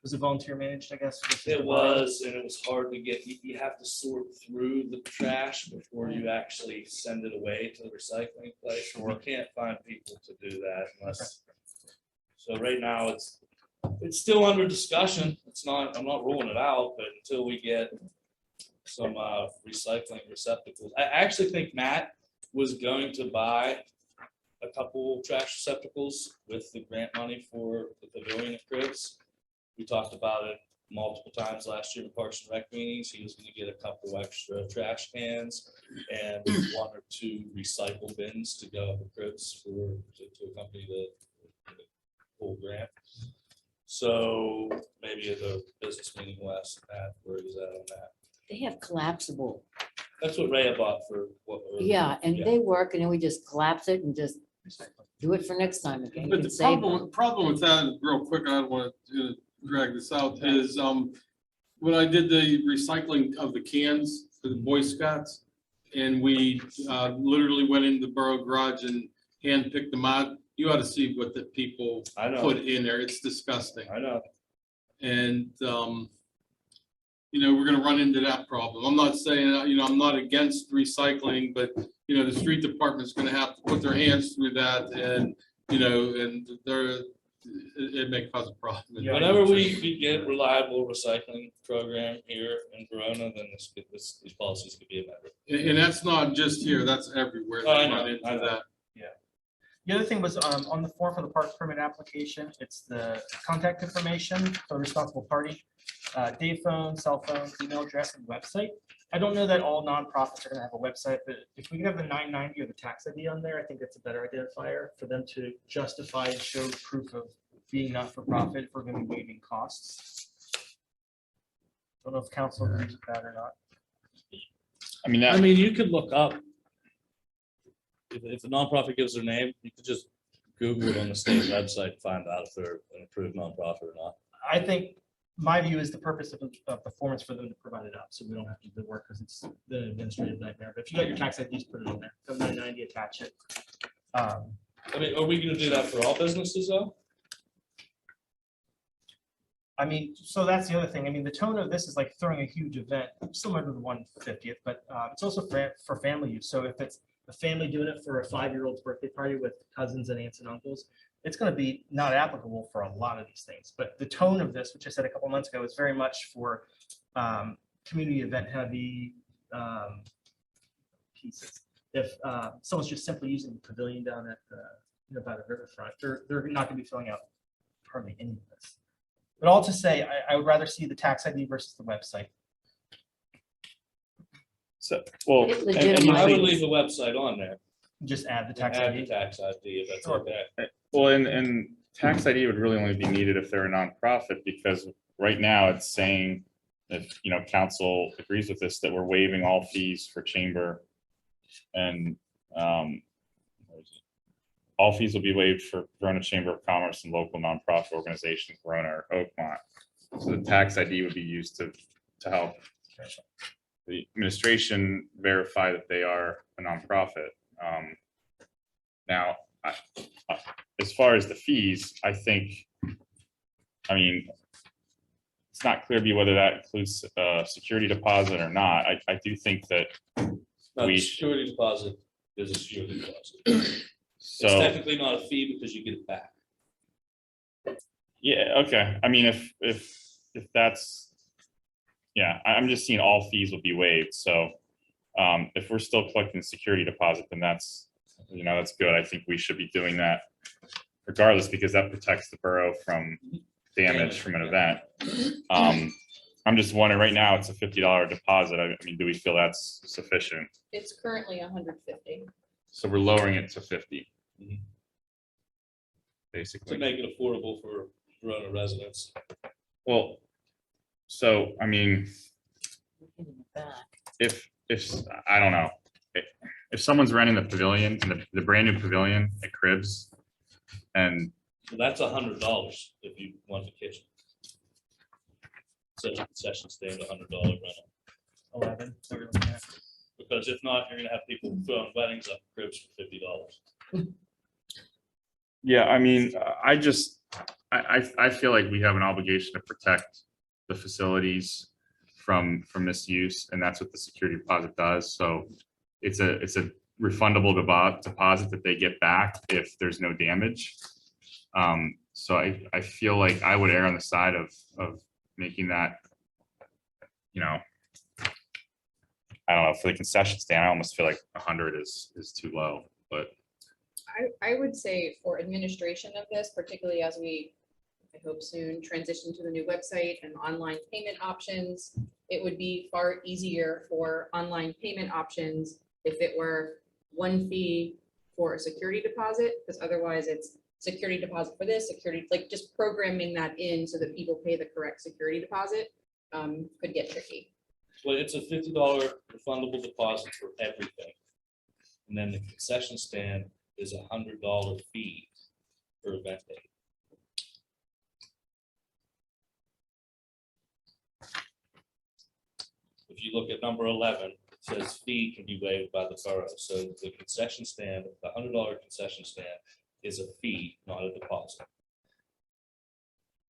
Was it volunteer managed, I guess? It was, and it was hard to get, you have to sort through the trash before you actually send it away to the recycling place. We can't find people to do that unless. So right now, it's still under discussion. It's not, I'm not ruling it out, but until we get some recycling receptacles. I actually think Matt was going to buy a couple trash receptacles with the grant money for the pavilion at Cribs. We talked about it multiple times last year in Parks and Rec meetings. He was gonna get a couple extra trash cans and 1 or 2 recycle bins to go up at Cribs to accompany the full grant. So maybe at the business meeting last, Matt, where is that on that? They have collapsible. That's what Ray bought for what? Yeah, and they work and then we just collapse it and just do it for next time. Again, you But can the save problem with that, real quick, I don't want to drag this out, is when I did the recycling of the cans for the Boy Scouts, and we literally went into the borough garage and hand picked them out, you ought to see what the people I know, put in there. It's disgusting. I know. And, we're gonna run into that problem. I'm not saying, I'm not against recycling, but, the street department's gonna have to put their hands through that and, and it may cause a problem. Whenever we get reliable recycling program here in Verona, then these policies could be amended. And that's not just here, that's everywhere. I They know, run into I know. that. The other thing was on the form for the park permit application, it's the contact information for the responsible party, day phone, cell phone, email address, and website. I don't know that all nonprofits are gonna have a website, but if we can have the 990 or the tax ID on there, I think that's a better identifier for them to justify and show proof of being not-for-profit if we're gonna be waiving costs. Don't know if council agrees with that or not. I mean, I that, mean, you could look up. If a nonprofit gives their name, you could just Google it on the state website, find out if they're an approved nonprofit or not. I think my view is the purpose of a performance for them to provide it up, so we don't have to do the work because it's the administrative nightmare. But if you got your tax IDs, put it in there. Go 990, attach it. I mean, are we gonna do that for all businesses though? I mean, so that's the other thing. I mean, the tone of this is like throwing a huge event similar to the 150th, but it's also for family use. So if it's a family doing it for a 5-year-old's birthday party with cousins and aunts and uncles, it's going to be not applicable for a lot of these things. But the tone of this, which I said a couple months ago, is very much for community event heavy pieces. If someone's just simply using the pavilion down at the, by the riverfront, they're not going to be filling out hardly any of this. But all to say, I would rather see the tax ID versus the website. so, well, It and legitimizes- I would usually, leave the website on there. Just add the And tax add the ID. tax ID if that's Sure. okay. well, and tax ID would really only be needed if they're a nonprofit, because right now it's saying if, council agrees with this, that we're waiving all fees for chamber. And where is it? All fees will be waived for Verona Chamber of Commerce and local nonprofit organizations, Verona or Oakmont. So the tax ID would be used to help the administration verify that they are a nonprofit. Now, as far as the fees, I mean, it's not clear to me whether that includes a security deposit or not. I do think that No, we the should- security deposit is a security deposit. It's so, technically not a fee because you get it back. yeah, okay. I mean, if that's, yeah, I'm just seeing all fees will be waived. So if we're still collecting the security deposit, then that's good. I think we should be doing that regardless, because that protects the borough from damage from an event. I'm just wondering, right now, it's a $50 deposit. I mean, do we feel that's sufficient? It's currently 150. So we're lowering it to 50. Mhm. To Basically. make it affordable for Verona residents. Well, so, I mean, if, I don't know, if someone's renting the pavilion, the brand new pavilion at Cribs, and So that's $100 if you want the kitchen. Such a concession stand, $100 rental. 11. Because if not, you're gonna have people throwing weddings up cribs for $50. yeah, I mean, I feel like we have an obligation to protect the facilities from misuse, and that's what the security deposit does. So it's a refundable deposit that they get back if there's no damage. So I feel like I would err on the side of making that, I don't know, for the concession stand, I almost feel like 100 is too low, but I would say for administration of this, particularly as we, I hope soon, transition to the new website and online payment options, it would be far easier for online payment options if it were one fee for a security deposit, because otherwise it's security deposit for this, security, like just programming that in so that people pay the correct security deposit could get tricky. Well, it's a $50 refundable deposit for everything. And then the concession stand is a $100 fee per event day. If you look at number 11, it says fee can be waived by the borough. So the concession stand, the $100 concession stand is a fee, not a deposit.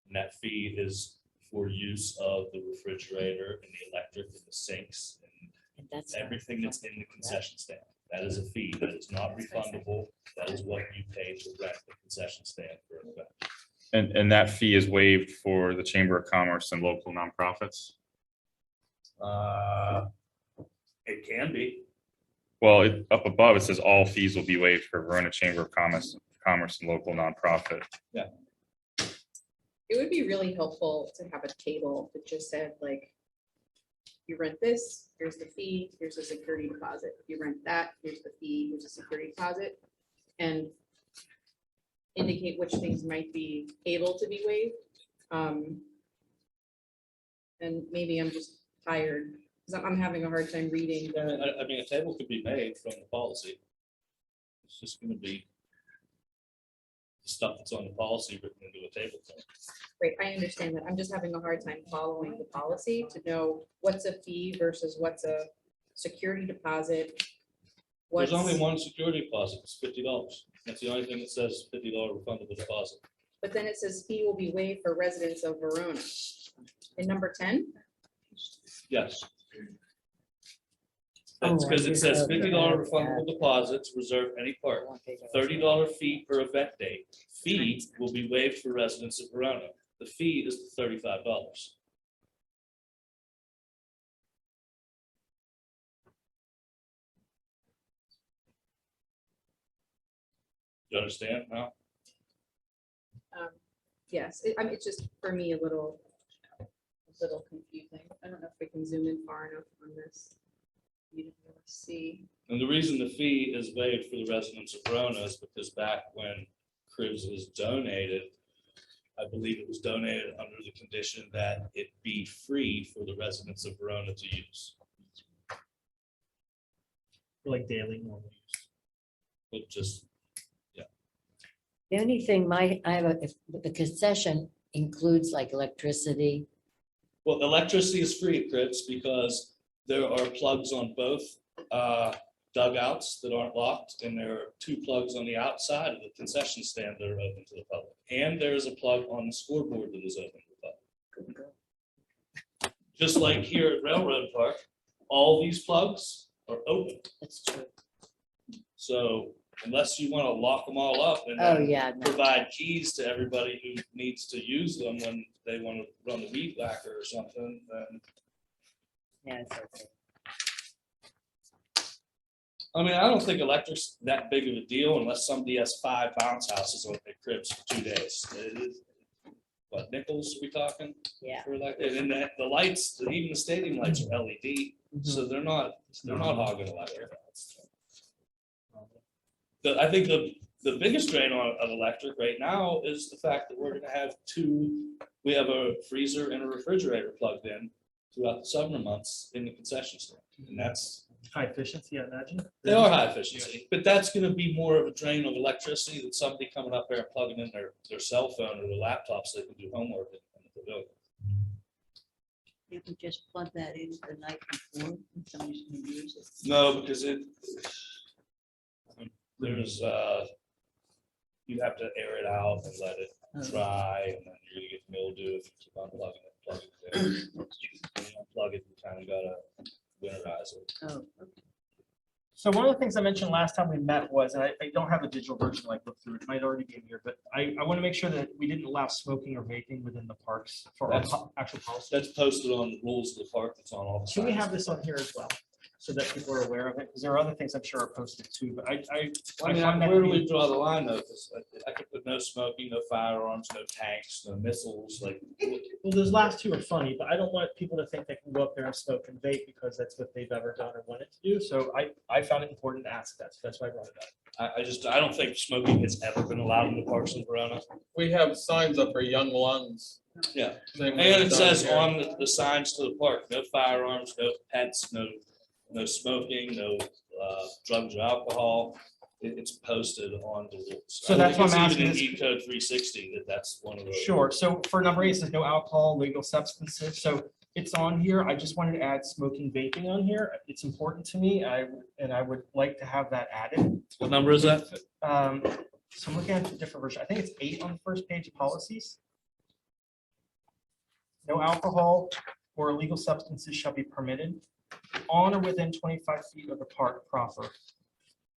And that fee is for use of the refrigerator and the electric and the sinks and everything that's in the concession stand. That is a fee. That is not refundable. That is what you pay to rent the concession stand for an event. and that fee is waived for the Chamber of Commerce and local nonprofits. It can be. Well, up above, it says all fees will be waived for Verona Chamber of Commerce and local nonprofit. It would be really helpful to have a table that just said like, you rent this, here's the fee, here's a security deposit. If you rent that, here's the fee, here's a security deposit. And indicate which things might be able to be waived. And maybe I'm just tired, because I'm having a hard time reading the. I mean, a table could be made from the policy. It's just gonna be stuff that's on the policy written into a table. Great, I understand that. I'm just having a hard time following the policy to know what's a fee versus what's a security deposit. There's What's, only one security deposit, it's $50. That's the only thing that says $50 refundable deposit. but then it says fee will be waived for residents of Verona. In number 10, Yes. That's because it says $50 refundable deposits, reserve any part, $30 fee per event date. Fee will be waived for residents of Verona. The fee is $35. You understand now? yes, I mean, it's just for me a little confusing. I don't know if we can zoom in far enough on this. You don't really see. And the reason the fee is waived for the residents of Verona is because back when Cribs was donated, I believe it was donated under the condition that it be free for the residents of Verona to use. Like daily normal use. But just, The only thing I have, if the concession includes like electricity. well, electricity is free at Crips because there are plugs on both dugouts that aren't locked, and there are 2 plugs on the outside of the concession stand that are open to the public. And there is a plug on the scoreboard that is open to the public. Just like here at Railroad Park, all these plugs are open. That's true. So unless you want to lock them all up and Oh, then yeah. no. provide keys to everybody who needs to use them when they want to run the weed whacker or something, then, Yeah, it's okay. I mean, I don't think electric's that big of a deal unless somebody has 5 bounce houses on their cribs for 2 days. It is- What, nickels are we talking? Yeah. For like, and then the lights, even the stadium lights are LED, so they're not hogging electric. I think the biggest drain of electric right now is the fact that we're gonna have we have a freezer and a refrigerator plugged in throughout the summer months in the concession stand. And that's, High efficiency, I imagine. they are high efficiency, but that's gonna be more of a drain of electricity than somebody coming up there and plugging in their cell phone or their laptop so they can do homework in the pavilion. You can just plug that in the night before and somebody's gonna use it. No, because there's, you have to air it out and let it dry, and then you're gonna get mildew if you keep on plugging it, plug it there. When you unplug it, you kind of gotta winterize it. Oh, okay. So one of the things I mentioned last time we met was, and I don't have a digital version like look through, it might already be in here, but I want to make sure that we didn't allow smoking or vaping within the parks for our actual policy. That's posted on the rules of the park, that's on all the signs. Can we have this on here as well, so that people are aware of it? Because there are other things I'm sure are posted too, but I mean, find that where to do be- we draw the line though? 'Cause I could put no smoking, no firearms, no tanks, no missiles, like, Well, those last 2 are funny, but I don't want people to think they can go up there and smoke and vape because that's what they've ever done or wanted to do. So I found it important to ask that. So that's why I brought it up. I don't think smoking has ever been allowed in the parks in Verona. We have signs up for young lungs. Yeah. Same And way it it's says here. on the signs to the park, no firearms, no pets, no smoking, no drugs or alcohol. It's posted on the rules. So that's why I'm I think asking it's this- even in E code 360 that's one of the. Sure. So for number 8, it says no alcohol, legal substances. So it's on here. I just wanted to add smoking, vaping on here. It's important to me. And I would like to have that added. What number is that? So I'm looking at a different version. I think it's 8 on the first page of policies. No alcohol or illegal substances shall be permitted on or within 25 feet of the park proper,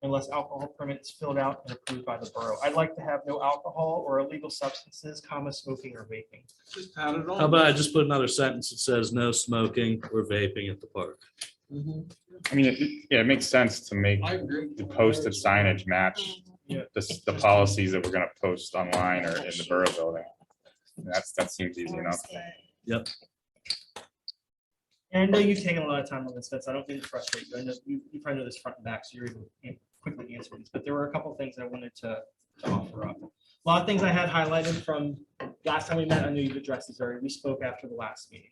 unless alcohol permit is filled out and approved by the borough. I'd like to have no alcohol or illegal substances, smoking or vaping. Just add it on. How about I just put another sentence that says no smoking or vaping at the park? I mean, yeah, it makes sense to make I agree. the posted signage match Yeah. the policies that we're gonna post online or in the borough building. That seems easy enough. And I know you've taken a lot of time on this, Vince. I don't mean to frustrate you. I know you probably know this front and back, so you're able to quickly answer these, but there were a couple of things I wanted to offer up. A lot of things I had highlighted from last time we met. I know you've addressed these already. We spoke after the last meeting.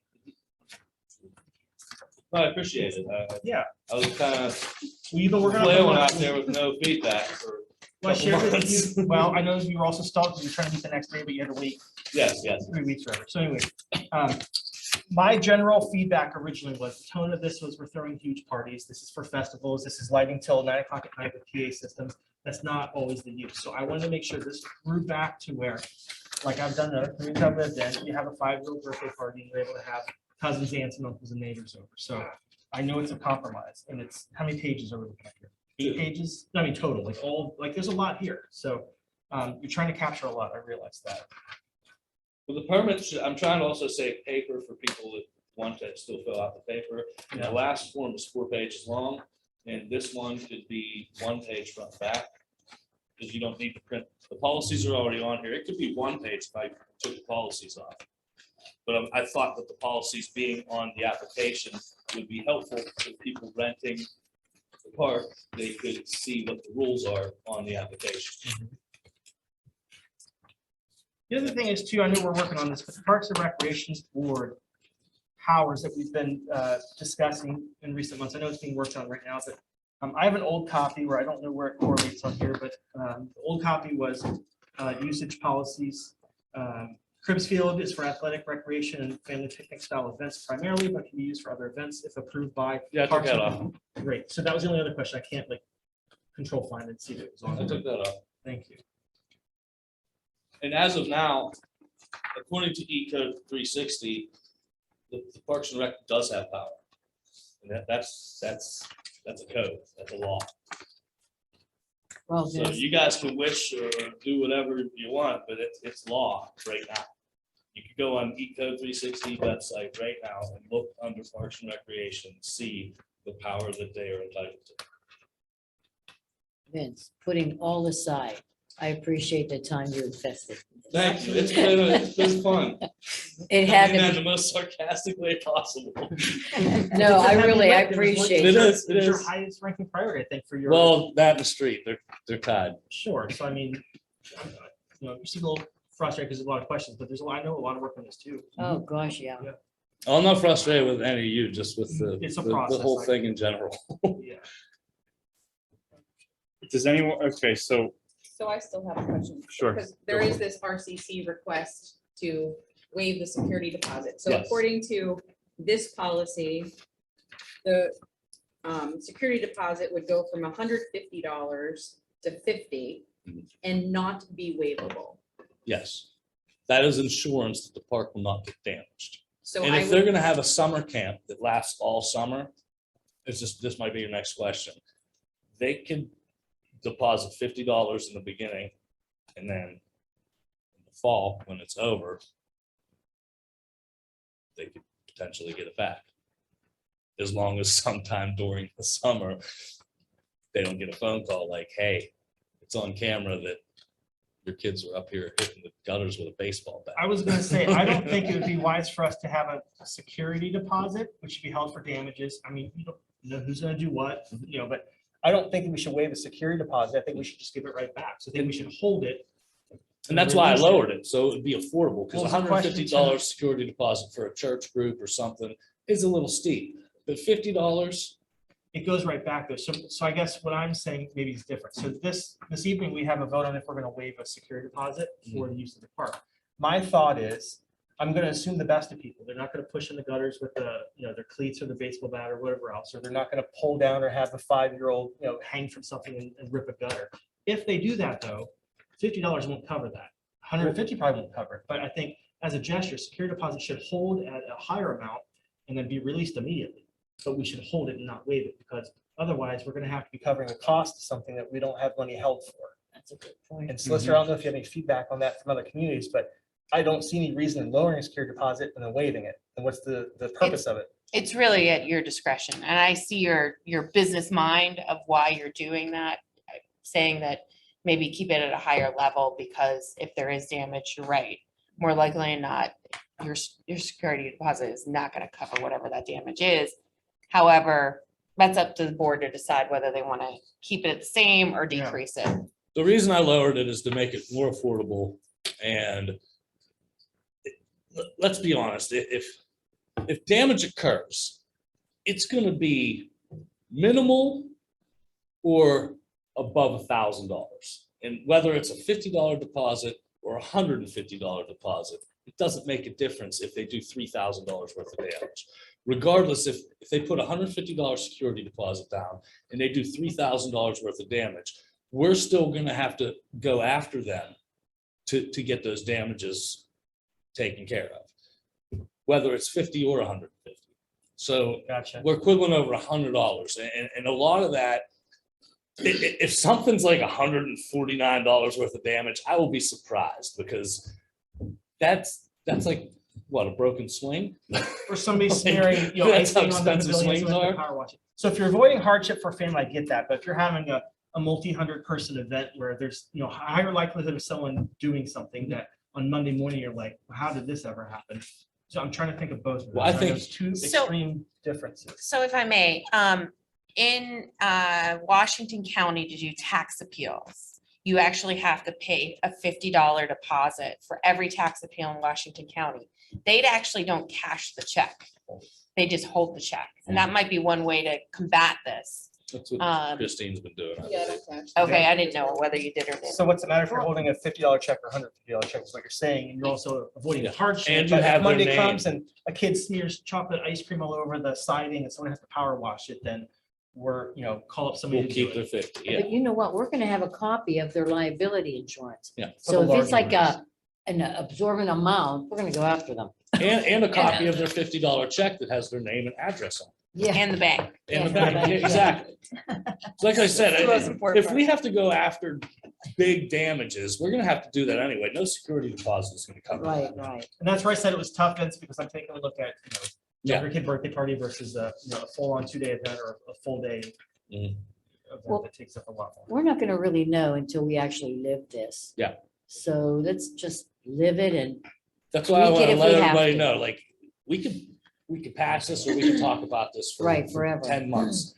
I appreciate it. Yeah. I was kind of We've been working on. flailing out there with no feedback for. Well, I shared with months. you, well, I know you were also stuck, you were trying to meet the next day, but you had to wait Yes, 3 weeks forever. So anyway, my general feedback originally was the tone of this was we're throwing huge parties. This is for festivals. This is lighting till 9 o'clock at night with PA systems. That's not always the use. So I wanted to make sure this grew back to where, like I've done other communities I've lived in, you have a 5-year-old birthday party, and you're able to have cousins, aunts, and uncles and neighbors over. So I know it's a compromise, and it's, how many pages are we looking at here? 8 pages? I mean, total, like all, like there's a lot here. So you're trying to capture a lot. I realize that. Well, the permit, I'm trying to also save paper for people that want to still fill out the paper. And the last form is 4 pages long, and this one could be 1 page front and back. Because you don't need to print, the policies are already on here. It could be 1 page if I took the policies off. But I thought that the policies being on the application would be helpful for people renting the park. They could see what the rules are on the application. The other thing is too, I know we're working on this, but the Parks and Recreations Board powers that we've been discussing in recent months, I know it's being worked on right now, but I have an old copy where I don't know where it correlates on here, but the old copy was usage policies. Cribs Field is for athletic, recreation, and family picnic style events primarily, but can be used for other events if approved by. Yeah, I took Parks that and- off. Great, so that was the only other question. I can't like control find and see that it was I on. took that off. Thank you. And as of now, according to E code 360, the Parks and Rec does have power. And that's a code, that's a law. Well, So there's, you guys can wish or do whatever you want, but it's law right now. You could go on E code 360 website right now and look under Parks and Recreation, see the power that they are entitled to. Vince, putting all aside, I appreciate the time you invested. Thank you, it's been fun. It had I mean that to the most sarcastic way possible. be, no, I really, I appreciate It it. is, It it is your is. highest ranking priority, I think, for your. Well, that and the street, they're tied. Sure, so I mean, you know, you seem a little frustrated because there's a lot of questions, but there's a lot, I know a lot of work on this too. Oh, gosh, yeah. I'm not frustrated with any of you, just with the, It's a the process, whole I- thing in general. Yeah. Does anyone, okay, so, So I still have a question. Sure. Because there is this RCC request to waive the security deposit. So Yes. according to this policy, the security deposit would go from $150 to $50 Mhm. and not be waivable. Yes. That is insurance that the park will not get damaged. So And I if they're would, gonna have a summer camp that lasts all summer, it's just, this might be your next question. They can deposit $50 in the beginning, and then in the fall, when it's over, they could potentially get it back. As long as sometime during the summer, they don't get a phone call like, hey, it's on camera that your kids are up here hitting the gutters with a baseball bat. I was gonna say, I don't think it would be wise for us to have a security deposit, which should be held for damages. I mean, you don't know who's gonna do what, you know, but I don't think we should waive a security deposit. I think we should just give it right back. So I think we should hold it. And that's why I lowered it, so it would be affordable, because What was the question, $150 security deposit for a church group or something is a little steep, but $50, It goes right back though. So I guess what I'm saying maybe is different. So this evening, we have a vote on if we're gonna waive a security deposit for the use of the park. My thought is, I'm gonna assume the best of people. They're not gonna push in the gutters with the, you know, their cleats or the baseball bat or whatever else, or they're not gonna pull down or have a 5-year-old, you know, hang from something and rip a gutter. If they do that though, $50 won't cover that. $150 probably won't cover it, but I think as a gesture, security deposit should hold at a higher amount and then be released immediately. But we should hold it and not waive it, because otherwise we're gonna have to be covering the cost of something that we don't have money held for. That's a good point. And Solicitor, I don't know if you have any feedback on that from other communities, but I don't see any reason in lowering a security deposit and then waiving it. And what's the purpose of it? It's really at your discretion, and I see your business mind of why you're doing that, saying that maybe keep it at a higher level, because if there is damage, you're right. More likely than not, your security deposit is not gonna cover whatever that damage is. However, that's up to the board to decide whether they wanna keep it at the same or Yeah. decrease it. the reason I lowered it is to make it more affordable, and let's be honest, if damage occurs, it's gonna be minimal or above $1,000. And whether it's a $50 deposit or a $150 deposit, it doesn't make a difference if they do $3,000 worth of damage. Regardless, if they put a $150 security deposit down and they do $3,000 worth of damage, we're still gonna have to go after them to get those damages taken care of, whether it's 50 or 150. So Gotcha. we're quibbling over $100, and a lot of that, if something's like $149 worth of damage, I will be surprised, because that's like, what, a broken swing? Or somebody smearing, you know, That's how icing on the expensive pavilion, swings someone are. power washing. So if you're avoiding hardship for a family, I get that, but if you're having a multi-hundred person event where there's, you know, higher likelihood of someone doing something that on Monday morning, you're like, how did this ever happen? So I'm trying to think of both of Well, I those. think- Those two So- extreme differences. So if I may, in Washington County to do tax appeals, you actually have to pay a $50 deposit for every tax appeal in Washington County. They actually don't cash the check. They just hold the check. And that might be one way to combat this. That's what Christine's been doing. I Yeah, believe. that's Okay, I didn't know whether you did or didn't. So what's the matter if you're holding a $50 check or $150 check, is what you're saying, and you're also avoiding Yeah. hardship. And you But if have their Monday name. comes and a kid smears chocolate ice cream all over the siding and someone has to power wash it, then we're, call up somebody We'll to do keep their it. 50, yeah. But you know what? We're gonna have a copy of their liability insurance. Yeah. For So the if it's larger like an absorbent amount, we're gonna go after them. And a copy of their $50 check that has their name and address on Yeah. And the bank. it. In the Yeah, back, yeah. exactly. Like I said, That's the most important if we have to go after big damages, we're gonna have to do that anyway. No security deposit is gonna cover Right, that. right. And that's where I said it was tough, Vince, because I'm taking a look at, Yeah. younger kid birthday party versus a full-on 2-day event or a full day Mhm. Well, event that takes up a lot more. We're not gonna really know until we actually live this. Yeah. So let's just live it and, That's why I Tweak it want to if let we have everybody to. know, like, we could pass this or we can talk about this for Right, forever. 10 months.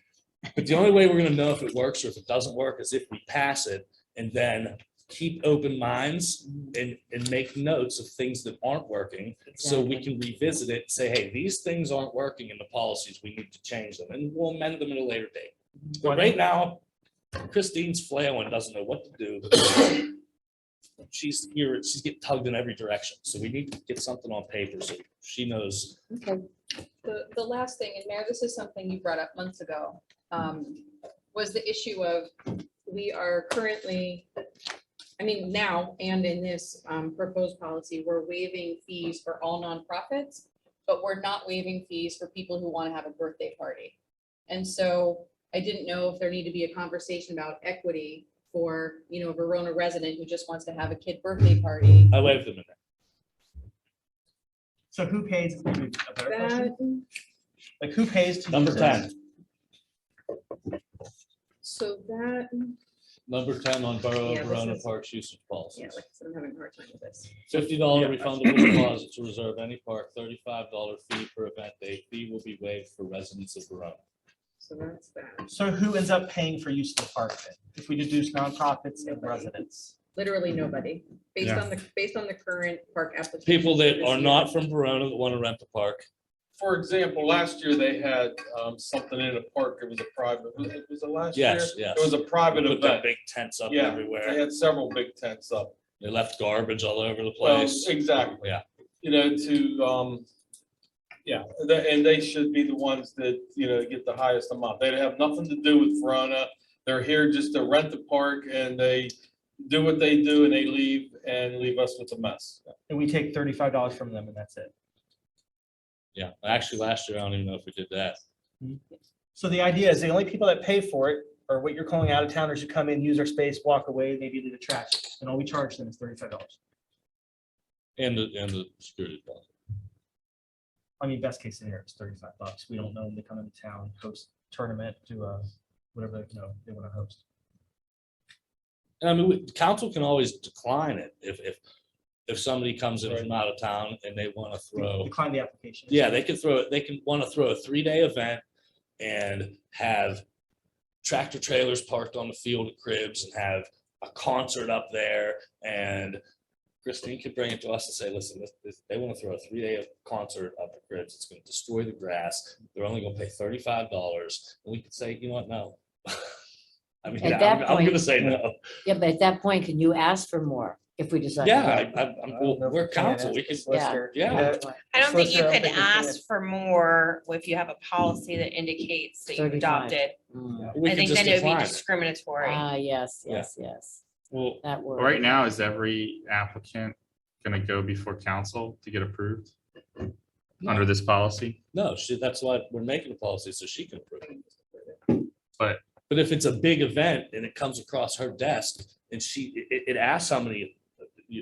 But the only way we're gonna know if it works or if it doesn't work is if we pass it and then keep open minds and make notes of things that aren't working. So we can revisit it, and say, hey, these things aren't working in the policies, we need to change them, and we'll amend them at a later date. But right now, Christine's flailing, doesn't know what to do. She's here, she's getting tugged in every direction, so we need to get something on paper so she knows. okay, The last thing, and Mayor, this is something you brought up months ago, was the issue of, we are currently, I mean, now and in this proposed policy, we're waiving fees for all nonprofits, but we're not waiving fees for people who want to have a birthday party. And so I didn't know if there need to be a conversation about equity for, a Verona resident who just wants to have a kid birthday party. I waived them in there. So who pays, is maybe a better question? That, Like who pays to Number use this? 10, so that, number 10 on Borough Yeah, of this Verona is- Parks use of yeah, policies. like I said, I'm having a hard time with this. $50 Yeah. refundable deposit to reserve any park, $35 fee per event day. Fee will be waived for residents of Verona. So that's that. So who ends up paying for use of the park then? If we deduce nonprofits and residents? Literally nobody, based Yeah. on the current park application. People that this are year. not from Verona that want to rent the park. For example, last year they had something in a park. It was a private, was it last year? Yes, yes. It was a private Put that event. big tents up Yeah, everywhere. they had several big tents up. They left garbage all over the Well, place. exactly. Yeah. And they should be the ones that, get the highest amount. They have nothing to do with Verona. They're here just to rent the park and they do what they do and they leave us with a mess. And we take $35 from them and that's it. Yeah, actually, last year, I don't even know if we did that. So the idea is the only people that pay for it are what you're calling out of towners who come in, use our space, walk away, maybe leave the trash. And all we charge them is $35. And the security deposit. I mean, best case scenario is $35. We don't know when they come into town, host tournament, do whatever, they want to host. And I mean, council can always decline it if somebody comes in from out of town and they want to throw. Decline the application. Yeah, they can throw it, they can want to throw a 3-day event and have tractor trailers parked on the field at Cribs and have a concert up there. And Christine could bring it to us and say, listen, they want to throw a 3-day concert up at Cribs. It's going to destroy the grass. They're only going to pay $35. And we could say, you know what, no. I mean, At that I'm going to point- say no. yeah, but at that point, can you ask for more if we decide? to Yeah, go? we're council. We can, yeah. I don't think you Solicitor, I could think we can. ask for more if you have a policy that indicates that you 35. adopted. Mm. we I can think just then it would be decline it. discriminatory. Ah, yes, Yeah. yes. Well, That works. right now, is every applicant gonna go before council to get approved under this policy? No, that's why we're making a policy so she can approve it. But- But if it's a big event and it comes across her desk and it asks how many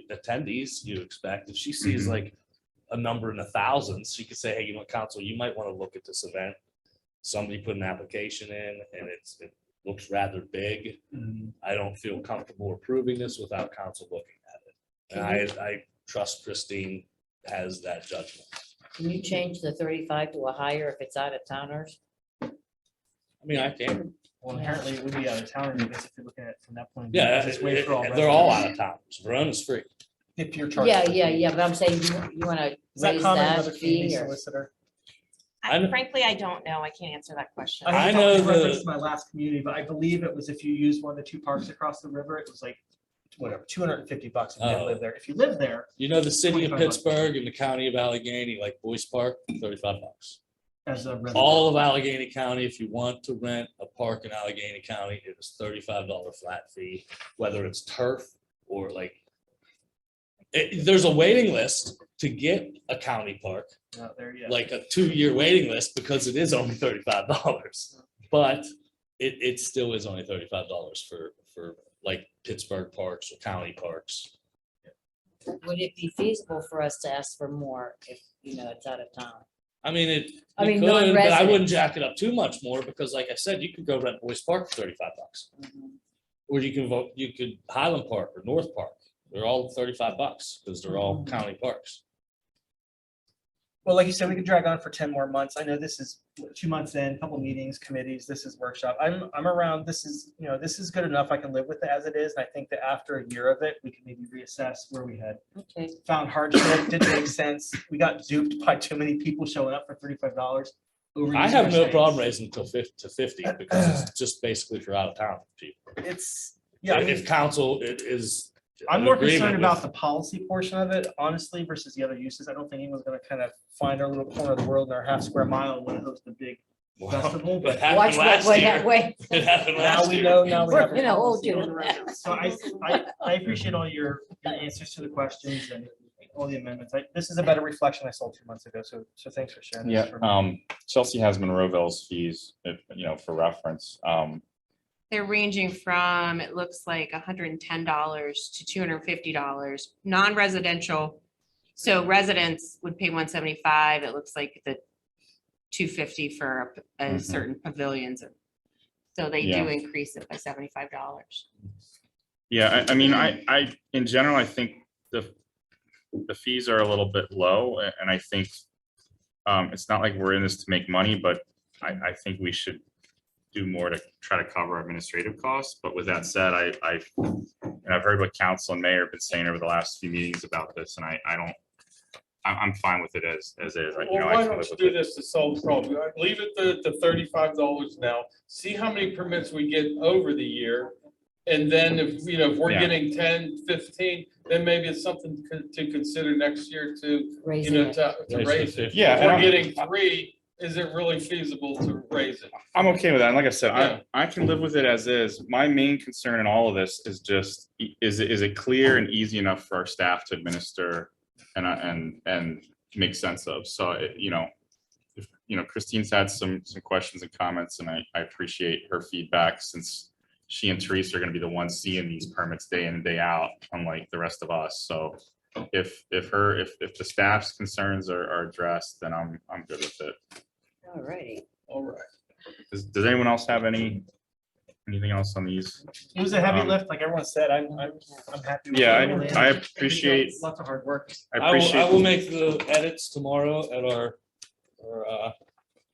attendees you expect, if she sees Mhm. like a number in the thousands, she could say, hey, council, you might want to look at this event. Somebody put an application in and it looks rather big. I don't feel comfortable approving this without council looking at it. And I trust Christine has that judgment. Can you change the 35 to a higher if it's out of towners? I mean, I can. Well, inherently it would be out of town, I guess, if you're looking at it from that point. of view, Yeah, because it's waived for all they're all residents. out of town. Verona's free. If you're charging. Yeah, but I'm saying you want to Is that raise common in that other community fee or? solicitor? I kn- Frankly, I don't know. I can't answer that question. I I know know the reference the- to my last community, but I believe it was if you used one of the two parks across the river, it was like, whatever, $250 if you didn't Oh. live there. If you live there, You know, the city of $25. Pittsburgh and the county of Allegheny, like Boyce Park, $35. as a resident. All of Allegheny County, if you want to rent a park in Allegheny County, it is $35 flat fee, whether it's turf or like. There's a waiting list to get a county park, Not there yet. like a 2-year waiting list, because it is only $35. But it still is only $35 for like Pittsburgh parks or county parks. Would it be feasible for us to ask for more if, it's out of town? I mean, I we mean, could, but I non-residents. wouldn't jack it up too much more, because like I said, you could go rent Boyce Park for $35. Or you could Highland Park or North Park. They're all $35 because they're all county parks. Well, like you said, we could drag on for 10 more months. I know this is 2 months in, couple meetings, committees, this is workshop. I'm around, this is good enough. I can live with it as it is. And I think that after a year of it, we can maybe reassess where we had Okay. found hardship, didn't make sense. We got duped by too many people showing up for $35. I have no problem raising it to 50 because it's just basically for out of town people. It's, yeah, I mean, If council is. I'm in more agreement concerned about with- the policy portion of it, honestly, versus the other uses. I don't think anyone's gonna kind of find our little corner of the world in our half square mile and want to host a big festival, It but happened Watch last what, year. wait. It happened now last we year. know, now we have. We're a gonna hold policy you on to it. that. So I appreciate all your answers to the questions and all the amendments. This is a better reflection I saw 2 months ago, so thanks for sharing. this Yeah, for me. Chelsea has Monroeville's fees, if, for reference. They're ranging from, it looks like $110 to $250, non-residential. So residents would pay $175. It looks like the $250 for a Mhm. certain pavilions. So they Yeah. do increase it by $75. Yeah, I mean, I, in general, I think the fees are a little bit low, and I think it's not like we're in this to make money, but I think we should do more to try to cover administrative costs. But with that said, I've heard what council and mayor have been saying over the last few meetings about this, and I'm fine with it as is. I Well, can why live don't with you do it. this to solve the problem? Leave it to $35 now. See how many permits we get over the year. And then if we're Yeah. getting 10, 15, then maybe it's something to consider next year to Raising it. to raise it. Yeah, If and we're I'm- getting 3, is it really feasible to raise it? I'm okay with that. And like I said, Yeah. I can live with it as is. My main concern in all of this is just, is it clear and easy enough for our staff to administer and make sense of? So, Christine's had some questions and comments, and I appreciate her feedback, since she and Teresa are gonna be the ones seeing these permits day in and day out, unlike the rest of us. So if the staff's concerns are addressed, then I'm good with it. All righty. All right. Does anyone else have anything else on these? It was a heavy um, lift, like everyone said. I'm happy. with Yeah, it. I appreciate, Lots of hard work. I I will appreciate, make the edits tomorrow at our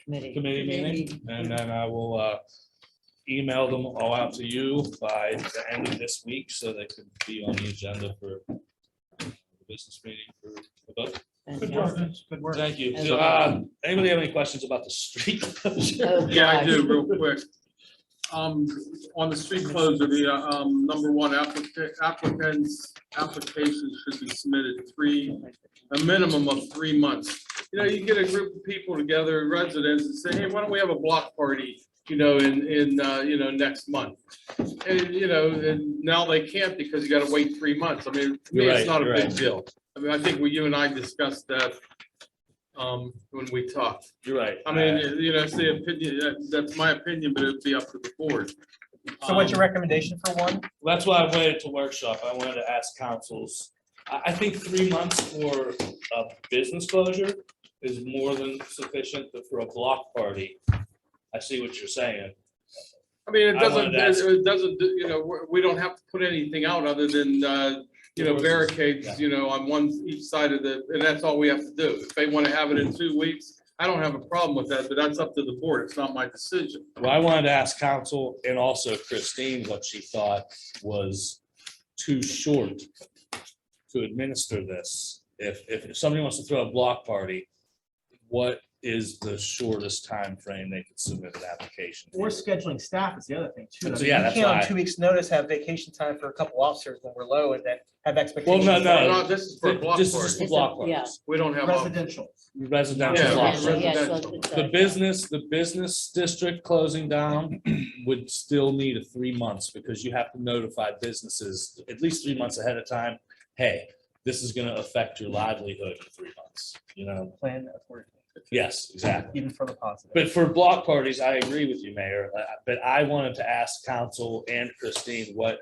Committee. committee meeting, and then I will email them all out to you by the end of this week, so they could be on the agenda for the business meeting for the vote. Good work. Good work. Thank you. And- Anybody have any questions about the street closure? Oh, Yeah, I gosh. do, real quick. On the street closure, the number one applications should be submitted a minimum of 3 months. You get a group of people together, residents, and say, hey, why don't we have a block party, in next month? And, and now they can't because you gotta wait 3 months. I mean, to me, You're it's right, not a you're big right. deal. I mean, I think you and I discussed that when we talked. You're right. I mean, it's the opinion, that's my opinion, but it'd be up to the board. So what's your recommendation for one? That's why I waited to workshop. I wanted to ask councils. I think 3 months for a business closure is more than sufficient, but for a block party, I see what you're saying. I mean, I wanted to ask- it doesn't, we don't have to put anything out other than, barricades, on each side of and that's all we have to do. If they want to have it in 2 weeks, I don't have a problem with that, but that's up to the board. It's not my decision. Well, I wanted to ask council and also Christine what she thought was too short to administer this. If somebody wants to throw a block party, what is the shortest time frame they could submit an application? Or scheduling staff is the other thing too. I So, mean, yeah, we that's can't on why- 2 weeks' notice have vacation time for a couple officers when we're low and then have Well, expectations. no, that- no. This is for a block This is just party. the block Yeah. parties, We don't have. Residential. residential Yeah, block residential. parties. The business district closing down would still need a 3 months because you have to notify businesses at least 3 months ahead of time. Hey, this is gonna affect your livelihood in 3 months, you know? Plan accordingly, Yes, exactly. even for the positive. But for block parties, I agree with you, Mayor, but I wanted to ask council and Christine what,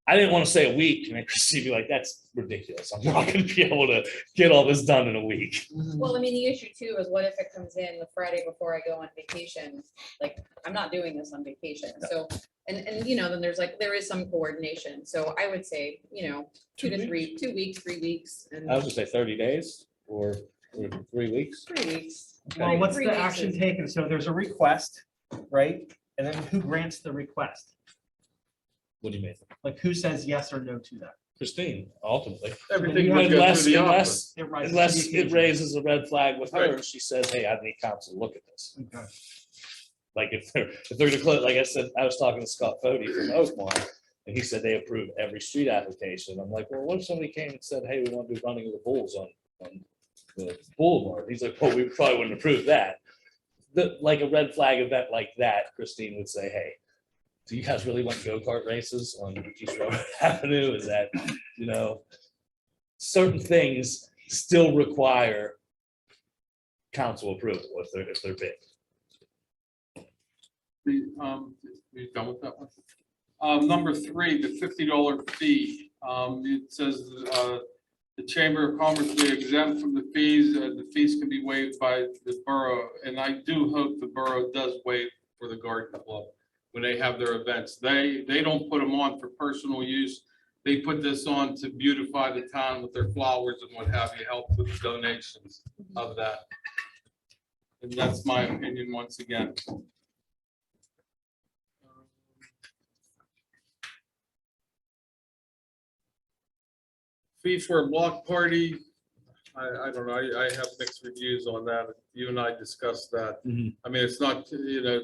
I didn't want to say a week, and then Christine be like, that's ridiculous. I'm not gonna be able to get all this done in a week. Well, I mean, the issue too is what if it comes in the Friday before I go on vacation? Like, I'm not doing this on vacation, so, and you know, then there is some coordination, so I would say, you know, 2 to 3, 2 weeks, 3 weeks, and I was gonna say 30 days or 3 weeks. 3 weeks. Well, what's 3 the weeks action is- taken? So there's a request, right? And then who grants the request? What do you mean? Like who says yes or no to that? Christine, ultimately. Everything would go Unless, through the office. unless, It rises to unless the it occasion. raises a red flag with her, Right. she says, hey, I need council to look at this. Okay. Like if they're gonna close, like I said, I was talking to Scott Fody from Oakmont, and he said they approve every street application. I'm like, well, what if somebody came and said, hey, we want to do running of the bulls on the boulevard? He's like, well, we probably wouldn't approve that. Like a red flag event like that, Christine would say, hey, do you guys really want go-kart races on East Road Avenue? Is that, you know, certain things still require council approval if they're big. You done with that one? Number 3, the $50 fee. It says, the Chamber of Commerce will be exempt from the fees. The fees can be waived by the borough. And I do hope the borough does waive for the garden club when they have their events. They don't put them on for personal use. They put this on to beautify the town with their flowers and what have you, help with the donations of that. And that's my opinion once again. Fee for a block party, I don't know, I have mixed reviews on that. You and I discussed that. Mhm. I mean, it's not, you know,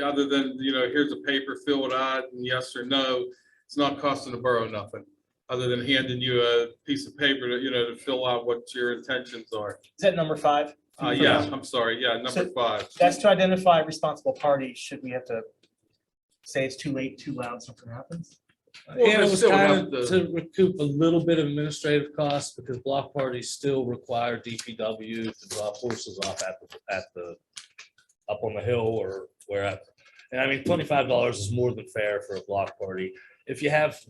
other than, you know, here's a paper, fill it out, and yes or no, it's not costing the borough nothing, other than handing you a piece of paper to, you know, to fill out what your intentions are. Is that number 5? Yeah, I'm sorry, yeah, number So- 5. That's to identify responsible parties. Should we have to say it's too late, too loud, something happens? Well, And they it was still kind have of to recoup a little bit of administrative costs because block parties still require DPW to drop horses off at the, up on the hill or wherever. And I mean, $25 is more than fair for a block party. If you have,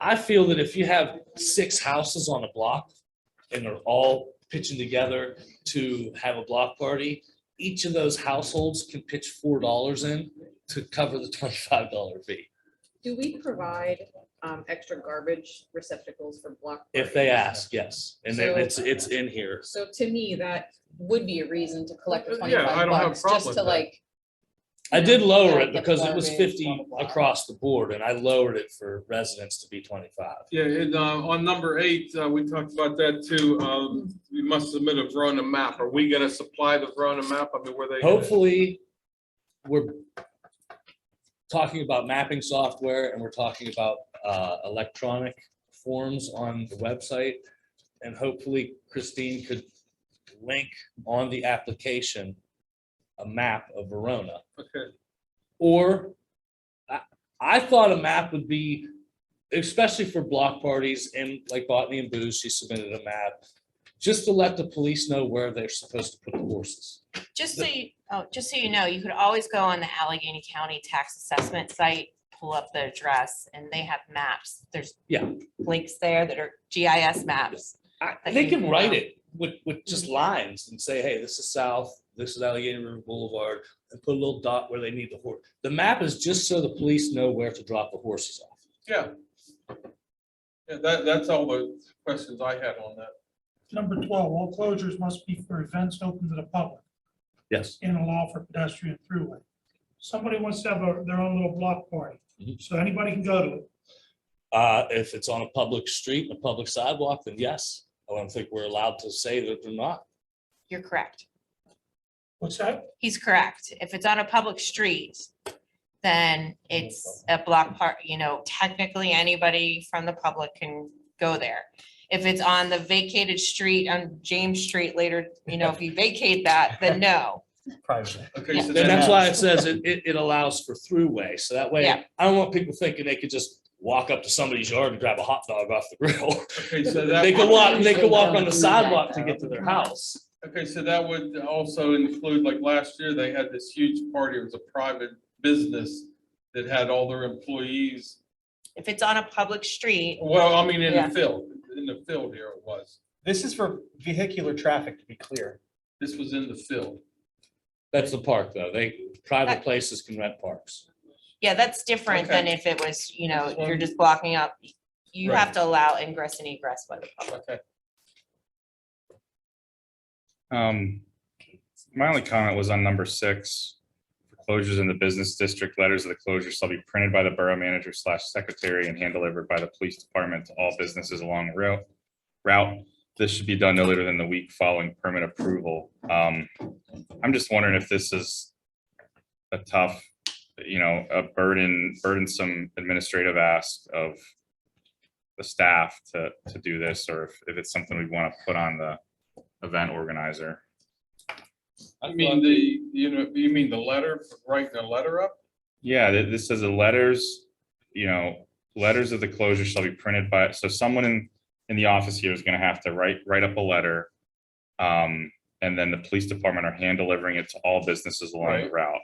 I feel that if you have 6 houses on a block and they're all pitching together to have a block party, each of those households can pitch $4 in to cover the $25 fee. Do we provide extra garbage receptacles for block? If they parties? ask, yes, and then it's in here. So to me, that would be a reason to collect the Yeah, I 25 don't have a bucks, problem just with to that. like. I did lower Yeah, it get because it was garbage, 50 blah, blah, blah. across the board, and I lowered it for residents to be 25. Yeah, and on number 8, we talked about that too. We must submit a Verona map. Are we gonna supply the Verona map? I mean, were they? Hopefully, we're talking about mapping software and we're talking about electronic forms on the website. And hopefully Christine could link on the application a map of Verona. Okay. Or I thought a map would be, especially for block parties and like Botany and Booze, she submitted a map, just to let the police know where they're supposed to put the horses. Just so you know, you could always go on the Allegheny County Tax Assessment site, pull up the address, and they have maps. There's Yeah. links there that are GIS maps. They can write it with just lines and say, hey, this is south, this is Allegheny River Boulevard, and put a little dot where they need the horse. The map is just so the police know where to drop the horses off. Yeah. Yeah, that's all the questions I had on that. Number 12, all closures must be for events open to the public. Yes. and allow for pedestrian throughway. Somebody wants to have their own little block party, Mhm. so anybody can go to it. If it's on a public street, a public sidewalk, then yes. I don't think we're allowed to say that they're not. You're correct. What's that? He's correct. If it's on a public street, then it's a block part, technically anybody from the public can go there. If it's on the vacated street on James Street later, if you vacate that, then no. Privately. Okay, so And then that's why it says it allows for throughway. So that way, Yeah. I don't want people thinking they could just walk up to somebody's yard and grab a hot dog off the grill. okay, so that. They could walk on the sidewalk to get to their house. Okay, so that would also include, like last year, they had this huge party. It was a private business that had all their employees. If it's on a public street, Well, I mean, Yeah. in the field here it was. This is for vehicular traffic, to be clear. This was in the field. That's the park, though. Private places can rent parks. yeah, that's different than if it was, you're just blocking up. You have to allow ingress and egress by the public. Okay. My only comment was on number 6. Closures in the business district, letters of the closure shall be printed by the borough manager / secretary and hand delivered by the police department to all businesses along the route. This should be done no later than the week following permit approval. I'm just wondering if this is a tough, a burdensome administrative ask of the staff to do this, or if it's something we want to put on the event organizer. I mean, you mean the letter, writing the letter up? Yeah, this says the letters of the closure shall be printed by, so someone in the office here is gonna have to write up a letter. And then the police department are hand delivering it to all businesses along the route.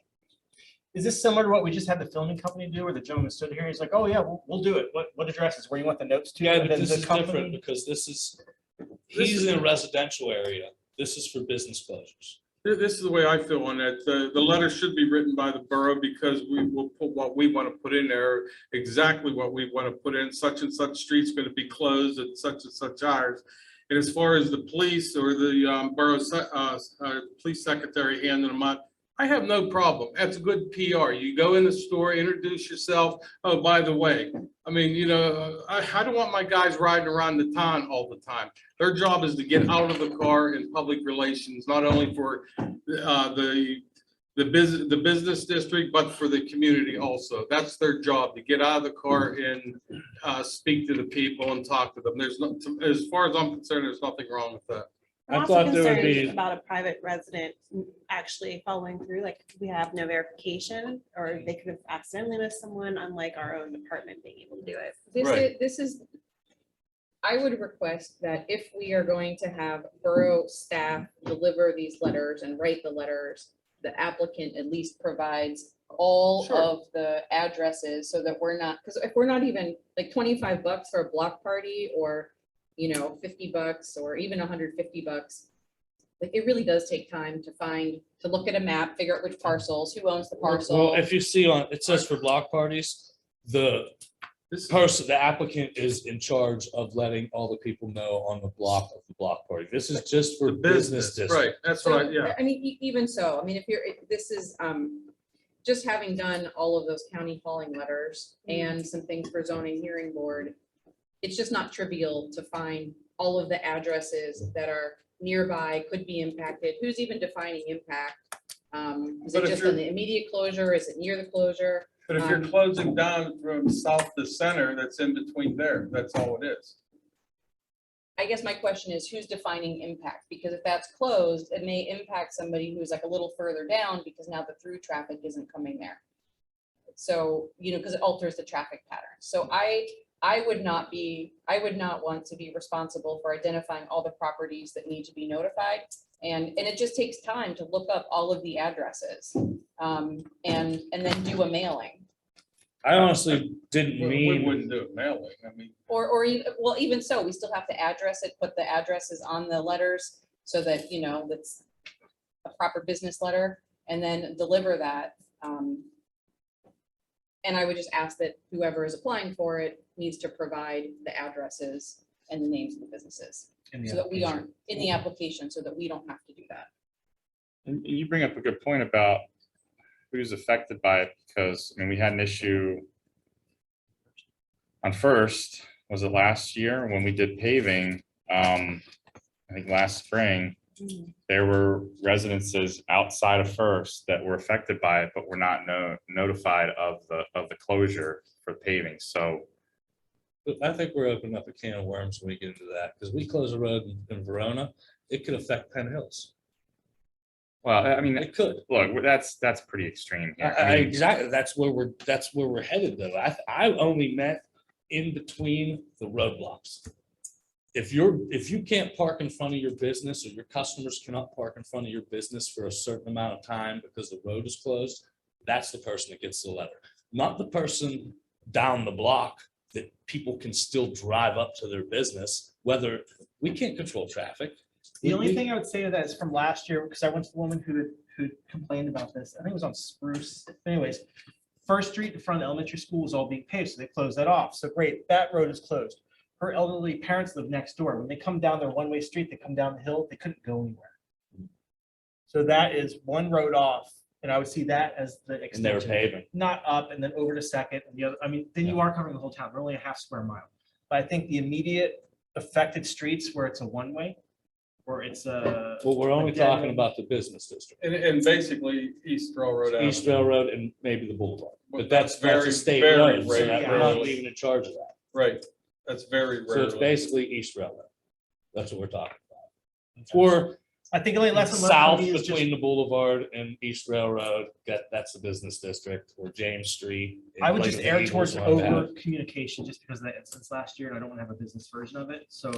Is this similar to what we just had the filming company do, where the gentleman stood here, he's like, oh yeah, we'll do it. What addresses, where you want the notes to? Yeah, And but then this the is company- different because he's in a residential area. This is for business closures. This is the way I feel on that. The letter should be written by the borough because we will put what we want to put in there, exactly what we want to put in. Such and such street's going to be closed at such and such hours. And as far as the police or the borough police secretary handing them out, I have no problem. That's good PR. You go in the store, introduce yourself. Oh, by the way, I mean, I don't want my guys riding around the town all the time. Their job is to get out of the car in public relations, not only for the business district, but for the community also. That's their job, to get out of the car and speak to the people and talk to them. There's no, as far as I'm concerned, there's nothing wrong with that. I I'm also thought there would concerned be- about a private resident actually following through, like we have no verification, or they could have accidentally missed someone, unlike our own department being able to do it. This is, I would request that if we are going to have borough staff deliver these letters and write the letters, the applicant at least provides all Sure. of the addresses so that we're not, because if we're not even like $25 for a block party or, $50 or even $150, like it really does take time to look at a map, figure out which parcels, who owns the parcel. Well, if you see it says for block parties, the applicant is in charge of letting all the people know on the block of the block party. This is just for The business district. Right, that's what I mean, even so, I mean, this is, just having done all of those county hauling letters and some things for zoning hearing board, it's just not trivial to find all of the addresses that are nearby, could be impacted. Who's even defining impact? Is But it if just you're- on the immediate closure? Is it near the closure? But if you're closing down from south to center, that's in between there. That's all it is. I guess my question is, who's defining impact? Because if that's closed, it may impact somebody who's like a little further down because now the through traffic isn't coming there. So, because it alters the traffic pattern. So I would not want to be responsible for identifying all the properties that need to be notified. And it just takes time to look up all of the addresses and then do a mailing. I honestly didn't We mean, wouldn't do it mailing. I mean, Or even so, we still have to address it, put the addresses on the letters so that, that's a proper business letter, and then deliver that. And I would just ask that whoever is applying for it needs to provide the addresses and the names of the businesses. So that we aren't in the application, so that we don't have to do that. And you bring up a good point about who's affected by it, because, I mean, we had an issue on First, was it last year when we did paving? I think last spring, there were residences outside of First that were affected by it, but were not notified of the closure for paving. So But I think we're opening up a can of worms when we get into that, because we close a road in Verona, it could affect Penn Hills. well, I mean, It could. look, that's pretty extreme here. I mean, Exactly, that's where we're headed though. I only meant in between the roadblocks. If you can't park in front of your business, or your customers cannot park in front of your business for a certain amount of time because the road is closed, that's the person that gets the letter, not the person down the block that people can still drive up to their business, whether, we can't control traffic. The only thing I would say to that is from last year, because I went to the woman who complained about this, I think it was on Spruce. Anyways, First Street in front of the elementary school was all being paved, so they closed that off. So great, that road is closed. Her elderly parents live next door. When they come down their one-way street, they come down the hill, they couldn't go anywhere. So that is one road off, and I would see that as the And they were extension, paving. not up and then over to Second and the other. I mean, then you are covering the whole town. We're only a half square mile. But I think the immediate affected streets where it's a one-way, or it's a. Well, we're only a dead talking end. about the business district, And basically East Railroad. East Avenue. Railroad and maybe the Boulevard. But But that's very, a state very road, so rare- that we're not rarely. even in charge of that. Right, that's very So it's rare. basically East Railroad. That's what we're talking about. Or I think the only lesson learned south for me is just- between the Boulevard and East Railroad, that's the business district, or James Street. I would like just the err Eagles towards one that- over communication just because of that instance last year, and I don't want to have a business version of it, so.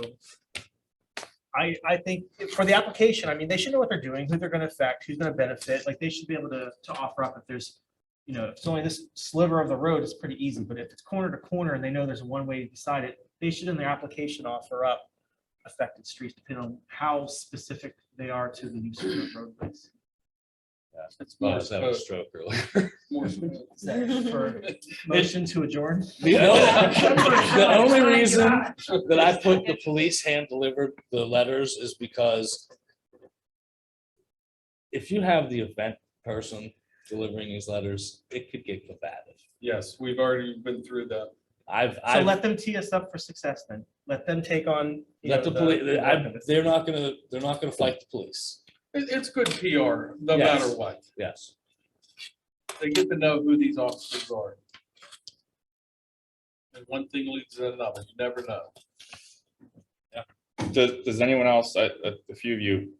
I think for the application, I mean, they should know what they're doing, who they're gonna affect, who's gonna benefit, like, they should be able to offer up if there's, you know, if it's only this sliver of the road, it's pretty easy, but if it's corner to corner and they know there's a one way beside it, they should in their application offer up affected streets, depending on how specific they are to the use of the roadways. It's I more was having a scope, stroke earlier. more scope. Is that for motion to adjourn? The only reason that I put the police hand delivered the letters is because if you have the event person delivering these letters, it could get combative. Yes, we've already been through that. I've So let them tee us up for success then. Let them take on. you let know, the police, work of it. they're not gonna fight the police. It's good PR, no Yes. matter what. Yes. They get to know who these officers are. And one thing leads to another, you never know. does anyone else, a few of you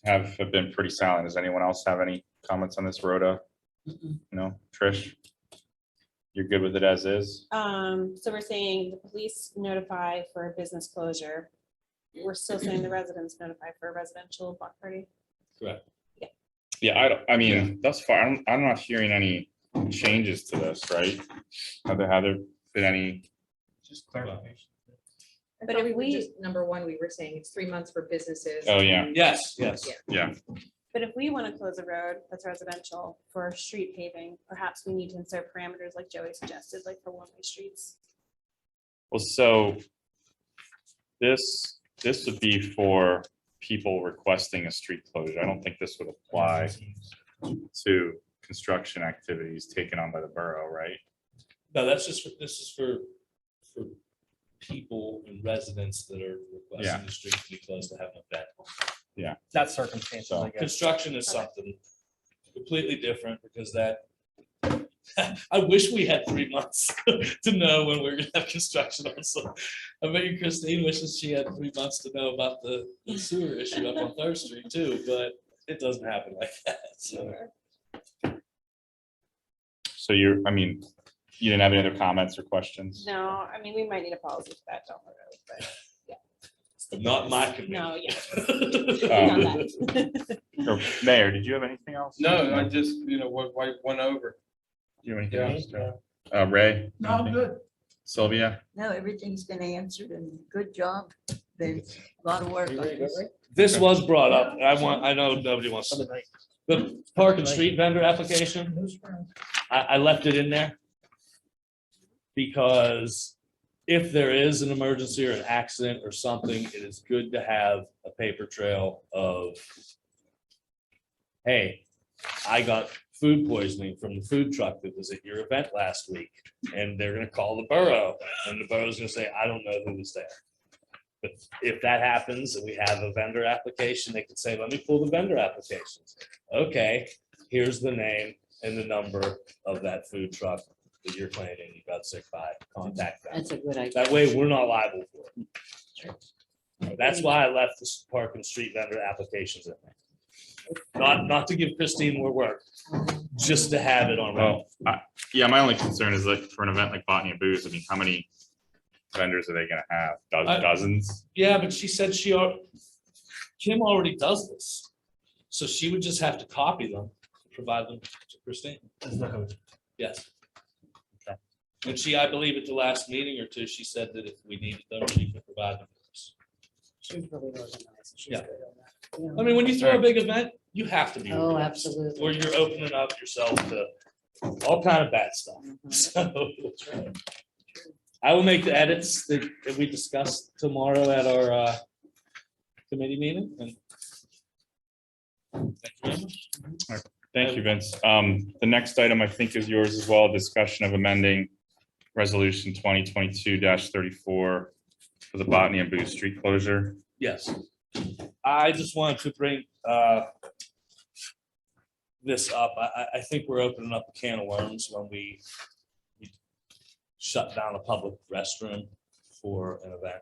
have been pretty silent. Does anyone else have any comments on this, Rhoda? No, Trish? You're good with it as is? So we're saying the police notify for a business closure. We're still saying the residents notify for a residential block party. Correct. Yeah, I mean, thus far, I'm not hearing any changes to this, right? Have there been any? Just clarification. But if we, number one, we were saying it's 3 months for businesses. Oh, yeah. Yes. Yeah, But if we want to close a road that's residential for street paving, perhaps we need to insert parameters like Joey suggested, like for one-way streets. well, so this would be for people requesting a street closure. I don't think this would apply to construction activities taken on by the borough, right? No, this is for people and residents that are requesting the street to be closed to have an event. That's circumstances, I guess. Construction is something completely different because that, I wish we had 3 months to know when we're gonna have construction on some. I bet you Christine wishes she had 3 months to know about the sewer issue up on Third Street too, but it doesn't happen like that, so. So you didn't have any other comments or questions? No, I mean, we might need a policy for that down the road, but yeah. Not my committee. No, yeah. Um, Not that. Or Mayor, did you have anything else? No, I just, went over. Do you have anything Yeah. else? Joe? Ray? No, I'm good. Sylvia? No, everything's been answered and good job. Been a lot of work on this. This was brought up, I know nobody wants to, the park and street vendor application, I left it in there. Because if there is an emergency or an accident or something, it is good to have a paper trail of hey, I got food poisoning from the food truck that was at your event last week. And they're gonna call the borough, and the borough's gonna say, I don't know who was there. But if that happens, and we have a vendor application, they can say, let me pull the vendor applications. Okay, here's the name and the number of that food truck that you're claiming you got sick by, contact them. That's a good idea. That way, we're not liable for it. That's why I left the park and street vendor applications in there. Not to give Christine more work, just to have it on. Well, yeah, my only concern is like for an event like Botany and Booze, I mean, how many vendors are they gonna have? Dozens? Yeah, but she said Kim already does this. So she would just have to copy them, provide them to Christine. Yes. Okay. And she, I believe at the last meeting or two, she said that if we needed them, she could provide them. She's really organized. She's Yeah. good on that. I mean, when you throw a big event, you have to be. Oh, organized, absolutely. Or you're opening up yourself to all kind of bad stuff. So I will make the edits that we discussed tomorrow at our committee meeting. And thank you very much. Thank you, Vince. The next item I think is yours as well, discussion of amending resolution 2022-34 for the Botany and Booze street closure. Yes. I just wanted to bring this up. I think we're opening up a can of worms when we shut down a public restroom for an event.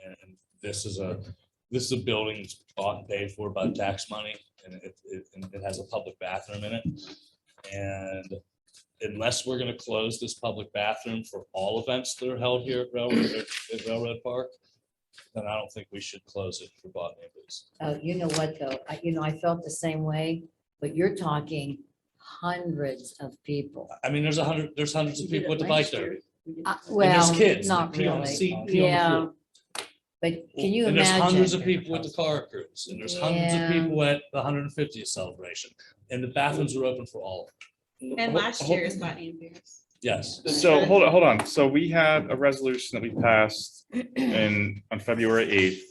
And this is a building that's bought and paid for by tax money, and it has a public bathroom in it. And unless we're gonna close this public bathroom for all events that are held here at Railroad Park, then I don't think we should close it for Botany and Booze. You know what, though? I felt the same way, but you're talking hundreds of people. I mean, there's hundreds of people at the bike derby. And Well, there's kids. that not pee on the really. seat, pee on the Yeah. floor. But can you And there's hundreds of imagine? people at the car cruise, and there's hundreds of Yeah. people at the 150th celebration, and the bathrooms are open for all of them. And last year's Botany and Booze. Yes. So hold on. So we had a resolution that we passed on February 8th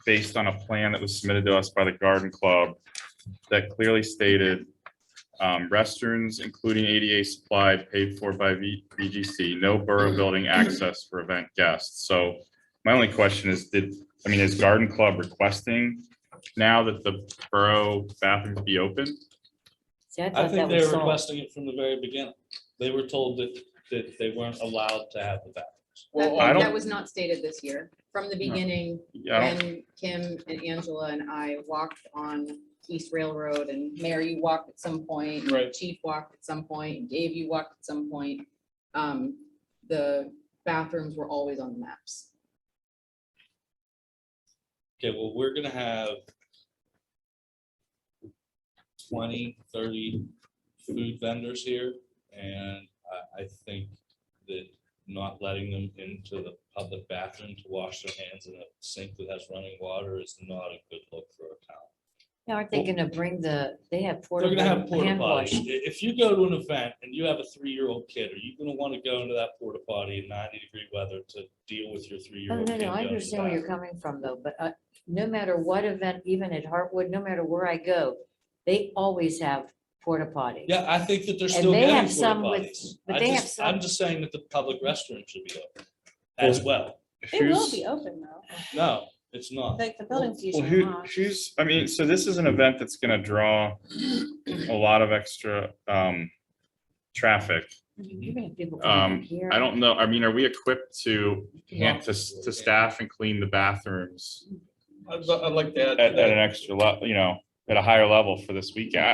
based on a plan that was submitted to us by the Garden Club that clearly stated restrooms, including ADA supplied, paid for by VGC, no borough building access for event guests. So my only question is, is Garden Club requesting now that the borough bathrooms be open? See, I I thought that think they was were solved. requesting it from the very beginning. They were told that they weren't allowed to have the bathrooms. Well, I don't- that was not stated this year. From the beginning, Yeah, I don't- when Kim and Angela and I walked on East Railroad, and Mayor, you walked at some point. Right. Chief walked at some point, Dave, you walked at some point. The bathrooms were always on the maps. Okay, well, we're gonna have 20, 30 food vendors here, and I think that not letting them into the public bathroom to wash their hands in a sink that has running water is not a good look for a town. Now, aren't they gonna bring they have porta They're gonna have porta hand potties. wash? If you go to an event and you have a 3-year-old kid, are you gonna wanna go into that porta potty in 90-degree weather to deal with your Oh, 3-year-old? no, kid I going to the understand where you're bathroom? coming from, though, but no matter what event, even at Heartwood, no matter where I go, they always have porta potty. Yeah, I think that they're And still they getting have porta some with- potties. but they have I'm some- just saying that the public restroom should be open as well. It will Who's- be open though, No, it's not. like the building's Well, usually locked. so this is an event that's gonna draw a lot of extra traffic. Even if people come here. I don't know, are we equipped to staff and clean the bathrooms I'd like to add at to an that. extra at a higher level for this weekend?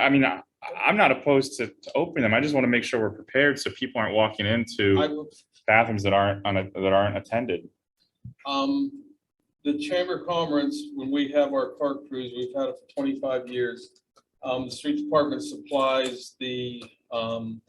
I'm not opposed to opening them. I just want to make sure we're prepared so people aren't walking I into would bathrooms that aren't attended. The Chamber of Commerce, when we have our park crews, we've had it for 25 years. The street department supplies fills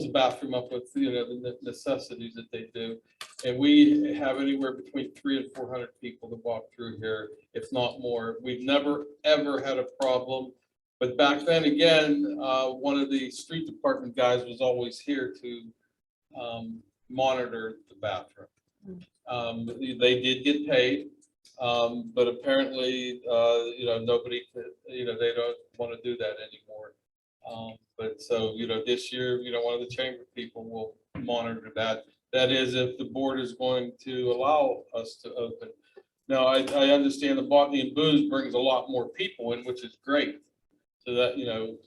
the bathroom up with, the necessities that they do. And we have anywhere between 300 and 400 people that walk through here, if not more. We've never, ever had a problem. But back then, again, one of the street department guys was always here to monitor the bathroom. They did get paid, but apparently, nobody you know, they don't want to do that anymore. But so, you know, this year, you know, one of the chamber people will monitor that. That is if the board is going to allow us to open. Now, I understand the Botany and Booze brings a lot more people in, which is great. So that, you know,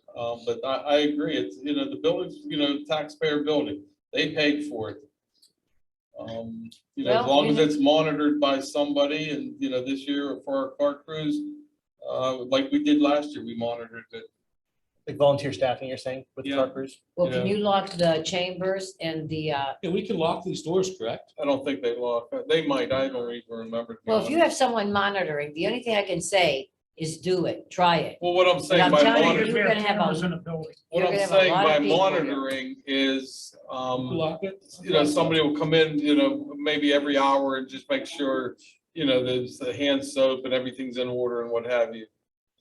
but I agree, it's, you know, the building's, you know, taxpayer building, they paid for it. You know, as Well, long you as know- it's monitored by somebody and, you know, this year for our car crews, like we did last year, we monitored it. Like volunteer staffing, you're saying, with the Yeah. car crews? Well, can you lock the chambers and the, Yeah, we can lock these doors, correct? I don't think they lock, they might, I don't even remember. to be well, if you honest. have someone monitoring, the only thing I can say is do it, try it. Well, what I'm saying I'm by telling you, monitoring, you're gonna have Cameras in a, a building. what you're I'm gonna have a saying lot by of people here. monitoring is, Lock it. you know, somebody will come in, you know, maybe every hour and just make sure, you know, there's the hand soap and everything's in order and what have you.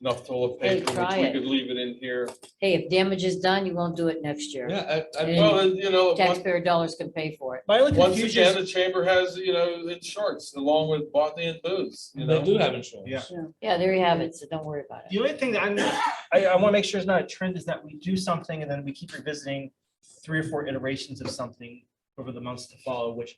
Enough toilet Hey, paper, which try we it. could leave it in here. Hey, if damage is done, you won't do it next year. Yeah, I And mean, Well, you know, taxpayer dollars can pay for it. My only once confusion again, is, the chamber has, you know, insurance along with Botany and Booze, you they know. do have insurance. Yeah. Yeah, there you have it, so don't worry about it. the only thing that I want to make sure is not a trend is that we do something and then we keep revisiting 3 or 4 iterations of something over the months to follow, which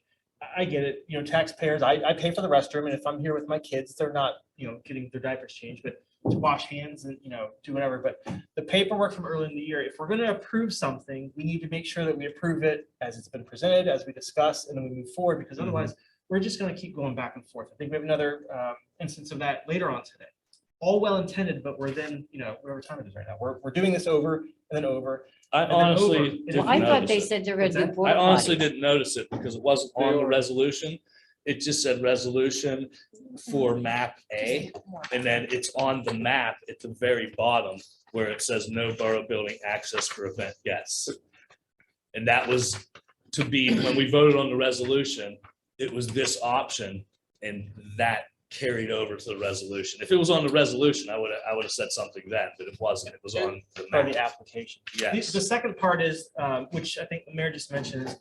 I get it, you know, taxpayers, I pay for the restroom, and if I'm here with my kids, they're not, you know, getting their diapers changed, but to wash hands and, you know, do whatever, but the paperwork from early in the year, if we're gonna approve something, we need to make sure that we approve it as it's been presented, as we discuss, and then we move forward, because otherwise, we're just gonna keep going back and forth. I think we have another instance of that later on today. All well intended, but we're then, you know, whatever time it is right now, we're doing this over and then over. I And then over. honestly Well, didn't Well, I thought notice they it. said they were gonna do What's that? porta I honestly potties. didn't notice it because it wasn't on the resolution. It just said resolution for map A. And then it's on the map at the very bottom where it says no borough building access for event guests. And that was to be, when we voted on the resolution, it was this option and that carried over to the resolution. If it was on the resolution, I would have said something then, but it wasn't. It was on the For the map. application. Yes. The second part is, which I think the mayor just mentioned,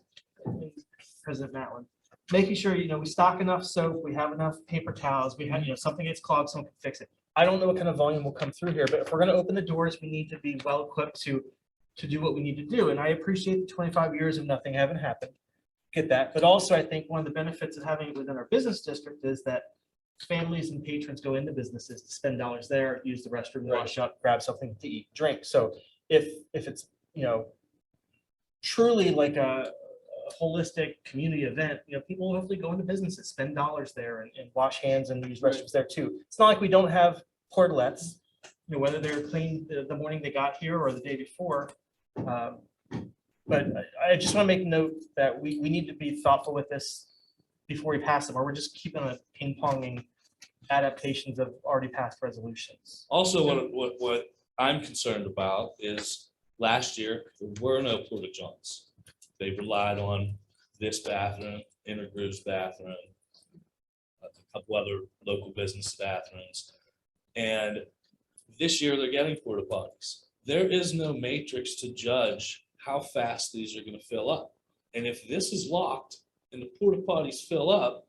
President Matlin, making sure, you know, we stock enough soap, we have enough paper towels, we have, you know, something gets clogged, someone can fix it. I don't know what kind of volume will come through here, but if we're gonna open the doors, we need to be well equipped to do what we need to do. And I appreciate the 25 years of nothing having happened. Get that. But also, I think one of the benefits of having it within our business district is that families and patrons go into businesses to spend dollars there, use the restroom, wash up, grab something to eat, drink. So if it's, you know, truly like a holistic community event, you know, people will hopefully go into businesses, spend dollars there and wash hands and use restrooms there too. It's not like we don't have portlets, you know, whether they're clean the morning they got here or the day before. But I just want to make note that we need to be thoughtful with this before we pass them, or we're just keeping a ping ponging adaptations of already passed resolutions. Also, what I'm concerned about is last year, there were no porta johns. They relied on this bathroom, Intergroove's bathroom, a couple other local business bathrooms. And this year, they're getting porta potties. There is no matrix to judge how fast these are gonna fill up. And if this is locked and the porta potties fill up,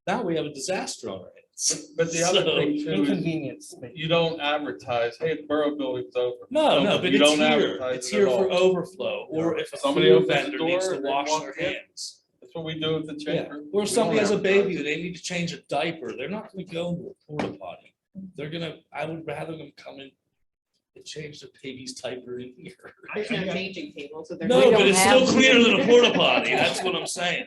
now we have a disaster on our hands. But the other So- thing too is Inconvenience. you don't advertise, hey, the borough building's open. No, but You it's don't here. advertise It's it here at for all. overflow, or if a Somebody food opens the vendor needs door to and they wash walk their in. hands. That's what we do at the Yeah, chamber. or We if somebody don't has a advertise baby, it. they need to change a diaper, they're not gonna go into a porta potty. I would rather them come in and change their baby's diaper in here. There's no changing table, so they're. No, We but don't it's still have- cleaner than a porta potty, that's what I'm saying.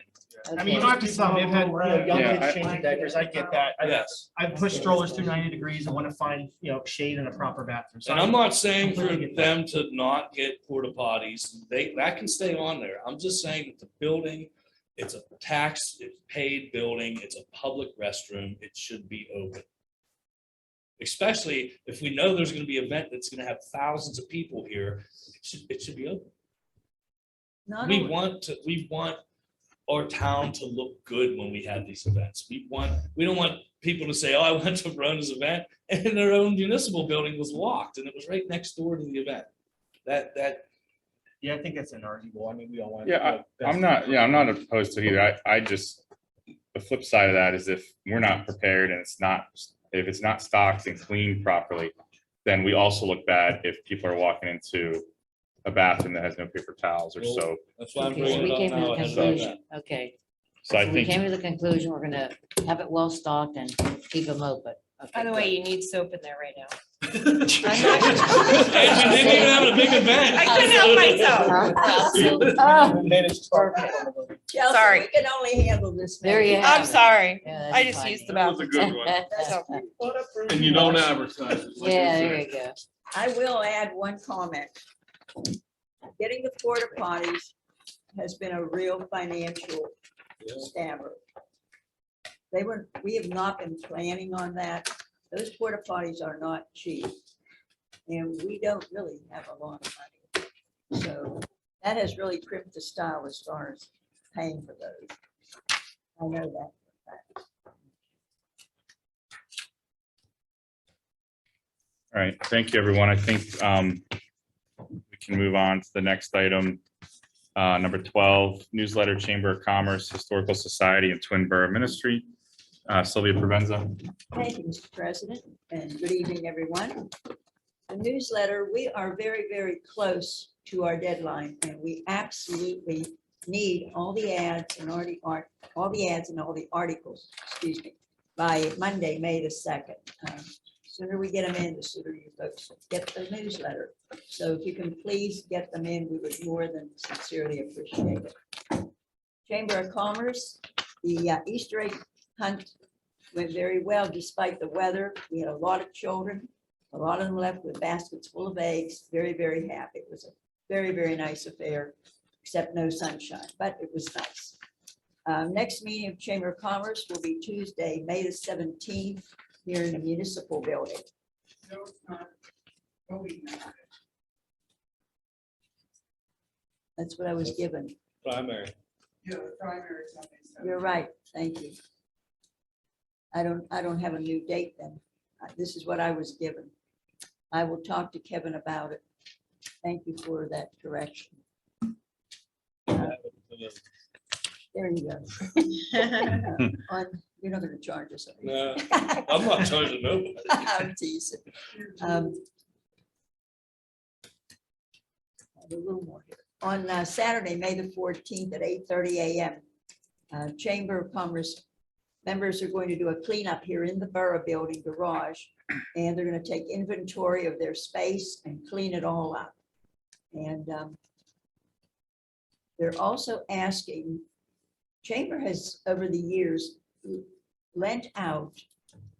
I mean, you don't have to sell, they've had, you know, young Yeah, kids changing diapers, I get that. Yes, I've pushed strollers through 90 degrees and want to find, you know, shade in a proper bathroom. So and I'm not saying for completely get that. them to not get porta potties, that can stay on there, I'm just saying that the building, it's a tax, it's paid building, it's a public restroom, it should be open. Especially if we know there's gonna be an event that's gonna have thousands of people here, it should be open. Not We only- want our town to look good when we have these events. We don't want people to say, oh, I went to Verona's event and their own municipal building was locked and it was right next door to the event. That, Yeah, I think that's inarguable. I mean, we all want. Yeah, I'm not opposed to it either. I just, the flip side of that is if we're not prepared and if it's not stocked and cleaned properly, then we also look bad if people are walking into a bathroom that has no paper towels or soap. That's why I'm Okay, so bringing we it came up to now. the ahead of that. conclusion, okay. So I So we think, came to the conclusion, we're gonna have it well stocked and keep them open. Okay, By the way, good. you need soap in there right now. And she didn't even have a big event. I couldn't help myself. Oh, Managed. perfect. Chelsea, Sorry. we can only handle this. There you many. have I'm it. sorry. Yeah, that's I just fine. used the That was a bathroom. good one. So, And you don't advertise it. like I Yeah, said. there you go. I will add one comment. Getting the porta potties has been a real financial stammer. We have not been planning on that. Those porta potties are not cheap. And we don't really have a lot of money. So that has really crimped the style as far as paying for those. I know that. for a fact. all right, thank you, everyone. I think we can move on to the next item. Number 12, newsletter, Chamber of Commerce, Historical Society, and Twin Borough Ministry. Sylvia Provenza. Thank you, Mr. President, and good evening, everyone. The newsletter, we are very, very close to our deadline, and we absolutely need all the ads and all the ads and all the articles, excuse me, by Monday, May the 2nd. Sooner we get them in, the sooner you folks get the newsletter. So if you can please get them in, we would more than sincerely appreciate it. Chamber of Commerce, the Easter egg hunt went very well despite the weather. We had a lot of children, a lot of them left with baskets full of eggs, very, very happy. It was a very, very nice affair, except no sunshine, but it was nice. Next meeting of Chamber of Commerce will be Tuesday, May the 17th, here in the municipal building. That's what I was given. Primary. You're right, thank you. I don't have a new date then. This is what I was given. I will talk to Kevin about it. Thank you for that correction. There you go. You're not gonna charge us. are you? No, I'm not charging nobody. I'm teasing. A little more here. On Saturday, May the 14th at 8:30 a.m. Chamber of Commerce members are going to do a cleanup here in the Borough Building garage, and they're going to take inventory of their space and clean it all up. And they're also asking, Chamber has over the years lent out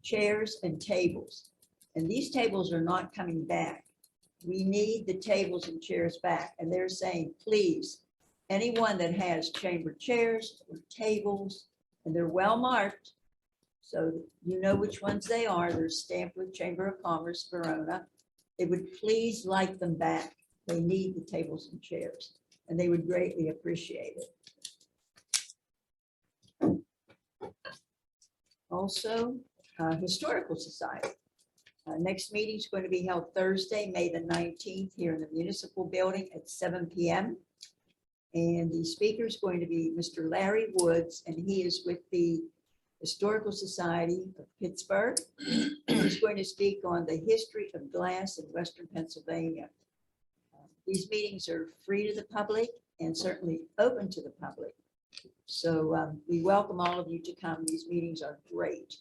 chairs and tables, and these tables are not coming back. We need the tables and chairs back, and they're saying, please, anyone that has Chamber chairs or tables, and they're well marked, so you know which ones they are, they're stamped with Chamber of Commerce, Verona, they would please like them back. They need the tables and chairs, and they would greatly appreciate it. Also, Historical Society. Next meeting is going to be held Thursday, May the 19th, here in the municipal building at 7 p.m. And the speaker is going to be Mr. Larry Woods, and he is with the Historical Society of Pittsburgh. He's going to speak on the history of glass in Western Pennsylvania. These meetings are free to the public and certainly open to the public. So we welcome all of you to come. These meetings are great.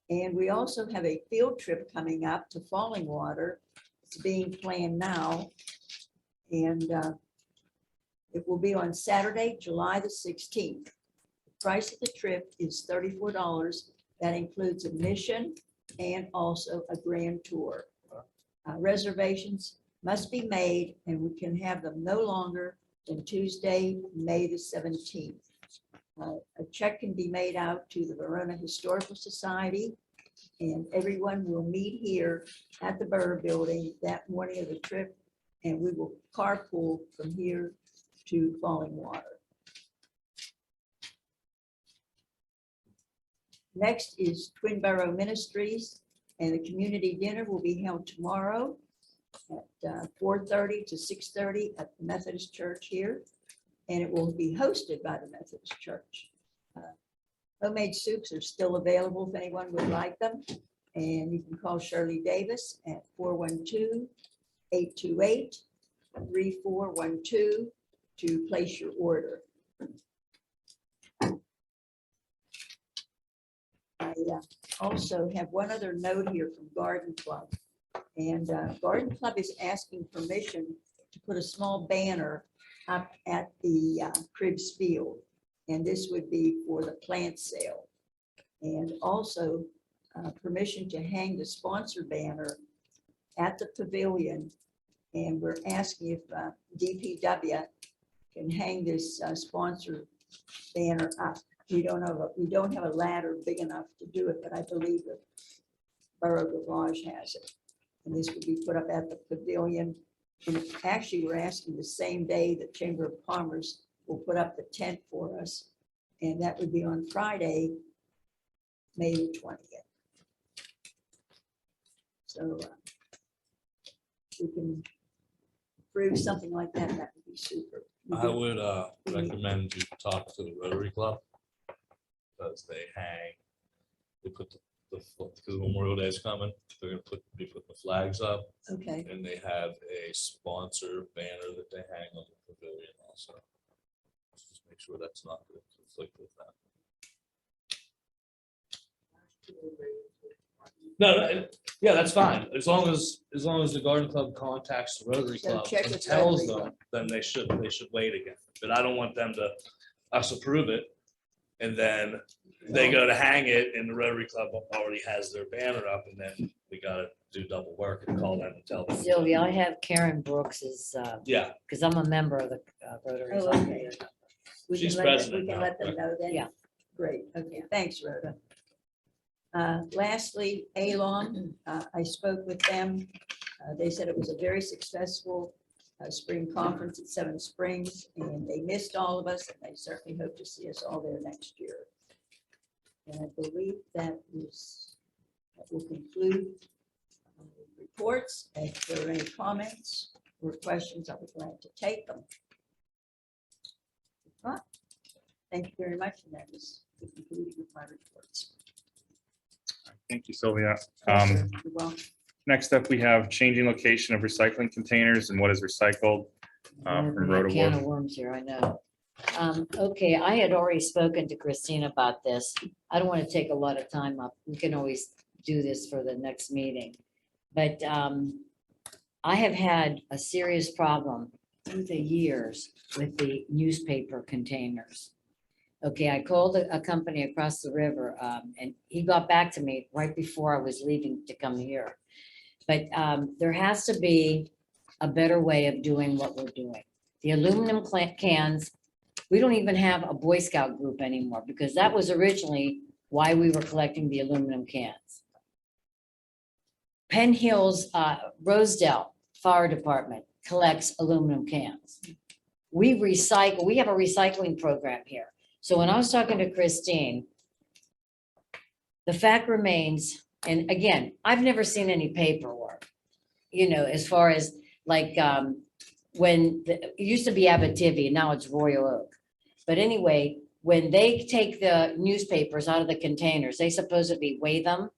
And we also have a field trip coming up to Falling Water. It's being planned now. And it will be on Saturday, July the 16th. The price of the trip is $34. That includes admission and also a grand tour. Reservations must be made, and we can have them no longer than Tuesday, May the 17th. A check can be made out to the Verona Historical Society, and everyone will meet here at the Borough Building that morning of the trip, and we will carpool from here to Falling Water. Next is Twin Borough Ministries, and the community dinner will be held tomorrow at 4:30 to 6:30 at the Methodist Church here. And it will be hosted by the Methodist Church. Homemade soups are still available if anyone would like them. And you can call Shirley Davis at 412-828-3412 to place your order. I also have one other note here from Garden Club. And Garden Club is asking permission to put a small banner up at the Cribs Field. And this would be for the plant sale. And also permission to hang the sponsor banner at the pavilion. And we're asking if DPW can hang this sponsor banner up. We don't have a ladder big enough to do it, but I believe the Borough Garage has it. And this would be put up at the pavilion. And actually, we're asking the same day the Chamber of Commerce will put up the tent for us. And that would be on Friday, May the 20th. So we can approve something like that, that would be super. I would recommend you talk to the Rotary Club. Because they put because Memorial Day is coming, they're gonna be putting the flags up, Okay, and they have a sponsor banner that they hang on the pavilion also. Just make sure that's not gonna conflict with that. No, yeah, that's fine, as long as the Garden Club contacts the Rotary So Club check and with tells Rotary them, then they should wait again, but I don't want them to us approve it. And then they go to hang it and the Rotary Club already has their banner up, and then we gotta do double work and call them and tell them. Sylvia, I have Karen Brooks's, Yeah, because I'm a member of the Rotary. Oh, okay. We She's can let them- president We can now, let them know then. Yeah. Great, okay, thanks, Rhoda. Lastly, Alon, I spoke with them. They said it was a very successful spring conference at Seven Springs, and they missed all of us, and they certainly hope to see us all there next year. And I believe that will conclude reports. If there are any comments or questions, I'll be glad to take them. If not, thank you very much, and that is the conclusion of my reports. Thank you, Sylvia. You're welcome. Next up, we have changing location of recycling containers and what is recycled from Rhoda Can of Wolf. worms here, I know. Okay, I had already spoken to Christine about this. I don't want to take a lot of time up. We can always do this for the next meeting. But I have had a serious problem through the years with the newspaper containers. Okay, I called a company across the river, and he got back to me right before I was leaving to come here. But there has to be a better way of doing what we're doing. The aluminum cans, we don't even have a Boy Scout group anymore, because that was originally why we were collecting the aluminum cans. Penn Hills, Rosedale Fire Department collects aluminum cans. We recycle, we have a recycling program here. So when I was talking to Christine, the fact remains, and again, I've never seen any paperwork, as far as like, when it used to be Abitibi, now it's Royal Oak. But anyway, when they take the newspapers out of the containers, they supposedly weigh them.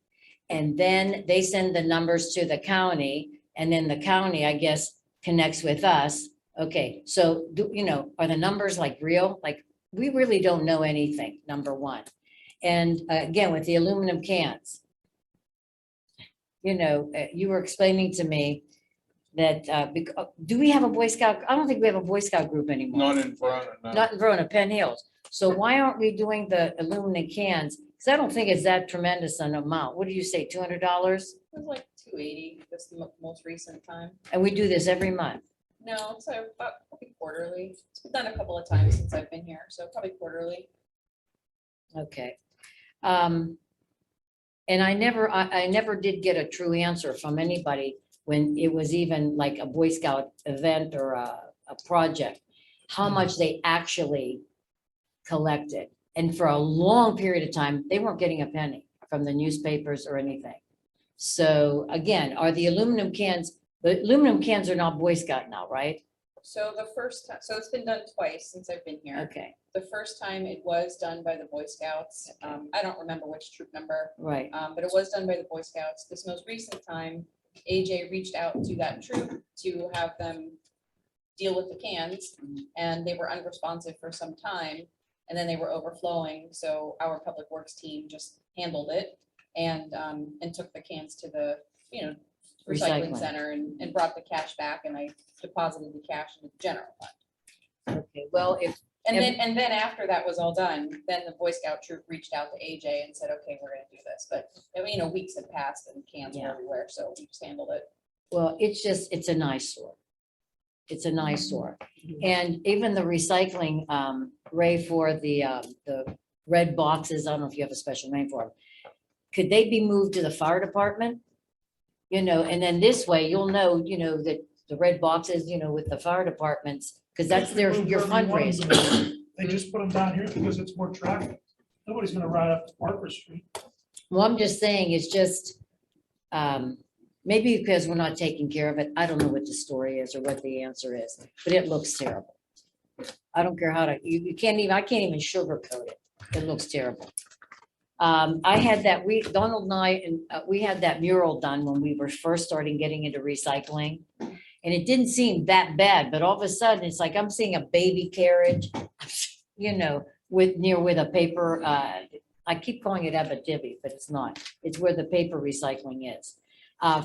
And then they send the numbers to the county, and then the county, I guess, connects with us. Okay, so are the numbers like real? Like, we really don't know anything, number one. And again, with the aluminum cans, you were explaining to me that, do we have a Boy Scout? I don't think we have a Boy Scout group anymore. Not in Verona, no. Not in Verona, Penn Hills. So why aren't we doing the aluminum cans? Because I don't think it's that tremendous an amount. What do you say, $200? It was like 280, that's the most recent time. And we do this every month. No, so about probably quarterly. It's been done a couple of times since I've been here, so probably quarterly. Okay. And I never did get a true answer from anybody when it was even like a Boy Scout event or a project, how much they actually collected. And for a long period of time, they weren't getting a penny from the newspapers or anything. So again, are the aluminum cans are not Boy Scout now, right? So the first time, so it's been done twice since I've been here. Okay. the first time it was done by the Boy Scouts. I don't remember which troop number, Right. but it was done by the Boy Scouts. This most recent time, AJ reached out to that troop to have them deal with the cans, and they were unresponsive for some time, and then they were overflowing, so our Public Works team just handled it and took the cans to the, recycling Recycling. center and brought the cash back, and I deposited the cash in the general fund. Okay, well, if, And then after that was all done, then the Boy Scout troop reached out to AJ and said, okay, we're gonna do this, but, weeks had passed and cans were Yeah. everywhere, so we just handled it. well, it's an eyesore. It's an eyesore. And even the recycling, Ray, for the red boxes, I don't know if you have a special name for them. Could they be moved to the fire department? And then this way you'll know, that the red boxes, with the fire departments, because that's your fundraiser. They just put them down here because it's more traffic. Nobody's gonna ride up to Parker Street. Well, I'm just saying, it's just, maybe because we're not taking care of it. I don't know what the story is or what the answer is, but it looks terrible. I don't care how to, I can't even sugarcoat it. It looks terrible. I had that, Donald and I, we had that mural done when we were first starting getting into recycling. And it didn't seem that bad, but all of a sudden, it's like I'm seeing a baby carriage, with a paper, I keep calling it Abitibi, but it's not. It's where the paper recycling is.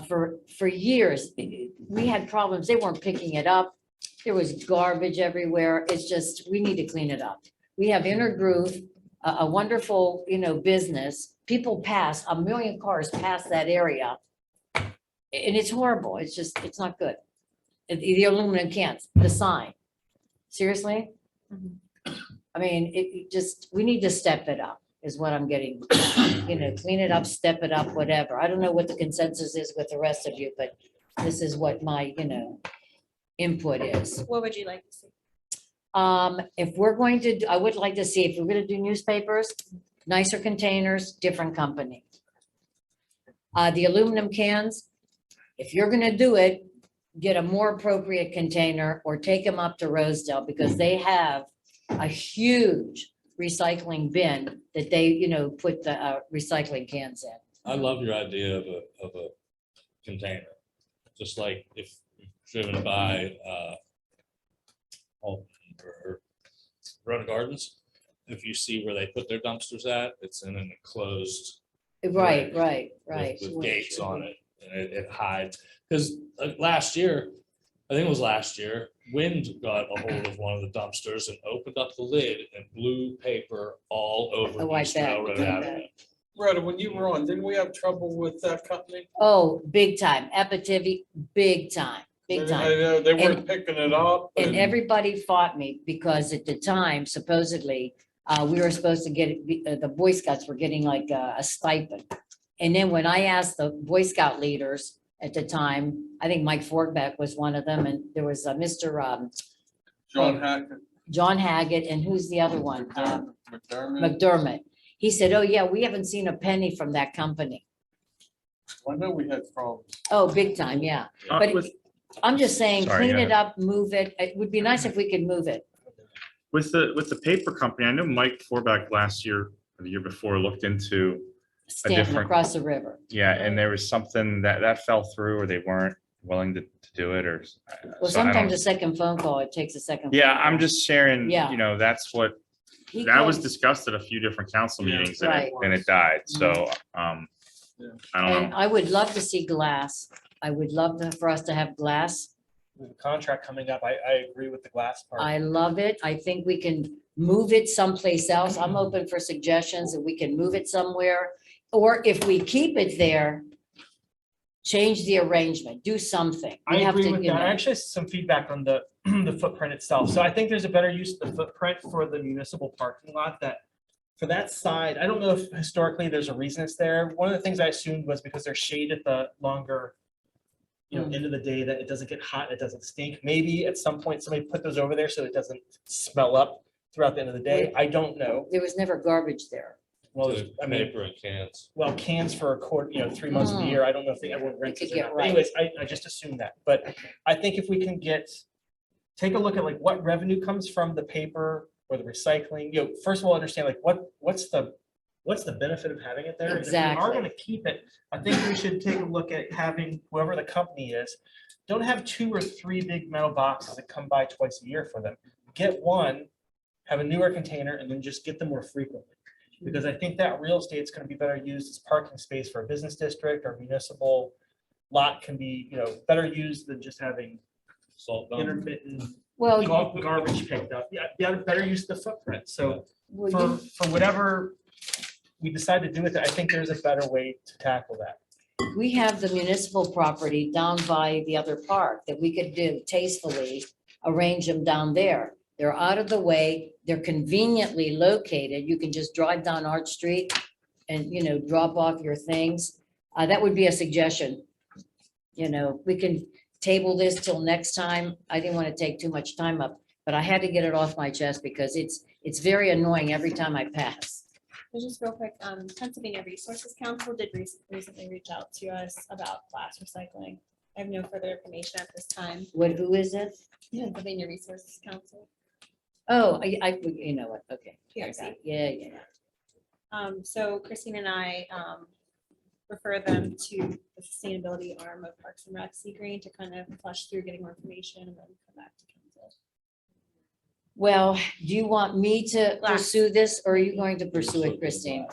For years, we had problems. They weren't picking it up. There was garbage everywhere. It's just, we need to clean it up. We have Inner Groove, a wonderful, business. People pass, 1 million cars pass that area. And it's horrible. It's just, it's not good. The aluminum cans, the sign. Seriously? I mean, it just, we need to step it up is what I'm getting, clean it up, step it up, whatever. I don't know what the consensus is with the rest of you, but this is what my, input is. What would you like to see? If we're going to, I would like to see, if we're gonna do newspapers, nicer containers, different company. The aluminum cans, if you're gonna do it, get a more appropriate container or take them up to Rosedale because they have a huge recycling bin that they, put the recycling cans in. I love your idea of a container, just like if you've driven by, or Corona Gardens, if you see where they put their dumpsters at, it's in an enclosed. Right. With gates on it, and it hides, because last year, I think it was last year, wind got a hold of one of the dumpsters and opened up the lid and blew paper all over Oh, I East bet. Railroad I Avenue. bet. Rhoda, when you were on, didn't we have trouble with that company? Oh, big time. Epitivi, big time, big I time. know they weren't picking it up. And everybody fought me because at the time, supposedly, we were supposed to get, the Boy Scouts were getting like a stipend. And then when I asked the Boy Scout leaders at the time, I think Mike Forkbeck was one of them, and there was Mr. John Hackett. John Haggett, and who's the other one? McDermott. McDermott. He said, oh yeah, we haven't seen a penny from that company. I know we had problems. Oh, big time, yeah. But I'm just saying, Sorry, clean go it up, move it. It would be nice if we could move it. With the paper company, I know Mike Forback last year, or the year before, looked into, Stanton different- across the river. yeah, and there was something that fell through, or they weren't willing to do it, or. Well, so I don't- sometimes a second phone call, it takes a second. Yeah, phone I'm call. just sharing, Yeah. that's what, He that was called- discussed at a few different council Yeah. meetings Right. and it died, so, Yeah. I don't And know. I would love to see glass. I would love for us to have glass. With the contract coming up, I agree with the glass part. I love it. I think we can move it someplace else. I'm open for suggestions that we can move it somewhere. Or if we keep it there, change the arrangement, do something. We I have agree to, with you that. I know, actually have some feedback on the, the footprint itself. So I think there's a better use of the footprint for the municipal parking lot that, for that side, I don't know if historically there's a reason it's there. One of the things I assumed was because there's shade at the longer, end of the day, that it doesn't get hot, it doesn't stink. Maybe at some point somebody put those over there so it doesn't smell up throughout the end of the day. I don't know. There was never garbage there. Well, The I mean, paper and cans. well, cans for a quarter, 3 months of the year, I don't know if they ever rent could it or get not. But right. anyways, I just assumed that, but I think if we can take a look at like what revenue comes from the paper or the recycling, first of all, understand like what's the benefit of having it there? And if we Exactly. are gonna keep it, I think we should take a look at having whoever the company is, don't have 2 or 3 big metal boxes that come by twice a year for them. Get one, have a newer container, and then just get them more frequently. Because I think that real estate is gonna be better used as parking space for a business district or municipal lot can be, better used than just having Salt dump. intermittent Well, garbage picked up. Yeah, better use the footprint. So well, for whatever we decide to do with it, I think there's a better way to tackle that. we have the municipal property down by the other park that we could do tastefully, arrange them down there. They're out of the way, they're conveniently located. You can just drive down Arch Street and, drop off your things. That would be a suggestion. We can table this till next time. I didn't want to take too much time up, but I had to get it off my chest because it's very annoying every time I pass. Just real quick, Pennsylvania Resources Council did recently reach out to us about glass recycling. I have no further information at this time. Who is it? Pennsylvania Resources Council, Oh, you know what? Okay. I got PRC. it. Yeah. So Christine and I refer them to the sustainability arm of Parks and Rec, Sea Green, to kind of flush through getting more information and then come back to council. Well, do you want me to Glass. pursue this or are you going to pursue it, Christine?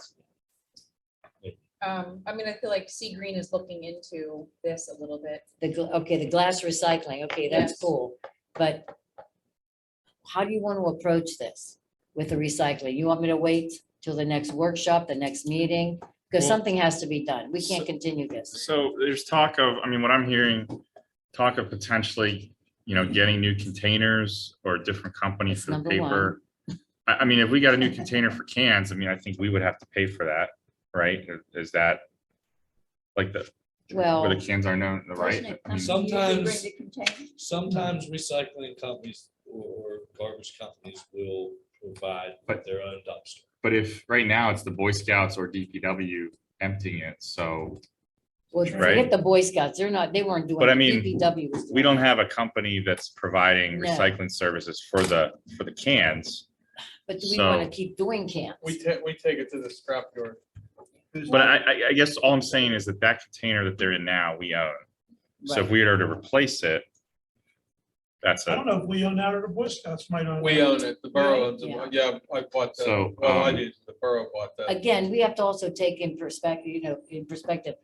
I feel like Sea Green is looking into this a little bit. Okay, the glass recycling. Okay, that's Yes. cool. But how do you want to approach this with the recycling? You want me to wait till the next workshop, the next meeting? Because Well- something has to be done. We can't continue this. So there's talk of, what I'm hearing, talk of potentially, getting new containers or a different company That's for the number paper. If we got a new container for cans, I think we would have to pay for that, right? Is that like where Well, the cans are known, right? Doesn't it I mean, come usually bring Sometimes- the container? Sometimes recycling companies or garbage companies will provide But- their own dumpster. But if, right now, it's the Boy Scouts or DPW emptying it, so well, Right. forget the Boy Scouts. They weren't doing. But I it. mean, DPW was we doing don't it. have a company that's providing No. recycling services for the cans. But do we want so- to keep doing cans? We take it to the scrapyard. But I guess all I'm saying is that container that they're in now, we own. So if we were to replace it, that's I a, don't know if we own that or the Boy Scouts might own. We that. own it, the borough owns Yeah. it, yeah, I bought that, So, well, I did, the borough bought that. Again, we have to also take in perspective,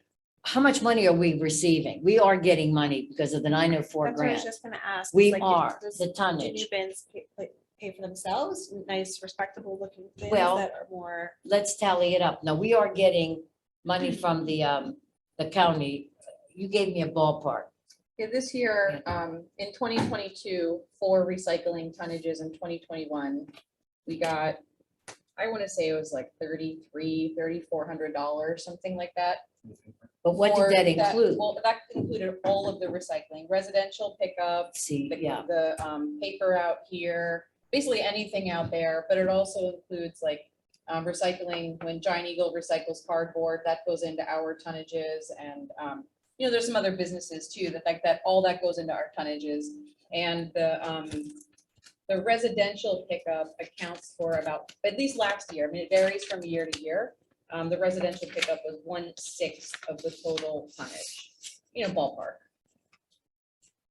how much money are we receiving? We are getting money because of the 904 That's what I was grant. just gonna ask. We like, are, does- the do new tonnage. bins pay for themselves? Nice, respectable looking bins Well- that are more. Let's tally it up. Now, we are getting money from the county. You gave me a ballpark. Yeah, this year, in 2022, for recycling tonnages in 2021, we got, I want to say it was like $3,400, something like that. But what for did that include? Well, that included all of the recycling, residential pickup, See, yeah, the paper out here, basically anything out there, but it also includes like recycling, when Giant Eagle recycles cardboard, that goes into our tonnages, and there's some other businesses too, that all that goes into our tonnages. And the residential pickup accounts for about, at least last year, it varies from year to year. The residential pickup was 1/6 of the total tonnage, ballpark.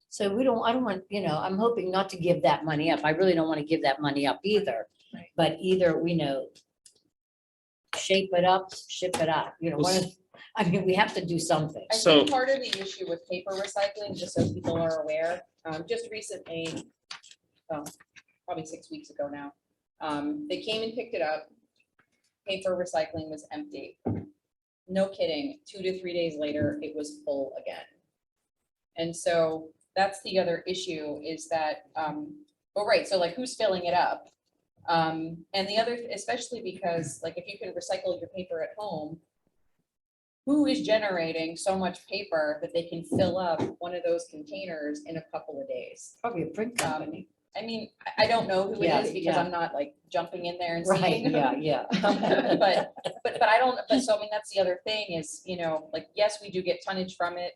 so I don't want, I'm hoping not to give that money up. I really don't want to give that money up either. Right. But either, shape it up, ship it out, we have to do something. I So- think part of the issue with paper recycling, just so people are aware, just recently, probably 6 weeks ago now, they came and picked it up. Paper recycling was empty. No kidding, 2 to 3 days later, it was full again. And so that's the other issue is that, right, so like who's filling it up? And the other, especially because like if you can recycle your paper at home, who is generating so much paper that they can fill up one of those containers in a couple of days? Probably a print company. I don't know who it Yeah, is because yeah. I'm not like jumping in there and Right, seeing. yeah. But I don't, so that's the other thing is, like, yes, we do get tonnage from it.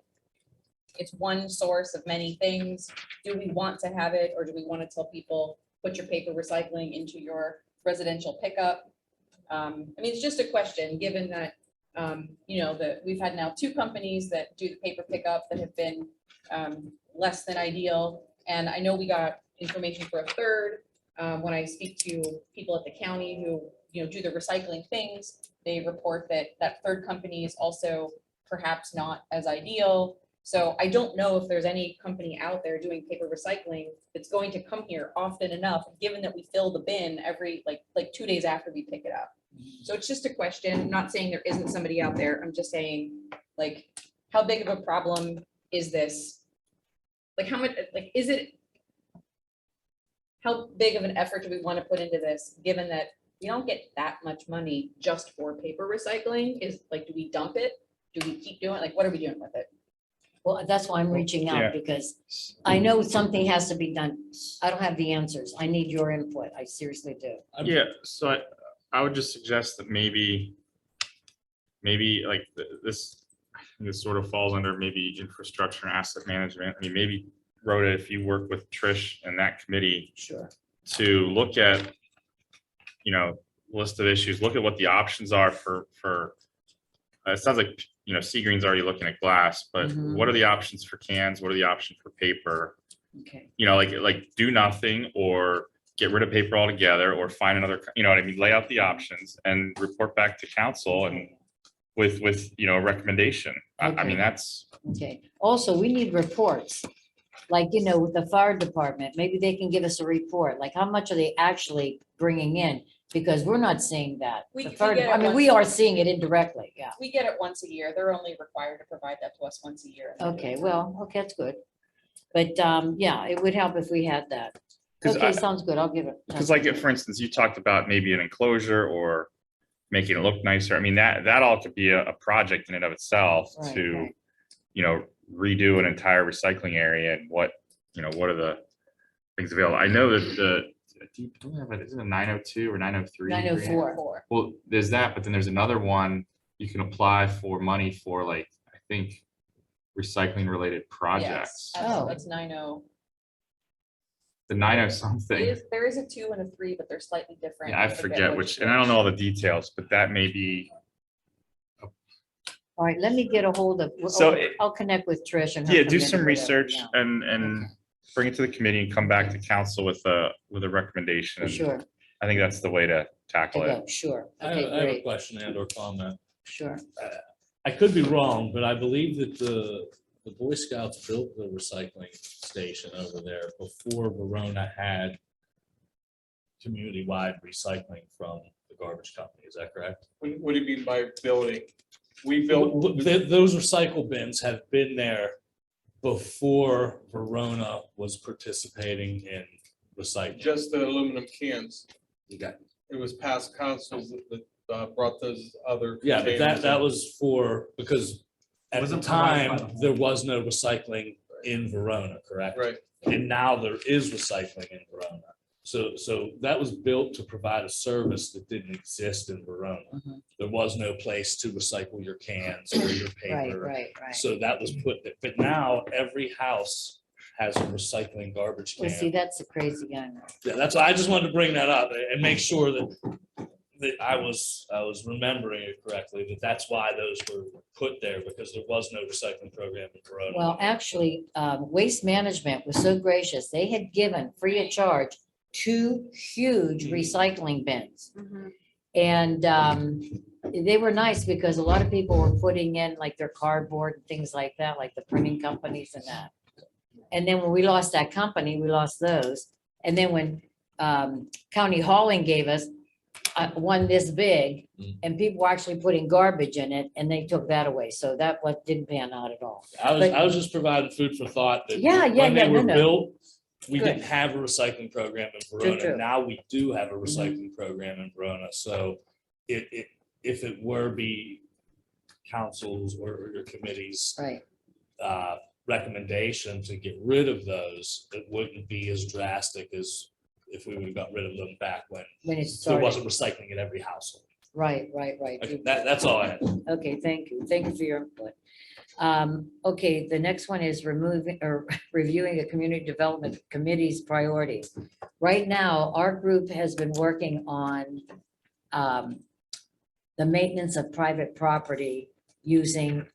It's one source of many things. Do we want to have it or do we want to tell people put your paper recycling into your residential pickup. I mean, it's just a question, given that, you know, that we've had now 2 companies that do the paper pickup that have been less than ideal. And I know we got information for a third. When I speak to people at the county who, you know, do the recycling things, they report that that third company is also perhaps not as ideal. So I don't know if there's any company out there doing paper recycling that's going to come here often enough, given that we fill the bin every, like 2 days after we pick it up. So it's just a question. I'm not saying there isn't somebody out there. I'm just saying, like, how big of a problem is this? Like, how much, like, is it? How big of an effort do we want to put into this, given that we don't get that much money just for paper recycling? Is, like, do we dump it? Do we keep doing, like, what are we doing with it? Well, that's why I'm reaching Yeah. out, because I know something has to be done. I don't have the answers. I need your input. I seriously do. Yeah, so I would just suggest that maybe like this sort of falls under maybe infrastructure and asset management. I mean, maybe Rhoda, if you work with Trish and that committee Sure. to look at, you know, list of issues, look at what the options are for, it sounds like, you know, Seagreen's already looking at glass, but Mhm. what are the options for cans? What are the options for paper? Okay. You know, like do nothing or get rid of paper altogether or find another, you know what I mean? Lay out the options and report back to council and with, you know, a recommendation. I Okay. mean, that's, Okay. Also, we need reports. Like, you know, with the fire department, maybe they can give us a report, like how much are they actually bringing in? Because we're not seeing that. We- The we fire get it depart- I mean, once- we are seeing it indirectly, yeah. We get it once a year. They're only required to provide that to us once a year. Okay, well, okay, that's good. But, yeah, it would help if we had that. 'Cause Okay, I- sounds good. I'll give it. because like, for instance, you talked about maybe an enclosure or making it look nicer. I mean, that all could be a project in and of itself Right, to, right. you know, redo an entire recycling area and what, you know, what are the things available? I know that is it a 902 or 903? 904. Well, there's that, but then there's another one you can apply for money for, like, I think, recycling related projects. Oh. That's 90. The 90 something. There is a 2 and a 3, but they're slightly different. Yeah, I forget which, and I don't know all the details, but that may be, All right, let me get a hold of, So it- I'll connect with Trish and. her yeah, do committee, some whatever, research yeah. and bring it to the committee and come back to council with a recommendation. For And sure, I think that's the way to to tackle it. go, sure. I Okay, have a great, question and or comment. sure. I could be wrong, but I believe that the Boy Scouts built the recycling station over there before Verona had community-wide recycling from the garbage company. Is that correct? What do you mean by building? We built, Those recycle bins have been there before Verona was participating in recycling. just the aluminum cans. You got- It was past councils that brought those other. Yeah, but containers that in. was because at the Wasn't provided by time, the- there was no recycling in Verona, correct? Right. And now there is recycling in Verona. So that was built to provide a service that didn't exist in Verona. Mhm. There was no place to recycle your cans or your Right, paper. right, right. So that was put there. But now every house has a recycling garbage Well, see, can. that's the crazy guy. Yeah, that's why I just wanted to bring that up and make sure that I was remembering it correctly, that's why those were put there, because there was no recycling program in Verona. Well, actually, Waste Management was so gracious. They had given free of charge 2 huge recycling bins. And they were nice because a lot of people were putting in like their cardboard and things like that, like the printing companies and that. And then when we lost that company, we lost those. And then when County Hauling gave us one this big, and people were actually putting garbage in it, and they took that away. So that what didn't pan out at all. I was just providing food for thought that Yeah, yeah, when they yeah, were no. built, we Good. didn't have a recycling program in True, Verona. true. Now we do have a recycling program in Verona. So if it were be councils or your committees Right. recommendation to get rid of those, it wouldn't be as drastic as if we would have got rid of them back when When it there started. wasn't recycling in every household. Right. Okay, that's all I had. Okay, thank you. Thank you for your input. Okay, the next one is removing or reviewing the community development committee's priorities. Right now, our group has been working on the maintenance of private property using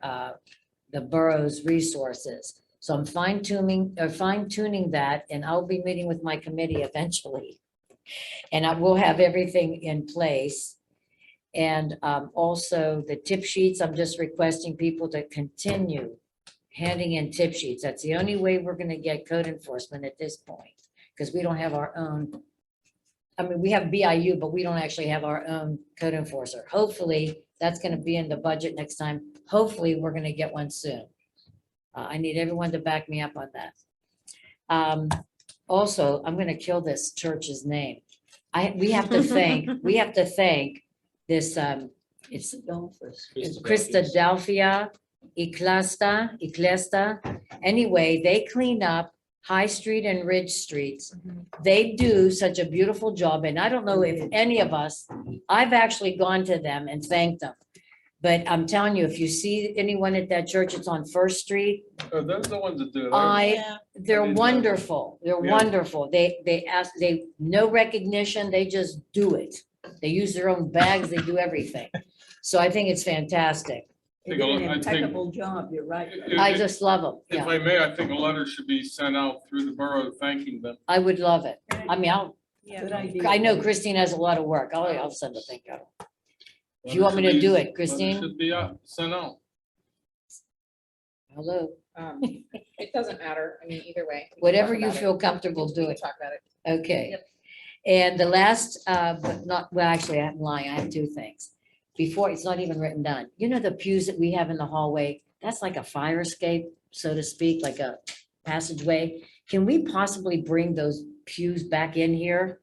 the borough's resources. So I'm fine tuning that, and I'll be meeting with my committee eventually. And I will have everything in place. And also the tip sheets, I'm just requesting people to continue handing in tip sheets. That's the only way we're gonna get code enforcement at this point, because we don't have our own. I mean, we have BIU, but we don't actually have our own code enforcer. Hopefully, that's gonna be in the budget next time. Hopefully, we're gonna get one soon. I need everyone to back me up on that. Also, I'm gonna kill this church's name. We have to thank this, it's Christadelphia Ecclesta. Anyway, they clean up High Street and Ridge Streets. They do such a beautiful job, and I don't know if any of us, I've actually gone to them and thanked them. But I'm telling you, if you see anyone at that church, it's on First Street. Oh, those are the ones that do it. They're I didn't know. wonderful. They're Yeah. wonderful. They no recognition. They just do it. They use their own bags. They do everything. So I think it's fantastic. They Take a did look, an I think- impeccable job, you're right. I just love them. If Yeah, I may, I think a letter should be sent out through the borough thanking them. I would love it. I mean, Good idea. I know Christine has a lot of work. I'll send a thank you. If you want me to do it, Letter Christine, Should be sent out. hello, It doesn't matter. I mean, either way. we can whatever talk you about it. feel comfortable We can doing. Talk about it. Okay. And the last, but not, well, actually, I'm lying. I have two things. Before, it's not even written down. You know, the pews that we have in the hallway, that's like a fire escape, so to speak, like a passageway. Can we possibly bring those pews back in here?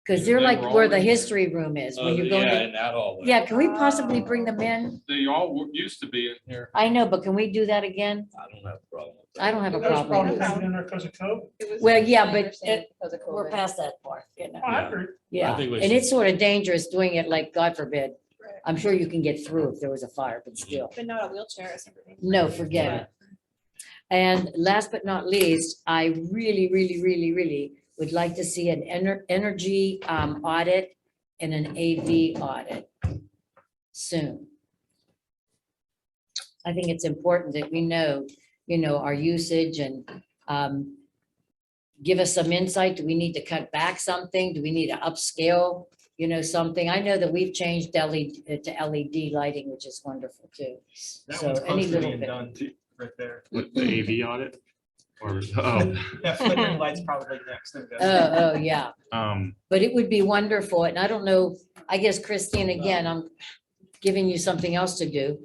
Because they're They like were where the already- history room is, when you're going Yeah, to, in that hallway. yeah, can we possibly bring them in? They all used to be in here. I know, but can we do that again? I don't have a problem. with that. I don't have a That was problem. probably taken in there because of COVID. It was Well, yeah, my but understanding because of We're COVID. past that part, you know? I agree. Yeah, think we and should- it's sort of dangerous doing it like, God forbid. Right. I'm sure you can get through if there was a fire, but still, But not a wheelchair or something. no, forget it. And last but not least, I really would like to see an energy audit and an AV audit soon. I think it's important that we know, our usage and give us some insight. Do we need to cut back something? Do we need to upscale, something? I know that we've changed LED to LED lighting, which is wonderful too. That So one's any close to little being bit. done right there. With the AV audit? Or, oh, Yeah, flickering lights probably next. Oh, yeah. um, But it would be wonderful, and I don't know, I guess Christine, again, I'm giving you something else to do.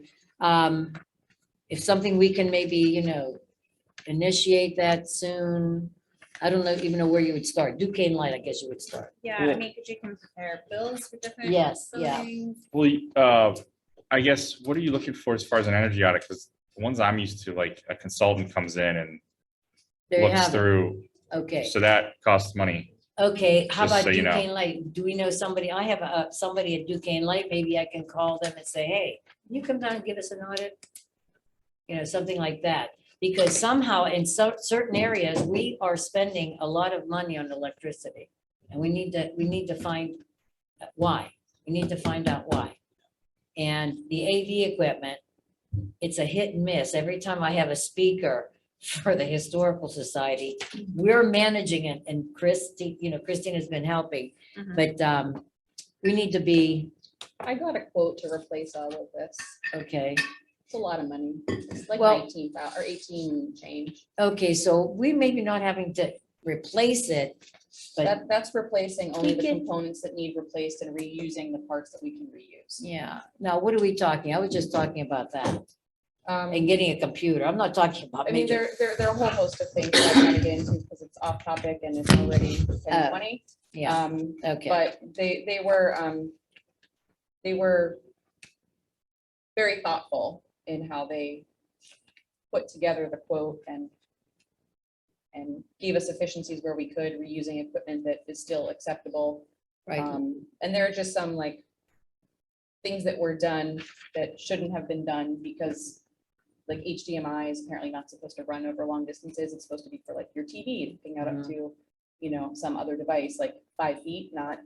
If something we can maybe, initiate that soon. I don't even know where you would start. Duquesne Light, I guess you would start. Yeah, I mean, could you compare bills for different? Yes, yeah. buildings? well, I guess, what are you looking for as far as an energy audit? Because the ones I'm used to, like a consultant comes in and There you looks have it. through, Okay, so that costs money. okay, how Just about so you know. Duquesne Light? Do we know somebody? I have somebody at Duquesne Light. Maybe I can call them and say, hey, can you come down and give us an audit? Something like that. Because somehow in certain areas, we are spending a lot of money on electricity. And we need to find why. We need to find out why. And the AV equipment, it's a hit and miss. Every time I have a speaker for the Historical Society, we're managing it, and Christine has been helping. Mhm. But we need to be, I got a quote to replace all of this. okay. It's a lot of money. It's like Well- 19,000 or 18 change. Okay, so we may be not having to replace it, but That's replacing only the We can- components that need replaced and reusing the parts that we can reuse. yeah. Now, what are we talking? I was just talking about that Um, and getting a computer. I'm not talking about I mean, major. there are a whole host of things that I want to get into because it's off topic and it's already 10:20. Yeah, okay. But they were very thoughtful in how they put together the quote and gave us efficiencies where we could, reusing equipment that is still acceptable. Right. And there are just some like things that were done that shouldn't have been done because like HDMI is apparently not supposed to run over long distances. It's supposed to be for like your TV, hooking out up to, you know, some other device, like 5 feet, not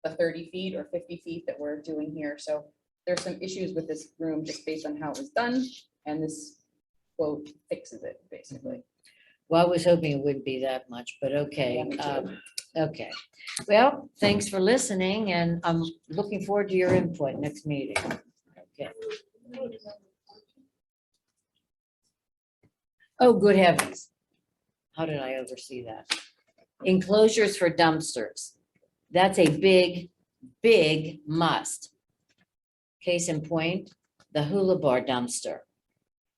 the 30 feet or 50 feet that we're doing here. So there's some issues with this room just based on how it was done. And this quote fixes it, basically. Well, I was hoping it wouldn't be that much, but okay. Okay. Well, thanks for listening and I'm looking forward to your input next meeting. Okay. Oh, good heavens. How did I oversee that? Enclosures for dumpsters. That's a big, big must. Case in point, the Hula Bar dumpster.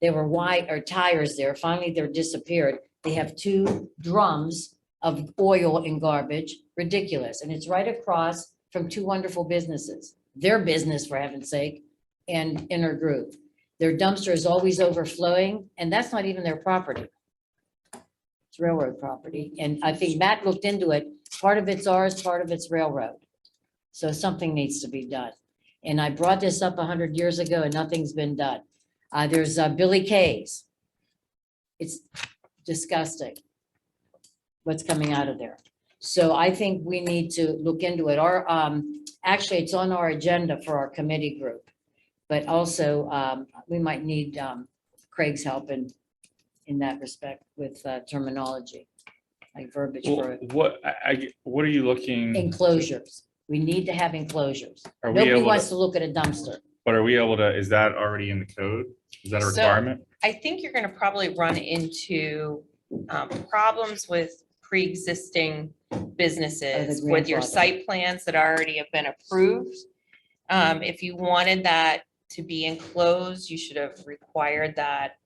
There were white or tires there. Finally, they're disappeared. They have 2 drums of oil and garbage. Ridiculous. And it's right across from 2 wonderful businesses. Their business, for heaven's sake, and Inner Groove. Their dumpster is always overflowing, and that's not even their property. It's railroad property. And I think Matt looked into it. Part of it's ours, part of it's railroad. So something needs to be done. And I brought this up 100 years ago and nothing's been done. There's Billy K's. It's disgusting what's coming out of there. So I think we need to look into it. Our, actually, it's on our agenda for our committee group. But also, we might need Craig's help in that respect with terminology, like verbiage for it. What are you looking? Enclosures. We need to have enclosures. Are we Nobody able wants to, to look at a dumpster. but are we able to, is that already in the code? Is that a So- requirement? I think you're gonna probably run into problems with pre-existing businesses with your grandfather. site plans that already have been approved. If you wanted that to be enclosed, you should have required that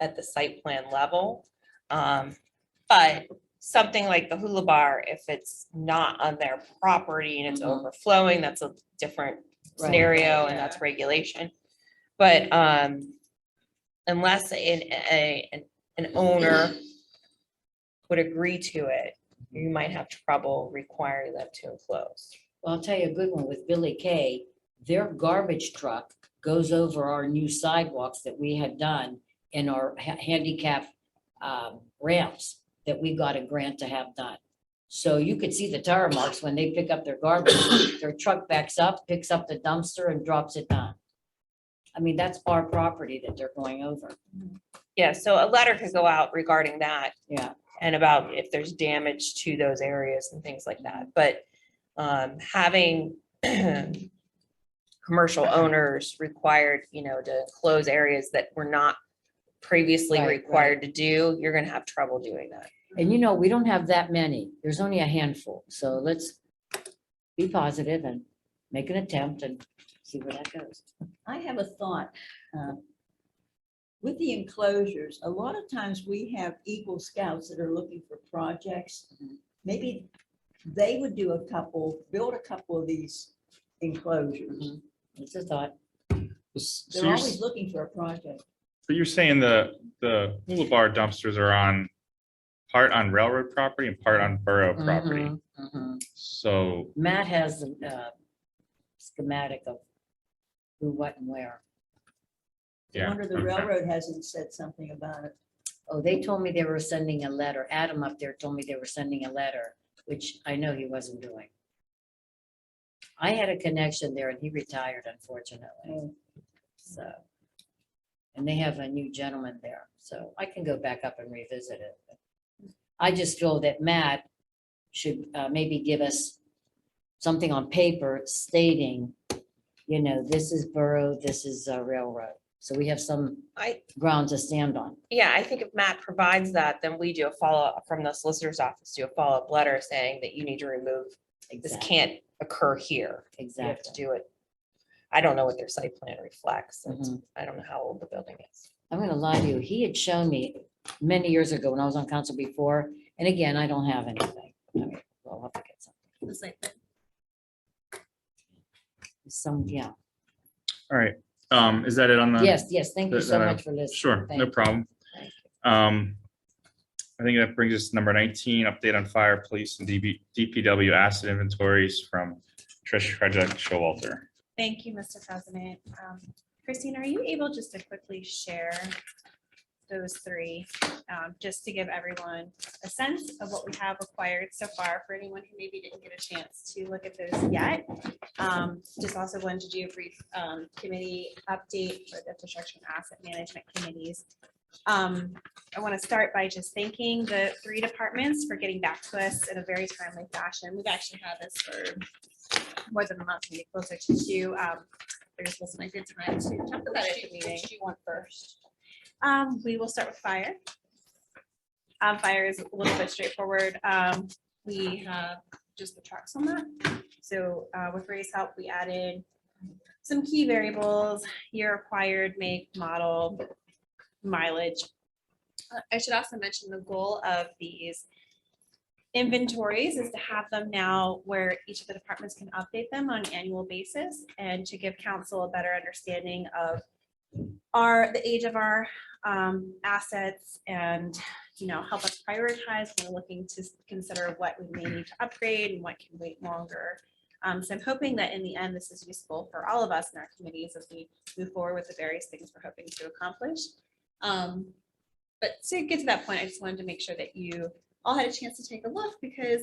at the site plan level. But something like the Hula Bar, if it's not on their property and it's overflowing, that's a different Right. scenario and that's regulation. But unless an owner would agree to it, you might have trouble requiring them to enclose. Well, I'll tell you a good one with Billy K. Their garbage truck goes over our new sidewalks that we had done in our handicap ramps that we got a grant to have done. So you could see the tire marks when they pick up their garbage. Their truck backs up, picks up the dumpster and drops it down. I mean, that's our property that they're going over. Yeah, so a letter could go out regarding that Yeah. and about if there's damage to those areas and things like that. But having commercial owners required, to close areas that were not previously Right, required to do, you're gonna have trouble doing that. And we don't have that many. There's only a handful. So let's be positive and make an attempt and see where that goes. I have a thought. With the enclosures, a lot of times we have Eagle Scouts that are looking for projects. Maybe they would do build a couple of these enclosures. It's a thought. So They're you're, always looking for a project. but you're saying the Hula Bar dumpsters are on part on railroad property and part on borough property. Mhm, mhm. So Matt has the schematic of who, what, and where. I yeah. wonder the okay. railroad hasn't said something about it. Oh, they told me they were sending a letter. Adam up there told me they were sending a letter, which I know he wasn't doing. I had a connection there and he retired, unfortunately. So, and they have a new gentleman there, so I can go back up and revisit it. I just feel that Matt should maybe give us something on paper stating, this is borough, this is railroad. So we have some ground to stand on. Yeah, I think if Matt provides that, then we do a follow-up from the solicitor's office, do a follow-up letter saying that you need to remove, this Exactly. can't occur here. You have to Exactly. do it. I don't know what their site plan reflects. It's- Mhm. I don't know how old the building is. I'm gonna lie to you, he had shown me many years ago when I was on council before, and again, I don't have anything. I mean, I'll have to get something. Yeah. All right. Is that it on the? Yes, thank you so that I- much for listening. Sure, Thank no you. problem. Thank I think that brings us to number 19, update on fire, police and DPW asset inventories from Trish Frederick Showalter. Thank you, Mr. President. Christine, are you able just to quickly share those three, just to give everyone a sense of what we have acquired so far for anyone who maybe didn't get a chance to look at those yet? Just also wanted to do a brief committee update for the infrastructure and asset management committees. I want to start by just thanking the three departments for getting back to us in a very timely fashion. We've actually had this for more than a month, maybe closer to two. There's wasn't a good time to talk about it at the meeting. Do you want first? We will start with fire. Fire is a little bit straightforward. We have just the trucks on that. So with Ray's help, we added some key variables: year acquired, make, model, mileage. I should also mention the goal of these inventories is to have them now where each of the departments can update them on an annual basis, and to give council a better understanding of the age of our assets, and help us prioritize when we're looking to consider what we may need to upgrade and what can wait longer. So I'm hoping that in the end, this is useful for all of us in our committees as we move forward with the various things we're hoping to accomplish. But to get to that point, I just wanted to make sure that you all had a chance to take a look, because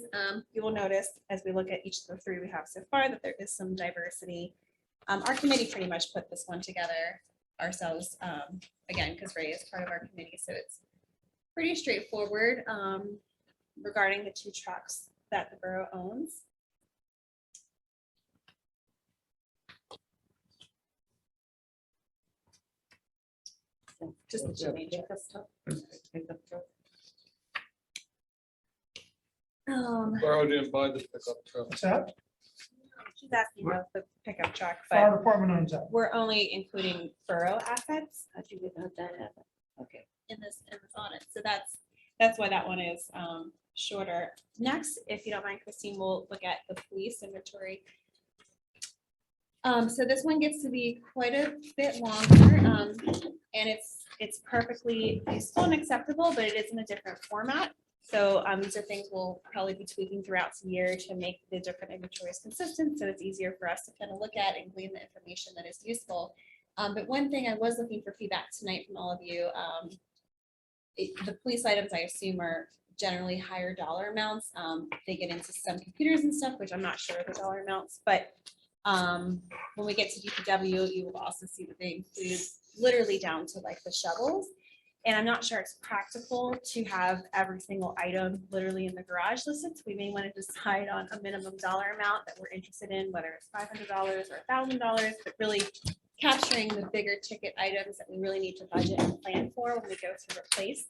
you will notice as we look at each of the three we have so far that there is some diversity. Our committee pretty much put this one together ourselves, again, because Ray is part of our committee, so it's pretty straightforward regarding the two trucks that the borough owns. Just the two main trucks. Borough didn't buy the pickup truck. What's that? She's asking about the pickup truck, Fire but department owns that. we're only including borough assets How'd you without that happen? Okay. in this audit. So that's why that one is shorter. Next, if you don't mind, Christine, we'll look at the police inventory. So this one gets to be quite a bit longer, and it's perfectly useful and acceptable, but it is in a different format. So these are things we'll probably be tweaking throughout the year to make the different inventories consistent, so it's easier for us to kind of look at and glean the information that is useful. But one thing I was looking for feedback tonight from all of you, the police items I assume are generally higher dollar amounts. They get into some computers and stuff, which I'm not sure of the dollar amounts, but when we get to DPW, you will also see that they include literally down to like the shovels. And I'm not sure it's practical to have every single item literally in the garage listed. So we may want to decide on a minimum dollar amount that we're interested in, whether it's $500 or $1,000, but really capturing the bigger ticket items that we really need to budget and plan for when we go to replace.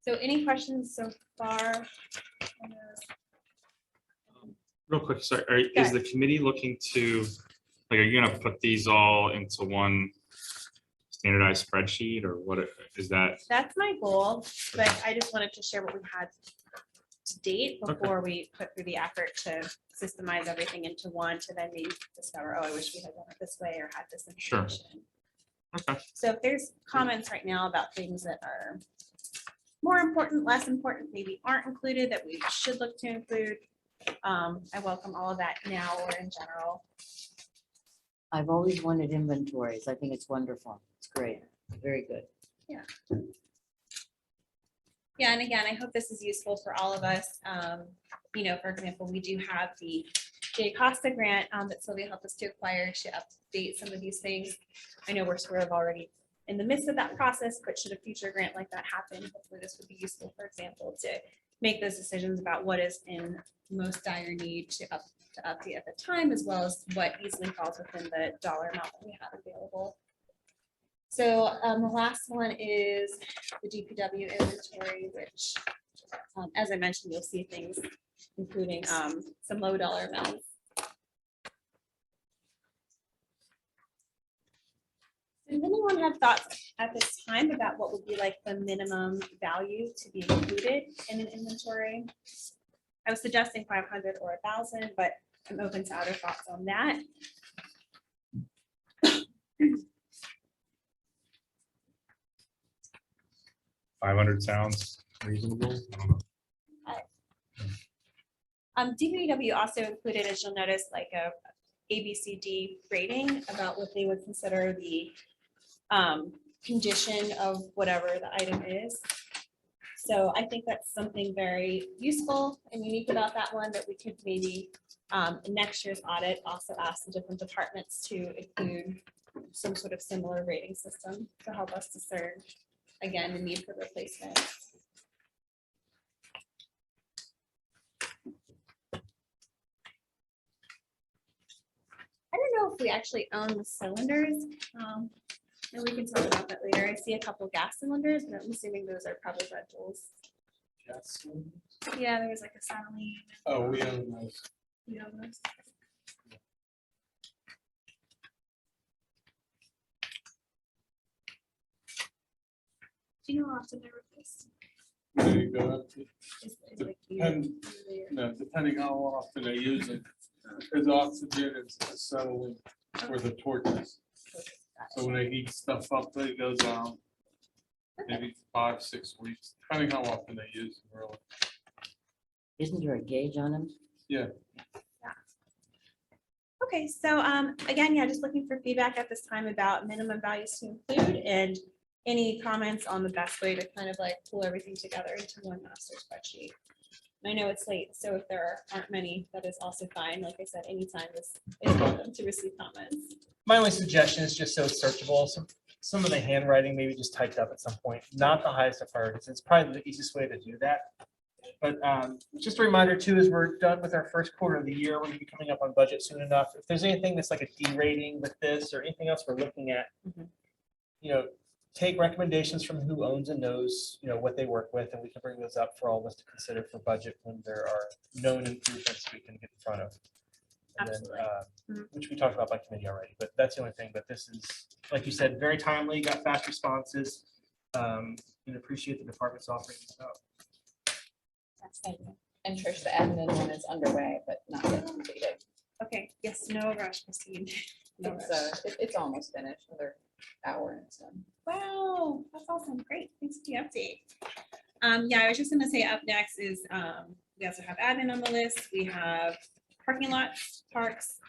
So any questions so far? Real quick, sorry, is the committee looking to, like, are you gonna put these all into one standardized spreadsheet, or what is that? That's my goal, but I just wanted to share what we had to date before we put through the effort to systemize everything into one, to then maybe discover, oh, I wish we had done it this way or had this Sure. information. Okay. So if there's comments right now about things that are more important, less important, maybe aren't included, that we should look to include, I welcome all of that now or in general. I've always wanted inventories. I think it's wonderful. It's great. Very good. Yeah, and again, I hope this is useful for all of us. For example, we do have the J Costa grant that Sylvia helped us to acquire to update some of these things. I know we're sort of already in the midst of that process, but should a future grant like that happen, hopefully this would be useful, for example, to make those decisions about what is in most dire need to update at the time, as well as what easily falls within the dollar amount that we have available. So the last one is the DPW inventory, which, as I mentioned, you'll see things including some low dollar amounts. Does anyone have thoughts at this time about what would be like the minimum value to be included in an inventory? I was suggesting 500 or 1,000, but I'm open to other thoughts on that. 500 sounds reasonable? I don't know. DPW also included, as you'll notice, like a ABCD rating about what they would consider the condition of whatever the item is. So I think that's something very useful and unique about that one that we could maybe in next year's audit also ask the different departments to include some sort of similar rating system to help us discern, again, the need for replacement. I don't know if we actually own the cylinders. And we can talk about that later. I see a couple gas cylinders, but I'm assuming those are probably rentals. Yes. Yeah, there was like a Sally. Oh, we own those. We own those. Do you know how often they're replaced? There you go. Is like Depend- No, depending how often they use it, because oxygen is settling for the torches. So when they heat stuff up, it goes on maybe 5-6 weeks, depending how often they use it, really. Isn't there a gauge on them? Yeah. Okay, so again, yeah, just looking for feedback at this time about minimum values to include and any comments on the best way to kind of like pull everything together into one master spreadsheet. I know it's late, so if there aren't many, that is also fine. Like I said, anytime is welcome to receive comments. My only suggestion is just so it's searchable. Some of the handwriting maybe just typed up at some point, not the highest of priorities. It's probably the easiest way to do that. But just a reminder too, as we're done with our first quarter of the year, we're gonna be coming up on budget soon enough. If there's anything that's like a D rating with this or anything else we're looking at, you know, take recommendations from who owns and knows, you know, what they work with, and we can bring those up for all of us to consider for budget when there are known improvements we can get in front of. And then, Absolutely. which we talked about by committee already, but that's the only thing. But this is, like you said, very timely, got fast responses, and appreciate the departments offering this out. And Trish, the admin one is underway, but not yet completed. Okay, yes, no rush, Christine. No It's, rush. it's almost finished, another hour and some. Wow, that's awesome. Great. Thanks for the update. Yeah, I was just gonna say up next is, we also have admin on the list. We have parking lots, parks,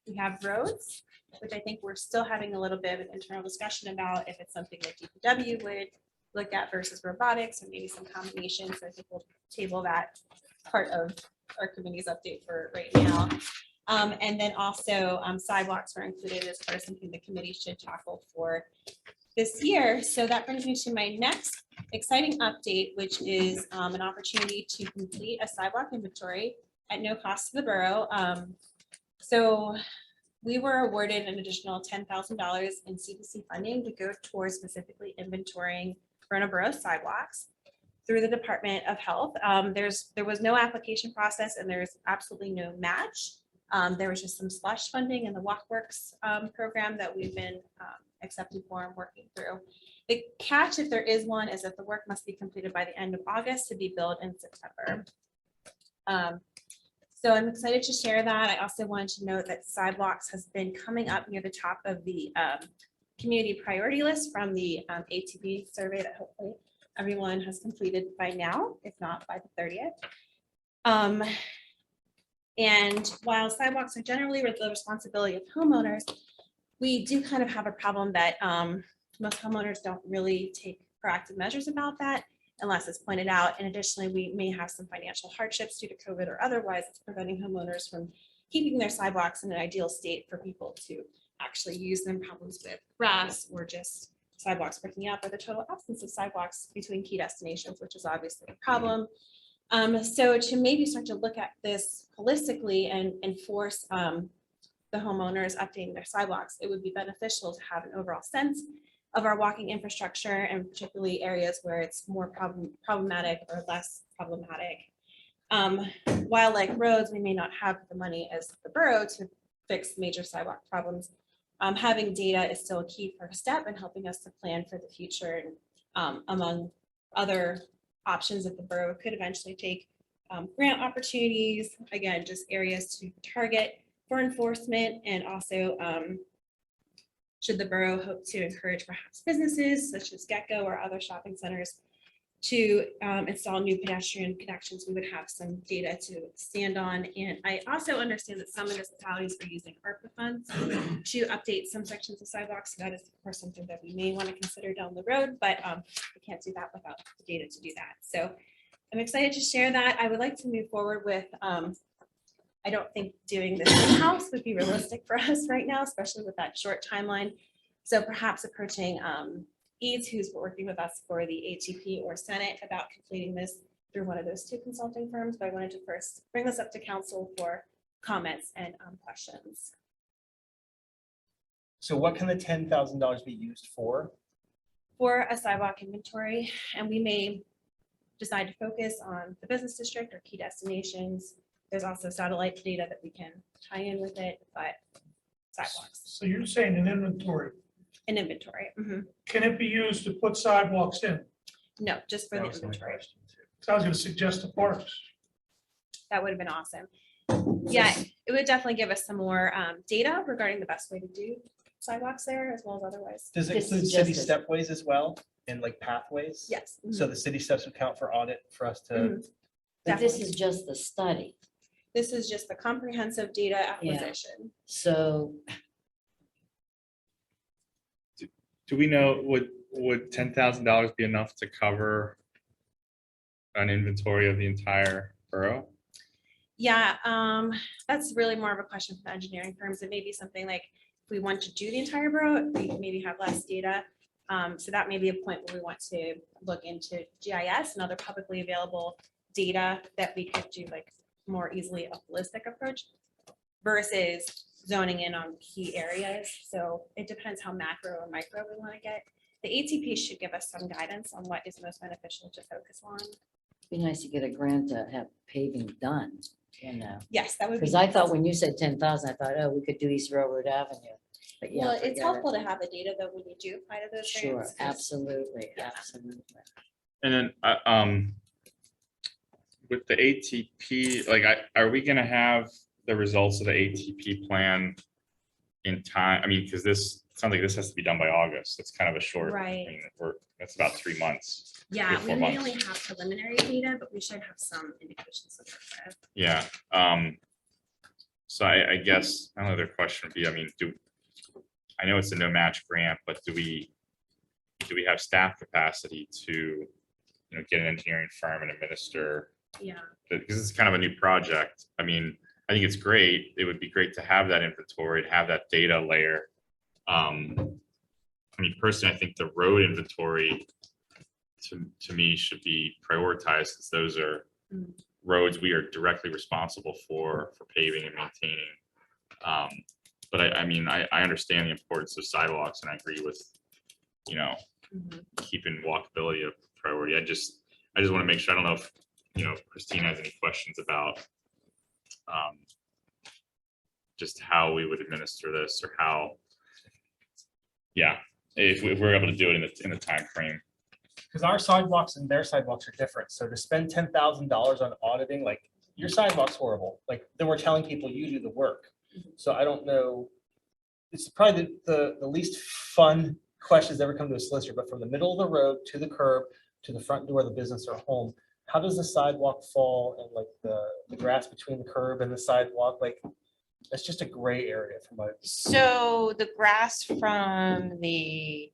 we have roads, which I think we're still having a little bit of an internal discussion about if it's something that DPW would look at versus robotics or maybe some combination. So I think we'll table that part of our committee's update for right now. And then also sidewalks were included as part of something the committee should tackle for this year. So that brings me to my next exciting update, which is an opportunity to complete a sidewalk inventory at no cost to the borough. So we were awarded an additional $10,000 in CPC funding to go towards specifically inventorying Verona Borough sidewalks through the Department of Health. There was no application process and there's absolutely no match. There was just some slush funding in the WalkWorks program that we've been accepted for and working through. The catch, if there is one, is that the work must be completed by the end of August to be billed in September. So I'm excited to share that. I also wanted to note that sidewalks has been coming up near the top of the community priority list from the ATB survey that hopefully everyone has completed by now, if not by the 30th. And while sidewalks are generally the responsibility of homeowners, we do kind of have a problem that most homeowners don't really take proactive measures about that unless it's pointed out. And additionally, we may have some financial hardships due to COVID or otherwise it's preventing homeowners from keeping their sidewalks in an ideal state for people to actually use them, problems with grass or just sidewalks breaking up or the total absence of sidewalks between key destinations, which is obviously a problem. So to maybe start to look at this holistically and enforce the homeowners updating their sidewalks, it would be beneficial to have an overall sense of our walking infrastructure and particularly areas where it's more problematic or less problematic. While like roads, we may not have the money as the borough to fix major sidewalk problems. Having data is still a key first step in helping us to plan for the future. And among other options that the borough could eventually take, grant opportunities, again, just areas to target for enforcement, and also should the borough hope to encourage perhaps businesses such as Gecko or other shopping centers to install new pedestrian connections, we would have some data to stand on. And I also understand that some municipalities are using ARPA funds to update some sections of sidewalks. So that is, of course, something that we may want to consider down the road, but we can't do that without the data to do that. So I'm excited to share that. I would like to move forward with, I don't think doing this in-house would be realistic for us right now, especially with that short timeline. So perhaps approaching Eads, who's working with us for the ATP or Senate about completing this through one of those two consulting firms. But I wanted to first bring this up to council for comments and questions. So what can the $10,000 be used for? For a sidewalk inventory, and we may decide to focus on the business district or key destinations. There's also satellite data that we can tie in with it, but sidewalks, So you're saying an inventory, an inventory. can it be used to put sidewalks in? No, just for That the was my inventory. question, too. So I was gonna suggest the parks. That would have been awesome. Yeah, it would definitely give us some more data regarding the best way to do sidewalks there as well as otherwise. Does it This include is city just stepways as well and like pathways? Yes. So the city steps would count for audit for us to, Mhm. But this is just the study. This is just the comprehensive data acquisition. So Do we know, would $10,000 be enough to cover an inventory of the entire borough? Yeah, that's really more of a question for the engineering firms. It may be something like, if we want to do the entire borough, we maybe have less data. So that may be a point where we want to look into GIS and other publicly available data that we could do like more easily a holistic approach versus zoning in on key areas. So it depends how macro or micro we want to get. The ATP should give us some guidance on what is most beneficial to focus on. be nice to get a grant to have paving done, Yes, that would be. because I thought when you said 10,000, I thought, oh, we could do East Railroad Avenue. But yeah, Well, it's forget it. helpful to have the data though when you do apply to those Sure, grants. 'cause- absolutely, Yeah. absolutely. And then, with the ATP, like, are we gonna have the results of the ATP plan in time? I mean, because this, sounds like this has to be done by August. It's kind of a short. I Right. mean, that's about 3 months. Yeah, 3 or we 4 may months. only have preliminary data, but we should have some indications of that. Yeah, so I guess another question would be, I mean, I know it's a no match grant, but do we have staff capacity to, get an engineering firm and administer? Yeah, Because it's kind of a new project. I mean, I think it's great. It would be great to have that inventory, to have that data layer. I mean, personally, I think the road inventory to me should be prioritized, since those are Mm. roads we are directly responsible for paving and maintaining. But I mean, I understand the importance of sidewalks, and I agree with, Mhm. keeping walkability a priority. I just want to make sure, I don't know if, Christine has any questions about just how we would administer this, or how, yeah, if we're able to do it in the time frame. because our sidewalks and their sidewalks are different. So to spend $10,000 on auditing, like your sidewalk's horrible. Like then we're telling people you do the work. So I don't know. It's probably the least fun questions that ever come to a solicitor, but from the middle of the road to the curb, to the front door of the business or home, how does the sidewalk fall and like the grass between the curb and the sidewalk? Like, it's just a gray area for my, So the grass from the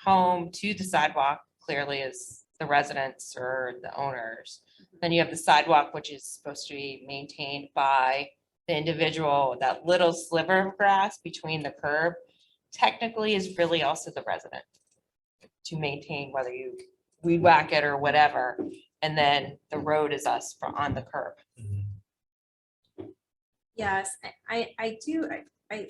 home to the sidewalk clearly is the residents or the owners. Then you have the sidewalk, which is supposed to be maintained by the individual. That little sliver of grass between the curb technically is really also the resident to maintain, whether you weed whack it or whatever. And then the road is us on the curb. Yes, I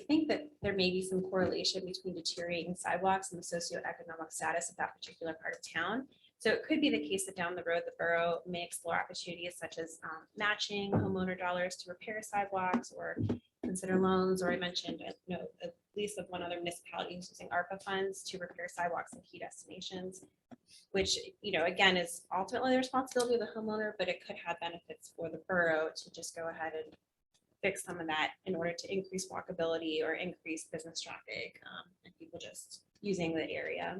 think that there may be some correlation between deteriorating sidewalks and the socioeconomic status of that particular part of town. So it could be the case that down the road, the borough may explore opportunities such as matching homeowner dollars to repair sidewalks, or consider loans, or I mentioned, at least of one other municipality who's using ARPA funds to repair sidewalks in key destinations, which, again, is ultimately the responsibility of the homeowner, but it could have benefits for the borough to just go ahead and fix some of that in order to increase walkability or increase business traffic and people just using the area.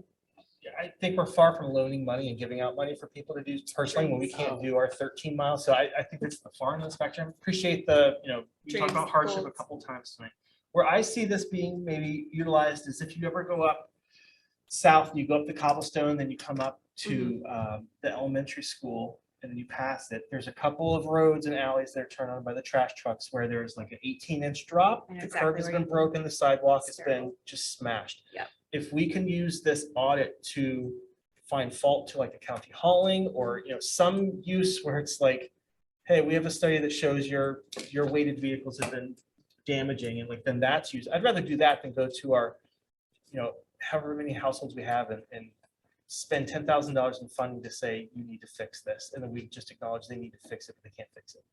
I think we're far from loaning money and giving out money for people to do personally when we can't do our 13 miles. So I think it's the far end of the spectrum. Appreciate the, we talked about Dreams, hardship a goals. couple times tonight. Where I see this being maybe utilized is if you ever go up south, you go up the cobblestone, then you come up to the elementary school and then you pass it. There's a couple of roads and alleys that are turned on by the trash trucks where there's like an 18-inch drop. I know The exactly curb has where been you- broken, the sidewalk has It's been terrible. just smashed. Yep. If we can use this audit to find fault to like the county hauling or, some use where it's like, hey, we have a study that shows your weighted vehicles have been damaging and like, then that's used. I'd rather do that than go to our, however many households we have and spend $10,000 in funding to say, you need to fix this. And then we just acknowledge they need to fix it, but they can't fix it. Does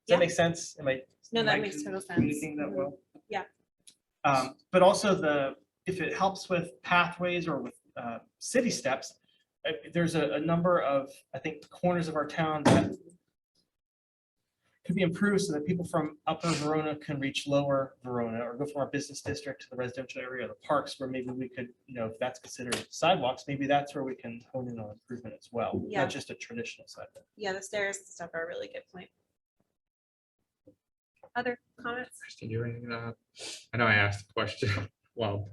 Yeah. that make sense? No, am that I makes total sense. communicating that Mhm. well? Yeah. But also if it helps with pathways or with city steps, there's a number of, I think, corners of our town that could be improved so that people from upper Verona can reach lower Verona or go from our business district to the residential area, the parks where maybe we could, if that's considered sidewalks, maybe that's where we can hone in on improvement as well, Yeah. not just a traditional sidewalk. Yeah, the stairs and stuff are a really good point. Other comments? Kristen, do you have anything to add? I know I asked a question. Well,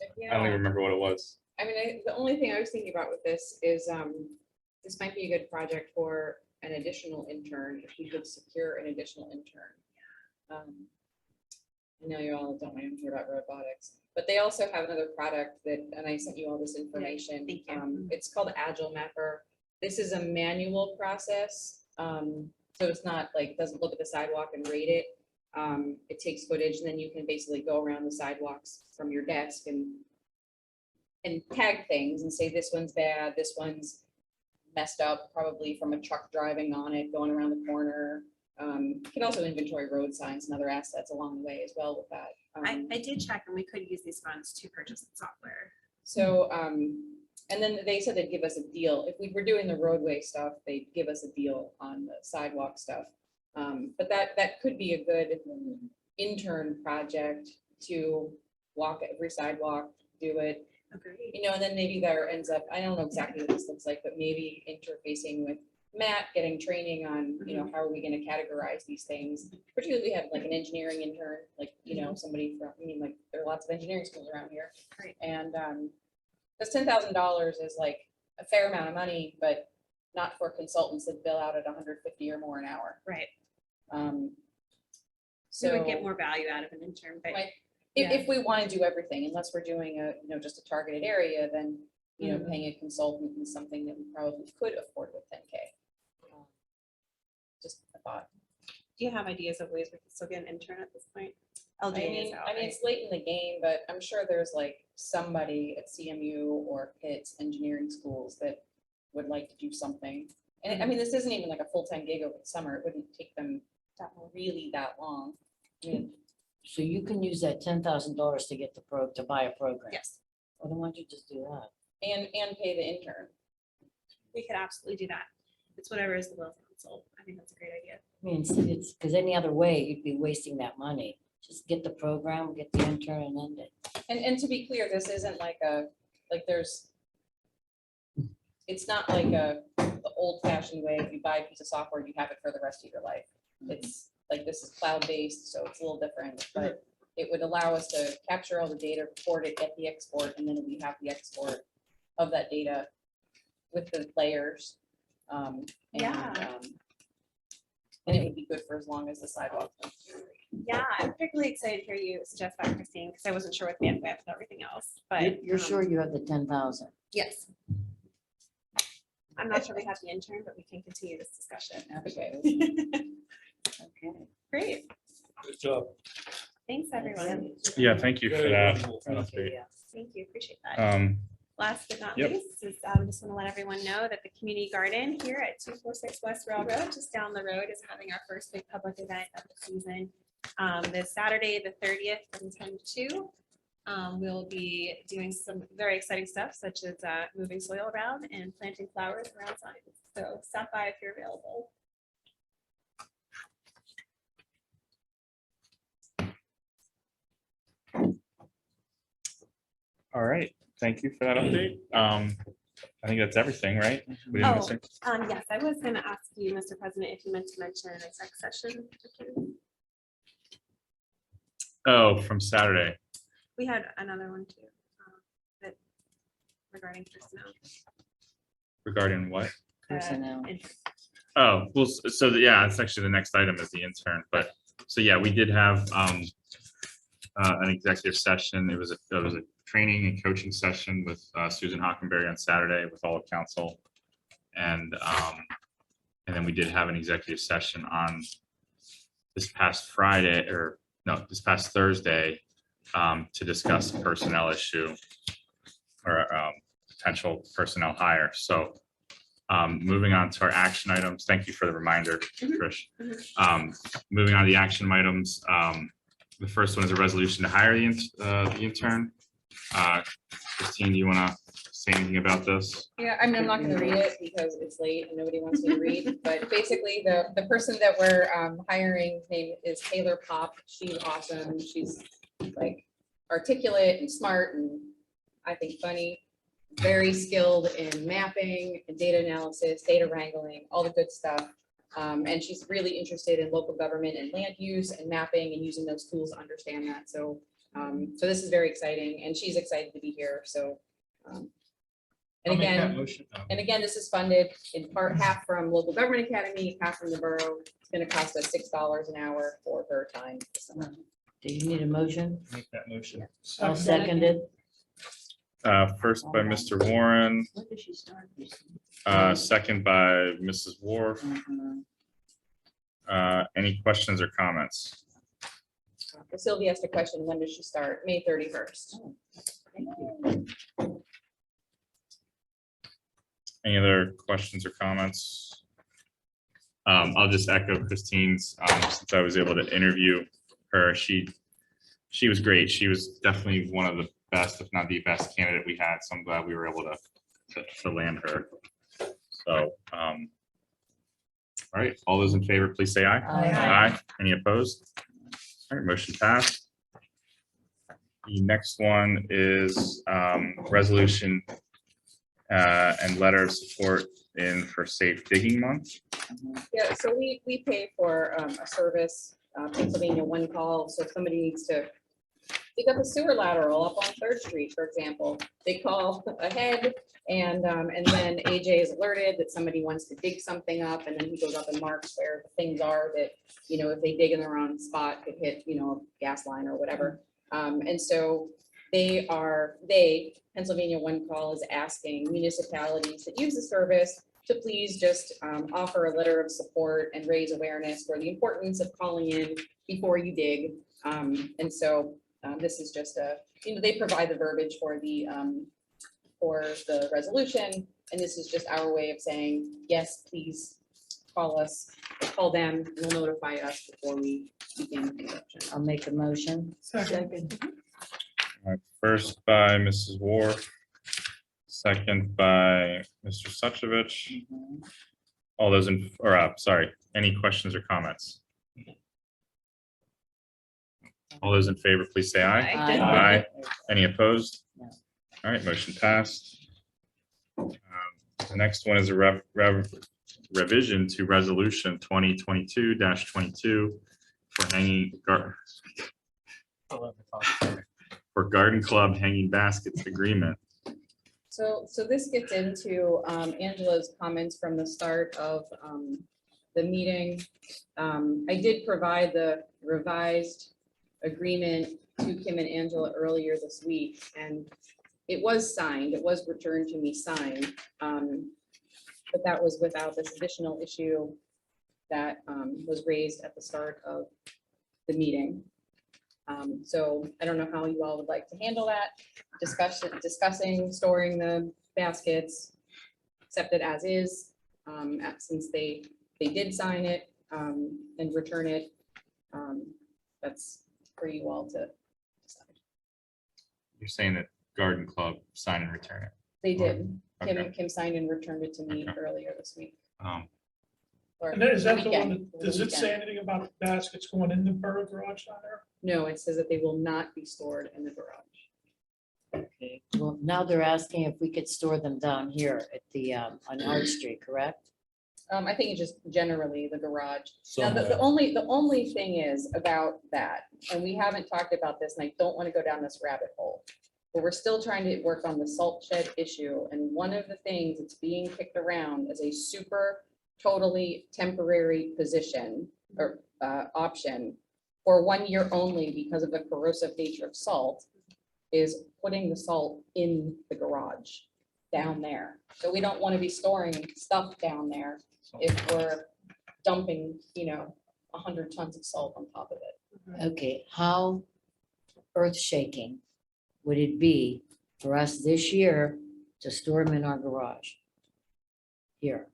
I don't Yeah, even remember what it was. I mean, the only thing I was thinking about with this is, this might be a good project for an additional intern, if we could secure an additional intern. I know you all don't want to hear about robotics, but they also have another product that, and I sent you all this information. thank you. It's called Agile Mapper. This is a manual process. So it's not like, doesn't look at the sidewalk and rate it. It takes footage and then you can basically go around the sidewalks from your desk and tag things and say, this one's bad, this one's messed up, probably from a truck driving on it, going around the corner. You can also inventory road signs and other assets along the way as well with that. I did check and we could use these funds to purchase the software. So, and then they said they'd give us a deal. If we were doing the roadway stuff, they'd give us a deal on the sidewalk stuff. But that could be a good intern project to walk every sidewalk, do it. Agreed. And then maybe there ends up, I don't know exactly what this looks like, but maybe interfacing with Matt, getting training on, how are we gonna categorize these things? Particularly we have like an engineering intern, like, somebody from, like, there are lots of engineering schools around here. Right. And, this $10,000 is like a fair amount of money, but not for consultants that bill out at 150 or more an hour. Right. So We would get more value out of an intern, but like, yeah. if we want to do everything, unless we're doing just a targeted area, then, paying a consultant is something that we probably could afford with 10K. Just a thought. do you have ideas of ways we can still get an intern at this point? I LGA is mean, out, right? it's late in the game, but I'm sure there's like somebody at CMU or Pitt's engineering schools that would like to do something. And I mean, this isn't even like a full-time gig over the summer. It wouldn't take them really that long. I mean, So you can use that $10,000 to get to buy a program. Yes, Well, then why don't you just do that? and pay the intern. we could absolutely do that. It's whatever is the will of council. I think that's a great idea. I mean, it's because any other way you'd be wasting that money. Just get the program, get the intern and end it. And to be clear, this isn't like it's not like the old fashioned way, if you buy a piece of software, you have it for the rest of your life. It's like, this is cloud-based, so it's a little different, but it would allow us to capture all the data, record it, get the export, and then we have the export of that data with the layers. Yeah. And it would be good for as long as the sidewalk. Yeah, I'm particularly excited to hear you suggest that, Christine, because I wasn't sure what bandwidth and everything else, but. You're sure you have the 10,000? Yes. I'm not sure we have the intern, but we can continue this discussion. Okay. Okay. Great. Good job. Thanks, everyone. Yeah, thank you for that. Thank That's you, great. yeah. Thank you. Appreciate that. Last but not Yep. least, is just want to let everyone know that the community garden here at 246 West Railroad, just down the road, is having our first big public event of the season. This Saturday, the 30th, from 10 to 2. We'll be doing some very exciting stuff, such as moving soil around and planting flowers around signs. So stop by if you're available. All right. thank you for that update. I think that's everything, right? We didn't miss it? Yes, I was gonna ask you, Mr. President, if you meant to mention an exec session. Oh, from Saturday. We had another one too. That regarding personnel. Regarding what? Personnel. Oh, well, so yeah, it's actually the next item is the intern, but, so yeah, we did have an executive session. It was a training and coaching session with Susan Hockenberry on Saturday with all of council. And then we did have an executive session on this past Friday, or no, this past Thursday, to discuss a personnel issue or potential personnel hire. So moving on to our action items. Thank you for the reminder, Trish. Moving on to the action items. The first one is a resolution to hire the intern. Christine, do you want to say anything about this? Yeah, I mean, I'm not gonna read it because it's late and nobody wants me to read, but basically the person that we're hiring, name is Taylor Pop. She's awesome. She's like articulate and smart and I think funny. Very skilled in mapping and data analysis, data wrangling, all the good stuff. And she's really interested in local government and land use and mapping and using those tools to understand that. So so this is very exciting and she's excited to be here. So and I'll make that again, motion. this is funded in part half from local government academy, half from the borough. It's going to cost us $6 an hour for her time. this summer. Do you need a motion? Make that motion. I'll second it. First by Mr. Warren, When does she start? second by Mrs. Wharf. Any questions or comments? Sylvia asked a question, when does she start? May 31st. Any other questions or comments? I'll just echo Christine's, since I was able to interview her, she was great. She was definitely one of the best, if not the best candidate we had. So I'm glad we were able to land her. So, all right, all those in favor, please say aye. Aye. Any opposed? All right, motion passed. The next one is resolution and letter of support for Safe Digging Month. Yeah, so we pay for a service, Pennsylvania One Call. So if somebody needs to dig up a sewer lateral up on 3rd Street, for example, they call ahead and then AJ is alerted that somebody wants to dig something up and then he goes up and marks where the things are that, you know, if they dig in the wrong spot, could hit, you know, a gas line or whatever. And so Pennsylvania One Call is asking municipalities that use the service to please just offer a letter of support and raise awareness for the importance of calling in before you dig. And so this is just they provide the verbiage for the resolution. And this is just our way of saying, yes, please call us, call them, and they'll notify us before we begin construction. I'll make a motion. Second. All right, first by Mrs. Wharf, second by Mr. Suchovich. All those any questions or comments? All those in favor, please say aye. Aye. Aye. Any opposed? No. All right, motion passed. The next one is a revision to resolution 2022-22 for Garden Club Hanging Baskets Agreement. So this gets into Angela's comments from the start of the meeting. I did provide the revised agreement to Kim and Angela earlier this week, and it was signed. It was returned to me signed, but that was without this additional issue that was raised at the start of the meeting. So I don't know how you all would like to handle that. Discussing storing the baskets, accept it as is, since they did sign it and return it. That's for you all to decide. You're saying that Garden Club sign and return it. They did. Okay. Kim signed and returned it to me earlier this week. Or And then is that the weekend, one, over the does it say weekend. anything about baskets going in the borough garage down there? No, it says that they will not be stored in the garage. Okay, well, now they're asking if we could store them down here at the, on Arch Street, correct? I think it's just generally the garage. Now, Somewhere. the only thing is about that, and we haven't talked about this, and I don't want to go down this rabbit hole. But we're still trying to work on the salt shed issue, and one of the things that's being kicked around as a super totally temporary position or option for 1 year only because of the corrosive nature of salt is putting the salt in the garage down there. So we don't want to be storing stuff down there if we're dumping, 100 tons of salt on top of it. Okay, how earth shaking would it be for us this year to store them in our garage? Here.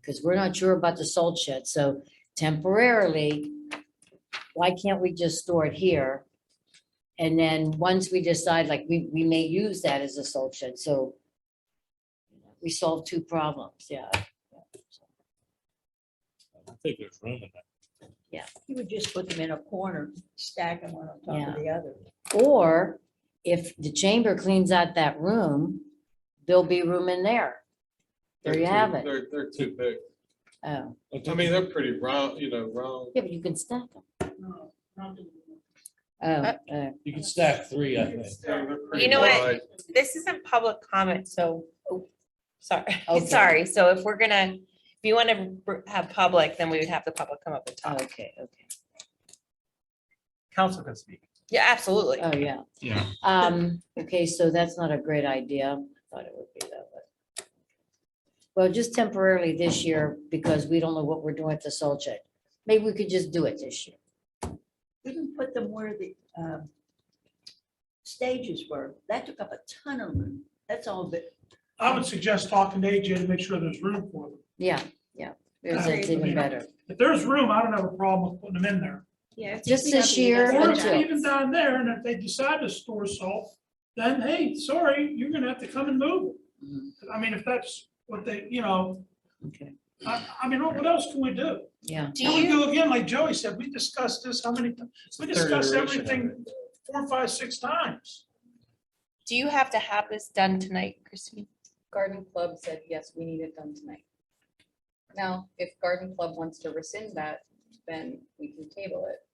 Because we're not sure about the salt shed, so temporarily, why can't we just store it here? And then once we decide, like, we may use that as a salt shed, so we solve two problems, yeah. I think there's room in that. You would just put them in a corner, stack them one on top of the other. Or if the chamber cleans out that room, there'll be room in there. There you have it. They're too big. Oh, I mean, they're pretty round, round. yeah, but you can stack them. No, not the- You can stack 3, I think. Yeah, they're pretty know what? wide. This isn't public comment, so, sorry, Okay. sorry. So if we're gonna, if you want to have public, then we would have the public come up and talk. Okay, okay. Council can speak. Yeah, absolutely. Oh, yeah. Yeah. Okay, so that's not a great idea. I thought it would be though, but. Well, just temporarily this year, because we don't know what we're doing at the salt shed. Maybe we could just do it this year. We can put them where the stages were. That took up a ton of room. That's all of it. I would suggest talking to AJ to make sure there's room for them. Yeah, it's even better. If there's room, I don't have a problem with putting them in there. Yeah. it's Just easy this enough to year do Or that. until- even down there, and if they decide to store salt, then hey, sorry, you're gonna have to come and move Mhm. it. I mean, if that's what they, Okay, I mean, what else can we do? yeah. Do And we you, go again, like Joey said, we discussed this, how many, times? We Third discussed iteration of everything 4, 5, 6 times. do you have to have this done tonight, Christine? Garden Club said, yes, we need it done tonight. Now, if Garden Club wants to rescind that, then we can table it.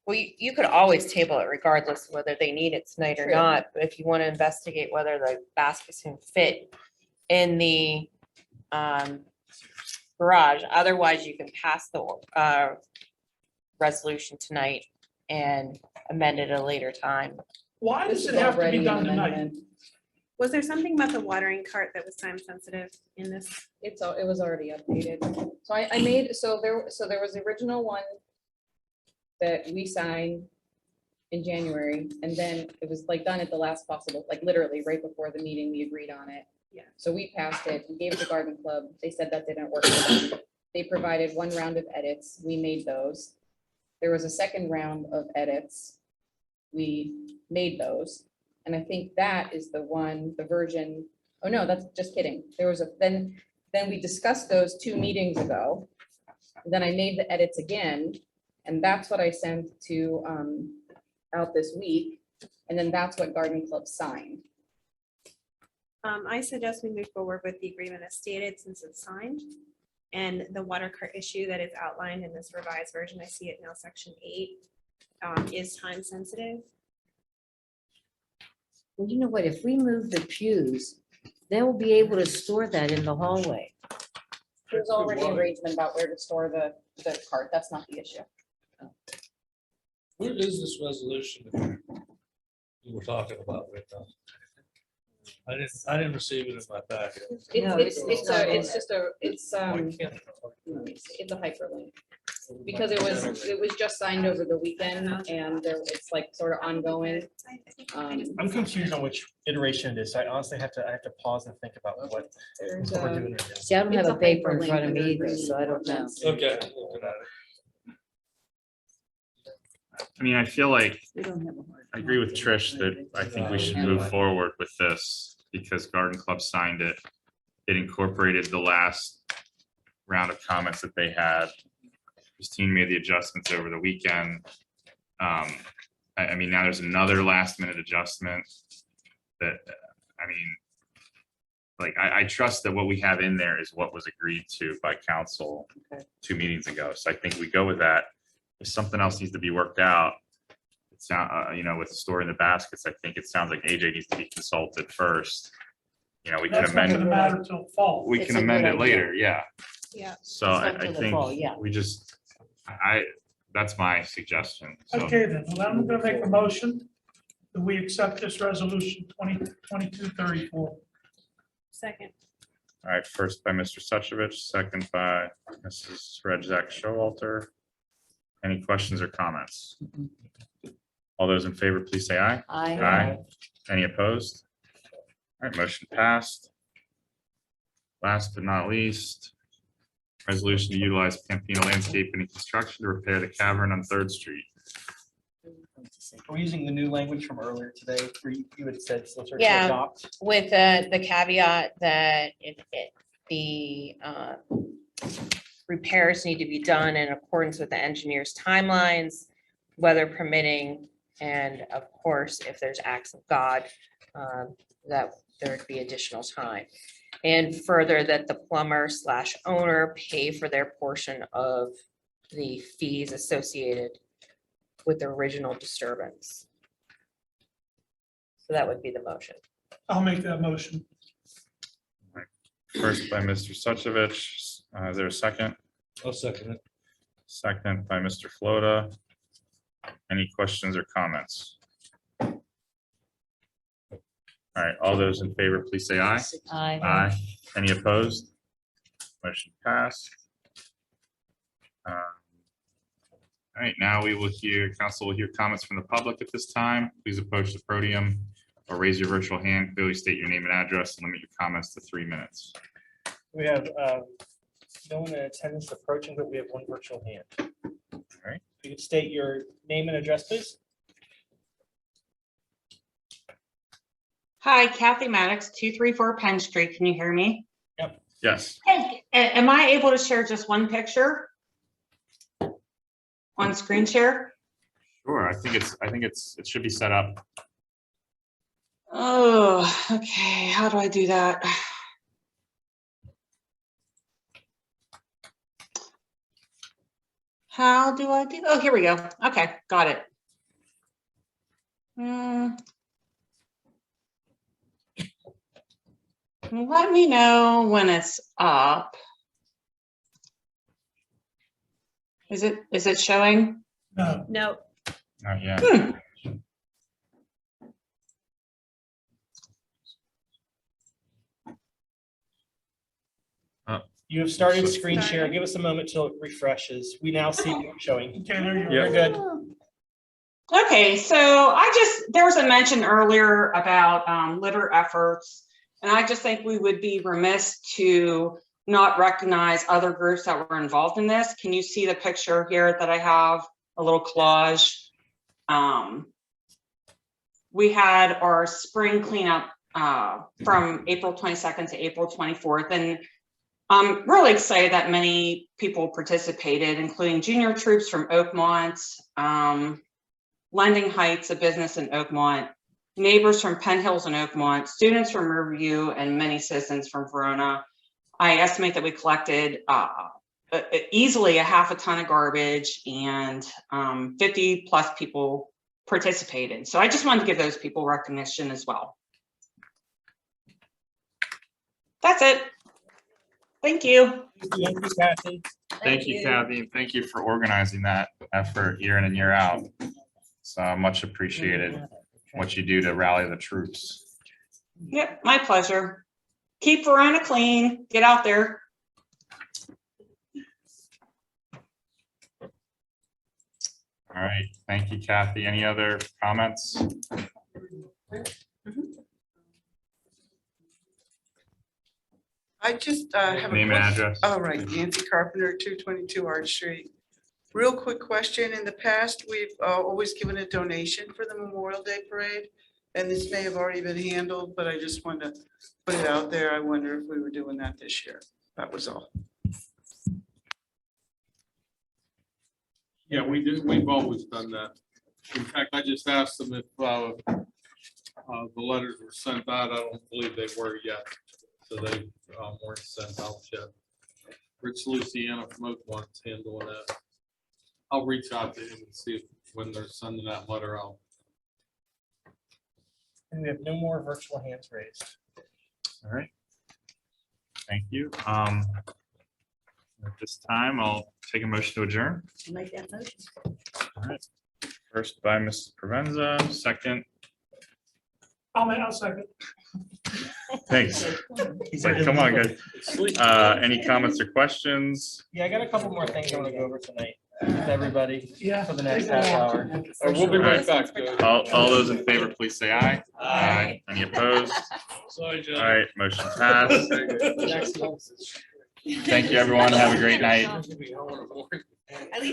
Well, you could always table it regardless of whether they need it tonight or True. not, but if you want to investigate whether the baskets can fit in the garage, otherwise you can pass the resolution tonight and amend it at a later time. Why This does is it have to already be an done tonight? amendment. Was there something about the watering cart that was time sensitive in this? It was already updated. So I made, so there was the original one that we signed in January, and then it was like done at the last possible, like literally right before the meeting, we agreed on it. Yeah. So we passed it, we gave it to Garden Club. They said that didn't work for them. They provided one round of edits. We made those. There was a second round of edits. We made those. And I think that is the one, the version, oh no, that's just kidding. There was then we discussed those 2 meetings ago. Then I made the edits again, and that's what I sent to out this week. And then that's what Garden Club signed. I suggest we move forward with the agreement as stated since it's signed. And the water cart issue that is outlined in this revised version, I see it now, section 8, is time sensitive. Well, you know what, if we move the pews, they'll be able to store that in the hallway. There's already an arrangement about where to store the cart. That's not the issue. Where is this resolution that you were talking about right now? I didn't receive it in my packet. No, It's it's not on just a, it's a hyperlink. Because it was just signed over the weekend and it's like sort of ongoing. I'm confused on which iteration it is. I honestly have to pause and think about what There's we're a- doing. here. See, I don't have It's a a paper in hyperlink front of me under either, agreement so I don't know. ordinance. Okay. looking at it. I mean, I feel like We don't have a hard. I agree with Trish that I think we should move forward with this because Garden Club signed it. It incorporated the last round of comments that they had. Christine made the adjustments over the weekend. I mean, now there's another last minute adjustment. that, I mean, like, I trust that what we have in there is what was agreed to by council Okay. 2 meetings ago. So I think we go with that. If something else needs to be worked out, it's not, you know, with the story in the baskets, I think it sounds like AJ needs to be consulted first. You know, we can That's not amend, gonna matter till fall. we It's can a amend good it later, yeah. Yeah. So It's I up to I the think fall, yeah. we just, that's my suggestion. So, Okay, then, well, I'm gonna make a motion that we accept this resolution 2022-34. Second. all right, first by Mr. Suchovich, second by Mrs. Redzak Showalter. Any questions or comments? All those in favor, please say aye. Aye. Any opposed? All right, motion passed. Last but not least, resolution to utilize Campina Landscaping and Construction to repair the cavern on Third Street. Are we using the new language from earlier today, where you had said still sort of Yeah. adopt? With the caveat that the repairs need to be done in accordance with the engineer's timelines, weather permitting, and of course, if there's acts of God, that there would be additional time. And further, that the plumber / owner pay for their portion of the fees associated with the original disturbance. So that would be the motion. I'll make that motion. First by Mr. Suchovich. Is there a second? I'll second it. Second by Mr. Floda. Any questions or comments? All right, all those in favor, please say aye. Aye. Any opposed? Motion passed. All right, now we will hear, council will hear comments from the public at this time. Please approach the podium or raise your virtual hand. Clearly state your name and address and limit your comments to 3 minutes. We have no one in attendance approaching, but we have one virtual hand. All right. You could state your name and address, please. Hi, Kathy Maddox, 234 Penn Street. Can you hear me? Yes. Hey, am I able to share just one picture on screen share? Sure. I think it should be set up. Oh, okay. How do I do that? How do I do? Oh, here we go. Okay, got it. Let me know when it's up. Is it showing? No, No. Not yet. You have started screen share. Give us a moment till it refreshes. We now see it showing. okay, there you Yeah. go. You're good. Okay, so there was a mention earlier about litter efforts, and I just think we would be remiss to not recognize other groups that were involved in this. Can you see the picture here that I have, a little collage? We had our spring cleanup from April 22nd to April 24th, and I'm really excited that many people participated, including junior troops from Oakmont, Lending Heights, a business in Oakmont, neighbors from Penn Hills and Oakmont, students from Riverview, and many citizens from Verona. I estimate that we collected easily a half a ton of garbage, and 50 plus people participated. So I just wanted to give those people recognition as well. That's it. Thank you. Thank you, Kathy. Thank you, Kathy, and thank you for organizing that effort year in and year out. It's much appreciated what you do to rally the troops. Yep, my pleasure. Keep Verona clean. Get out there. All right, thank you, Kathy. Any other comments? I just have a Name and question. address. All right, Nancy Carpenter, 222 Arch Street. Real quick question. In the past, we've always given a donation for the Memorial Day Parade, and this may have already been handled, but I just wanted to put it out there. I wonder if we were doing that this year. That was all. Yeah, we do. We've always done that. In fact, I just asked them the letters were sent out. I don't believe they were yet. So they weren't sent out yet. Rich Luciano from Oakmont's handling that. I'll reach out to him and see if when they're sending that letter out. And we have no more virtual hands raised. All right. Thank you. At this time, I'll take a motion to adjourn. I'll make that motion. All right. First by Mrs. Provenza, second. I'll second. Thanks. It's like, come on, guys. Any comments or questions? Yeah, I got a couple more things I want to go over tonight with everybody Yeah. for the next half hour. We'll be right back, Joe. All those in favor, please say aye. Aye. Any opposed? Sorry, Joe. All right, motion passed. Thank you, everyone. Have a great night. At least